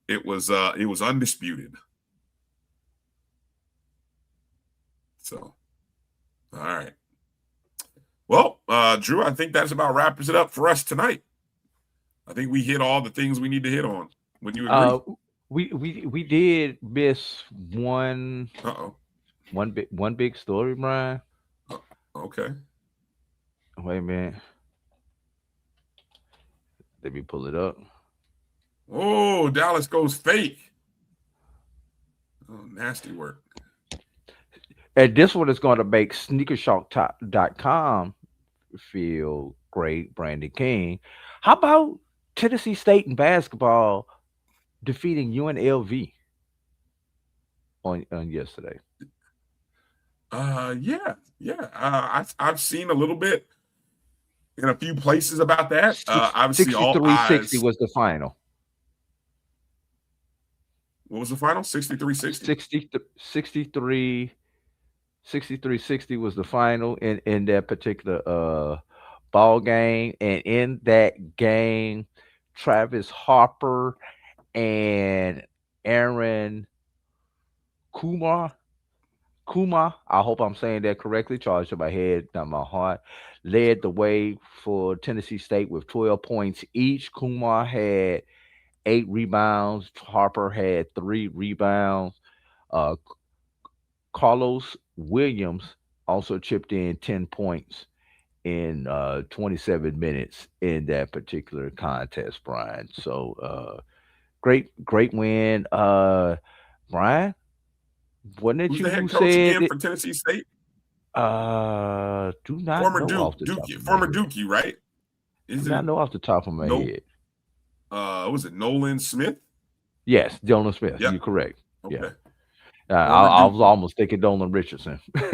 it was undisputed. So, all right. Well, Drew, I think that's about wraps it up for us tonight. I think we hit all the things we need to hit on. When you agree? We did miss one big story, Brian. Okay. Wait a minute. Let me pull it up. Oh, Dallas goes fake. Oh, nasty work. And this one is going to make sneakershock.com feel great, Brandon King. How about Tennessee State in basketball defeating UNLV on yesterday? I've seen a little bit in a few places about that. Obviously, 63-60 was the final. What was the final? 63-60? 63-60 was the final in that particular ball game. And in that game, Travis Harper and Aaron Kumar, I hope I'm saying that correctly, charged to my head, not my heart, led the way for Tennessee State with 12 points each. Kumar had 8 rebounds. Harper had 3 rebounds. Carlos Williams also chipped in 10 points in 27 minutes in that particular contest, Brian. So great win. Brian, wasn't it Who's you the head who coach said again for Tennessee State? do not Former know Duke, off the top of my former head. Dookie, right? Do not know off the top of my head. Was it Nolan Smith? Yes, Dolan Smith. Yep. You're correct. Okay. Yeah. I was almost thinking Dolan Richardson. I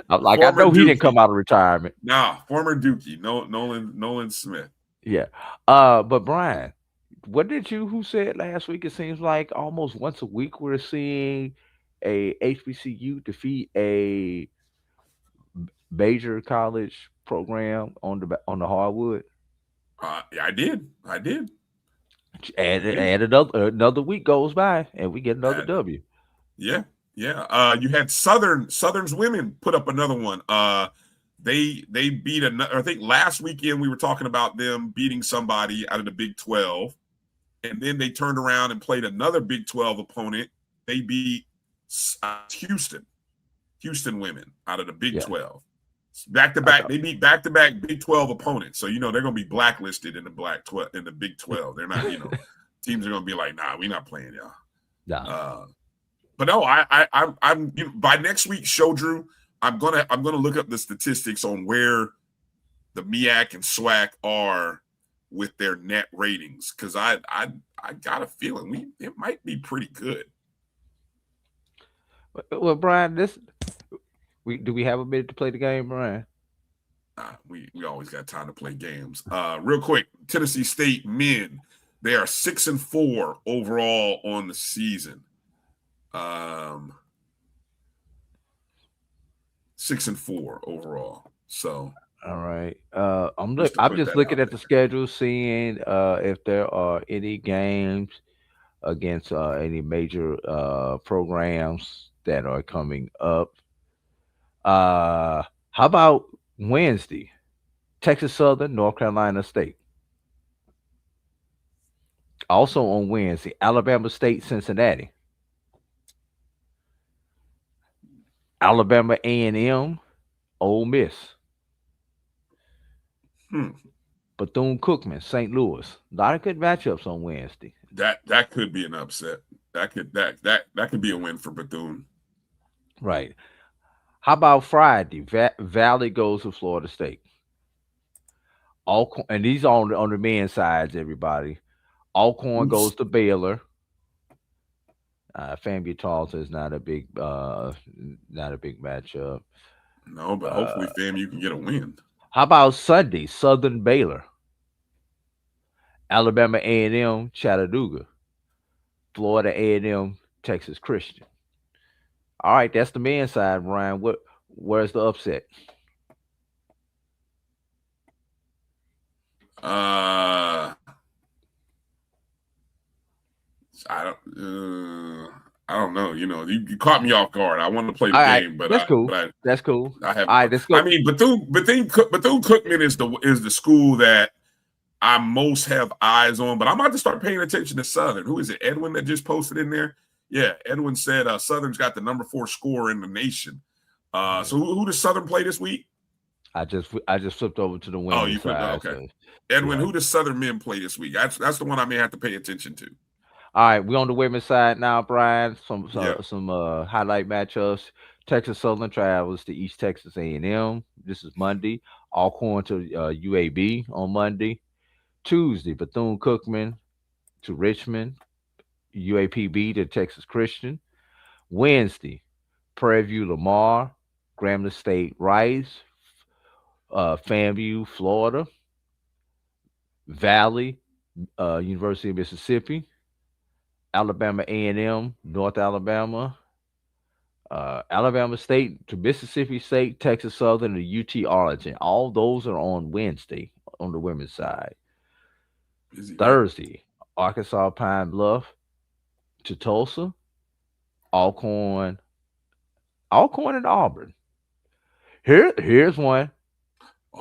know he didn't come out of retirement. Nah, former Dookie, Nolan Smith. Yeah. But Brian, what did you who said last week? It seems like almost once a week we're seeing a HBCU defeat a major college program on the hardwood. Yeah, I did. And another week goes by and we get another W. Yeah. You had Southern's women put up another one. They beat another. I think last weekend we were talking about them beating somebody out of the Big 12, and then they turned around and played another Big 12 opponent. They beat Houston. Houston women out of the Big Yeah. 12. Back to back, they beat back to back Big 12 opponents. So they're gonna be blacklisted in the Big 12. They're not, teams are gonna be like, nah, we're not playing y'all. Nah. But no, I'm by next week's show, Drew, I'm gonna look up the statistics on where the MEAC and SWAC are with their net ratings, because I got a feeling it might be pretty good. Well, Brian, do we have a minute to play the game, Brian? We always got time to play games. Real quick, Tennessee State men, they are 6-4 overall on the season. 6-4 overall. So all right. I'm just looking at the schedule, seeing if there are any games against any major programs that are coming up. How about Wednesday? Texas Southern, North Carolina State. Also on Wednesday, Alabama State, Cincinnati. Alabama A&M, Ole Miss. Bethune-Cookman, St. Louis. A lot of good matchups on Wednesday. That could be an upset. That could be a win for Bethune. Right. How about Friday? Valley goes to Florida State. And these are on the men's sides, everybody. Alcorn goes to Baylor. FAMU Tulsa is not a big matchup. No, but hopefully FAMU can get a win. How about Sunday? Southern Baylor. Alabama A&M, Chattanooga. Florida A&M, Texas Christian. All right, that's the men's side, Ryan. Where's the upset? I don't know. You caught me off guard. I wanted to play the game, but that's cool. That's cool. I have. All right, let's go. I mean, Bethune-Cookman is the school that I most have eyes on, but I'm about to start paying attention to Southern. Who is it? Edwin that just posted in there. Yeah, Edwin said Southern's got the number 4 scorer in the nation. So who does Southern play this week? I just flipped over to the women's you flipped side. Okay. Edwin, who does Southern men play this week? That's the one I may have to pay attention to. All right, we're on the women's side now, Brian. Some highlight matchups. Texas Southern travels to East Texas A&M. This is Monday. Alcorn to UAB on Monday. Tuesday, Bethune-Cookman to Richmond. UAPB to Texas Christian. Wednesday, Prairie View Lamar. Grambling State Rice. FAMU Florida. Valley University of Mississippi. Alabama A&M, North Alabama, Alabama State to Mississippi State, Texas Southern, and UT Arlington. All those are on Wednesday on the women's side. Thursday, Arkansas Pine Bluff to Tulsa, Alcorn and Auburn. Here's one.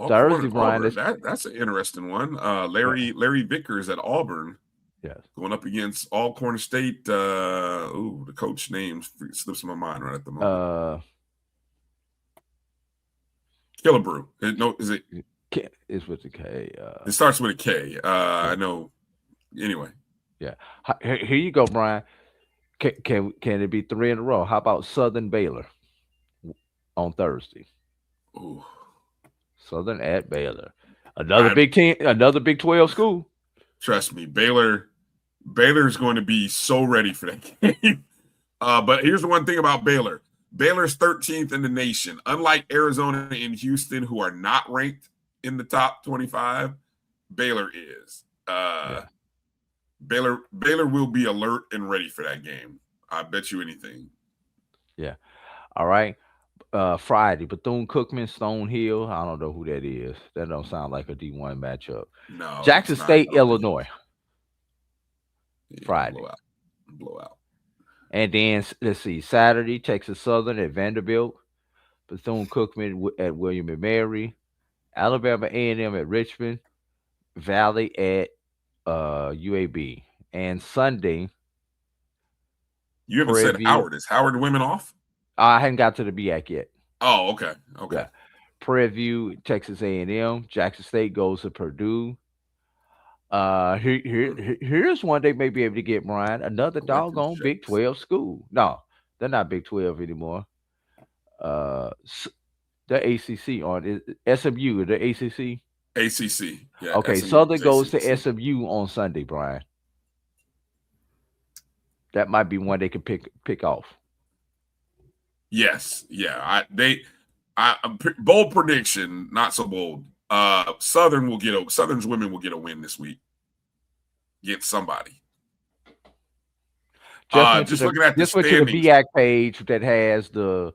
Thursday, Brian. That's an interesting one. Larry Vickers at Auburn. Yes. Going up against Alcorn State. The coach name slips my mind right at the moment. Killebrew. Is it? It's with the K. It starts with a K. I know. Anyway. Yeah. Here you go, Brian. Can it be 3 in a row? How about Southern Baylor on Thursday? Ooh. Southern at Baylor. Another Big 10, another Big 12 school. Trust me, Baylor's going to be so ready for that game. But here's the one thing about Baylor. Baylor's 13th in the nation. Unlike Arizona and Houston, who are not ranked in the top 25, Baylor is. Baylor will be alert and ready for that game. I bet you anything. Yeah. All right. Friday, Bethune-Cookman, Stonehill. I don't know who that is. That don't sound like a D1 matchup. No. Jackson State, Illinois. Yeah, Friday. Blowout. And then let's see, Saturday, Texas Southern at Vanderbilt, Bethune-Cookman at William and Mary, Alabama A&M at Richmond, Valley at UAB, and Sunday. You haven't said Howard. Is Howard women off? I hadn't got to the BAC yet. Oh, okay. Okay. Yeah. Prairie View, Texas A&M. Jackson State goes to Purdue. Here's one they may be able to get, Brian. Another I like them doggone Big shakes. 12 school. No, they're not Big 12 anymore. The ACC on it. SMU, the ACC. ACC. Yeah. Okay, SMU Southern goes to ACC. SMU on Sunday, Brian. That might be one they can pick off. Yes. Yeah. Bold prediction, not so bold. Southern's women will get a win this week. Get somebody. Just looking at the went to the standings. BAC page that has the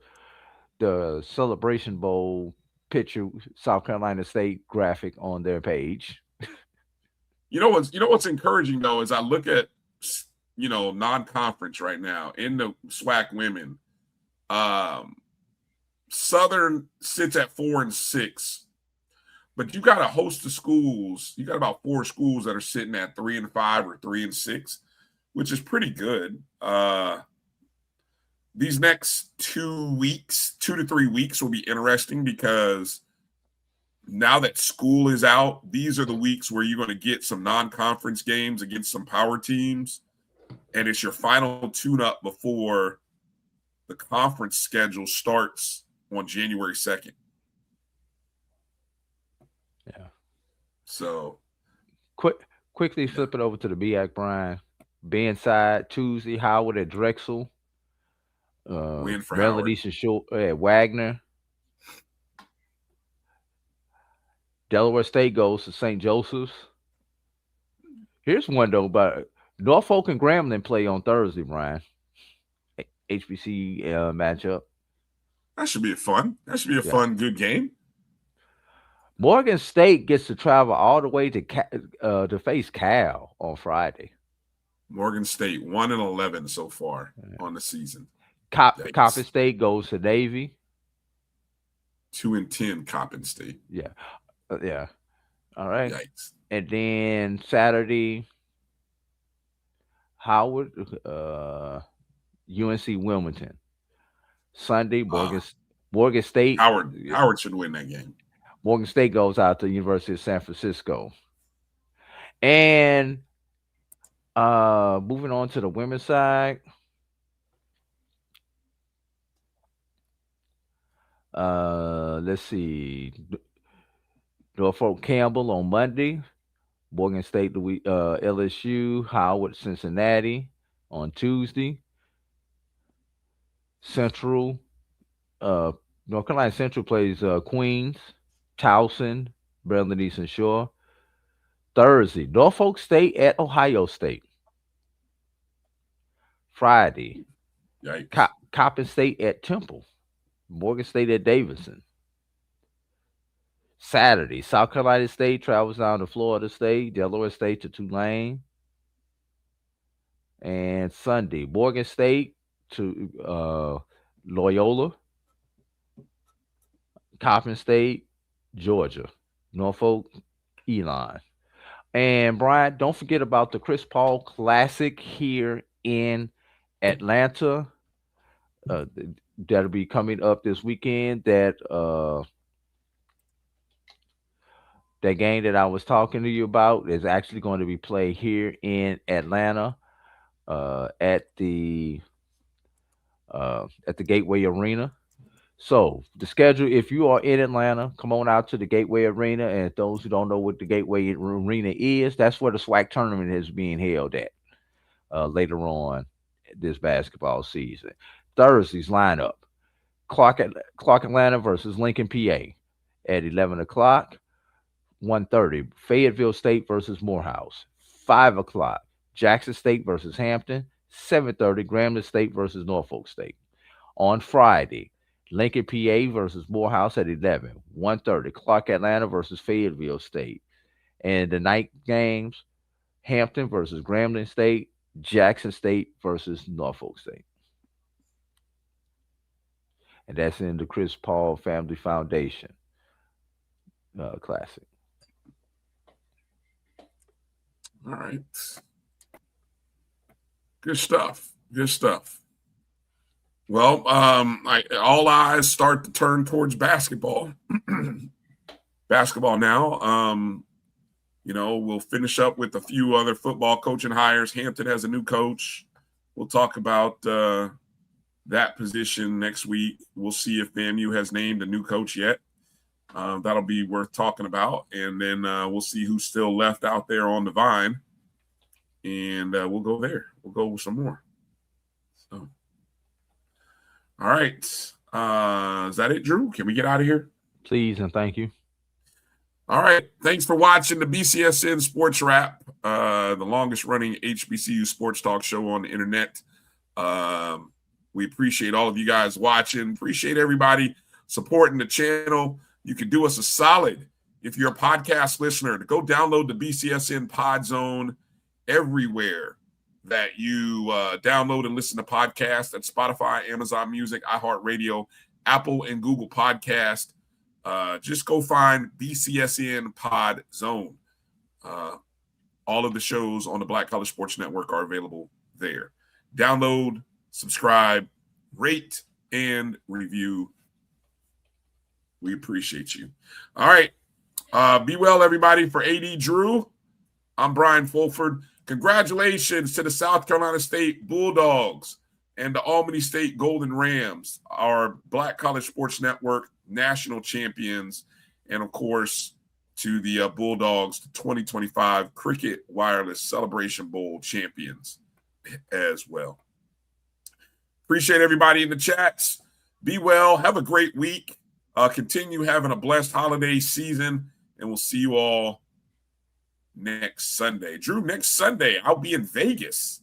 Celebration Bowl picture, South Carolina State graphic on their page. You know what's encouraging though is I look at non-conference right now in the SWAC women. Southern sits at 4-6, but you got a host of schools. You got about 4 schools that are sitting at 3-5 or 3-6, which is pretty good. These next 2 to 3 weeks will be interesting because now that school is out, these are the weeks where you're going to get some non-conference games against some power teams, and it's your final tune-up before the conference schedule starts on January 2nd. Yeah. So quickly flip it over to the BAC, Brian. Ben side Tuesday, Howard at Drexel. Win for Melody Shore at Wagner. Delaware State goes to St. Joseph's. Here's one though, but Norfolk and Grambling play on Thursday, Brian. HBC matchup. That should be fun. That should be a fun, good game. Morgan State gets to travel all the way to face Cal on Friday. Morgan State 1-11 so far on the season. Coppin State goes to Navy. 2-10 Coppin State. Yeah. Yeah. All right. Yikes. And then Saturday, Howard, UNC Wilmington. Sunday, Morgan State. Howard should win that game. Morgan State goes out to the University of San Francisco. And moving on to the women's side. Let's see. Norfolk Campbell on Monday. Morgan State, LSU. Howard, Cincinnati on Tuesday. Central, North Carolina Central plays Queens, Towson, Maryland Eastern Shore. Thursday, Norfolk State at Ohio State. Friday, Coppin State at Temple. Morgan State at Davidson. Saturday, South Carolina State travels down to Florida State, Delaware State to Tulane. And Sunday, Morgan State to Loyola. Coppin State, Georgia. Norfolk, Elon. And Brian, don't forget about the Chris Paul Classic here in Atlanta. That'll be coming up this weekend. That game that I was talking to you about is actually going to be played here in Atlanta at the Gateway Arena. So the schedule, if you are in Atlanta, come on out to the Gateway Arena. And those who don't know what the Gateway Arena is, that's where the SWAC tournament is being held at later on this basketball season. Thursday's lineup: Clark Atlanta versus Lincoln, PA at 11 o'clock. 1:30, Fayetteville State versus Morehouse. 5 o'clock, Jackson State versus Hampton. 7:30, Grambling State versus Norfolk State. On Friday, Lincoln, PA versus Morehouse at 11. 1:30, Clark Atlanta versus Fayetteville State. And the night games, Hampton versus Grambling State, Jackson State versus Norfolk State. And that's in the Chris Paul Family Foundation Classic. All right. Good stuff. Good stuff. Well, all eyes start to turn towards basketball. Basketball now. We'll finish up with a few other football coaching hires. Hampton has a new coach. We'll talk about that position next week. We'll see if FAMU has named a new coach yet. That'll be worth talking about. And then we'll see who's still left out there on the vine. And we'll go there. We'll go with some more. So, all right. Is that it, Drew? Can we get out of here? Please and thank you. All right. Thanks for watching the BCSN Sports Wrap, the longest running HBCU sports talk show on the internet. We appreciate all of you guys watching. Appreciate everybody supporting the channel. You can do us a solid if you're a podcast listener to go download the BCSN Pod Zone everywhere that you download and listen to podcasts at Spotify, Amazon Music, iHeartRadio, Apple, and Google Podcast. Just go find BCSN Pod Zone. All of the shows on the Black College Sports Network are available there. Download, subscribe, rate, and review. We appreciate you. All right. Be well, everybody. For A.D. Drew, I'm Bryan Fulford. Congratulations to the South Carolina State Bulldogs and the Albany State Golden Rams, our Black College Sports Network national champions, and, of course, to the Bulldogs, the 2025 Cricket Wireless Celebration Bowl champions as well. Appreciate everybody in the chats. Be well. Have a great week. Continue having a blessed holiday season, and we'll see you all next Sunday. Drew, next Sunday, I'll be in Vegas.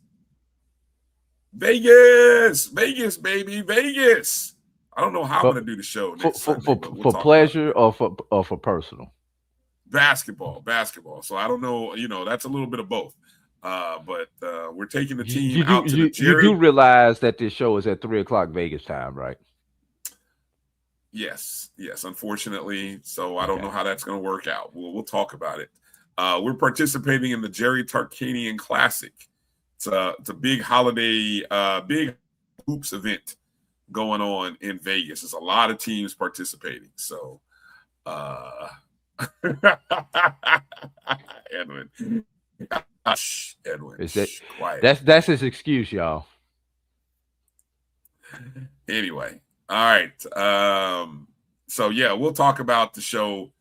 Vegas, baby, Vegas. I don't know how I'm going to do the show next Sunday, for pleasure or for personal? Basketball. So I don't know, that's a little bit of both. But we're taking the team out to the Jerry. You do realize that this show is at 3:00 Vegas time, right? Yes, unfortunately. So I don't know how that's going to work out. We'll talk about it. We're participating in the Jerry Tarkanian Classic. It's a big holiday, big hoops event going on in Vegas. There's a lot of teams participating. So, Edwin. Edwin. Quiet. That's his excuse, y'all. Anyway. All right. So yeah, we'll talk about the show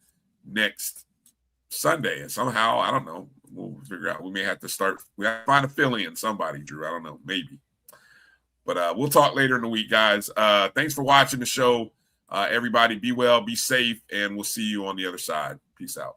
next Sunday. And somehow, I don't know, we'll figure out. We may have to find a fill-in somebody, Drew. I don't know, maybe. But we'll talk later in the week, guys. Thanks for watching the show. Everybody be well, be safe, and we'll see you on the other side. Peace out.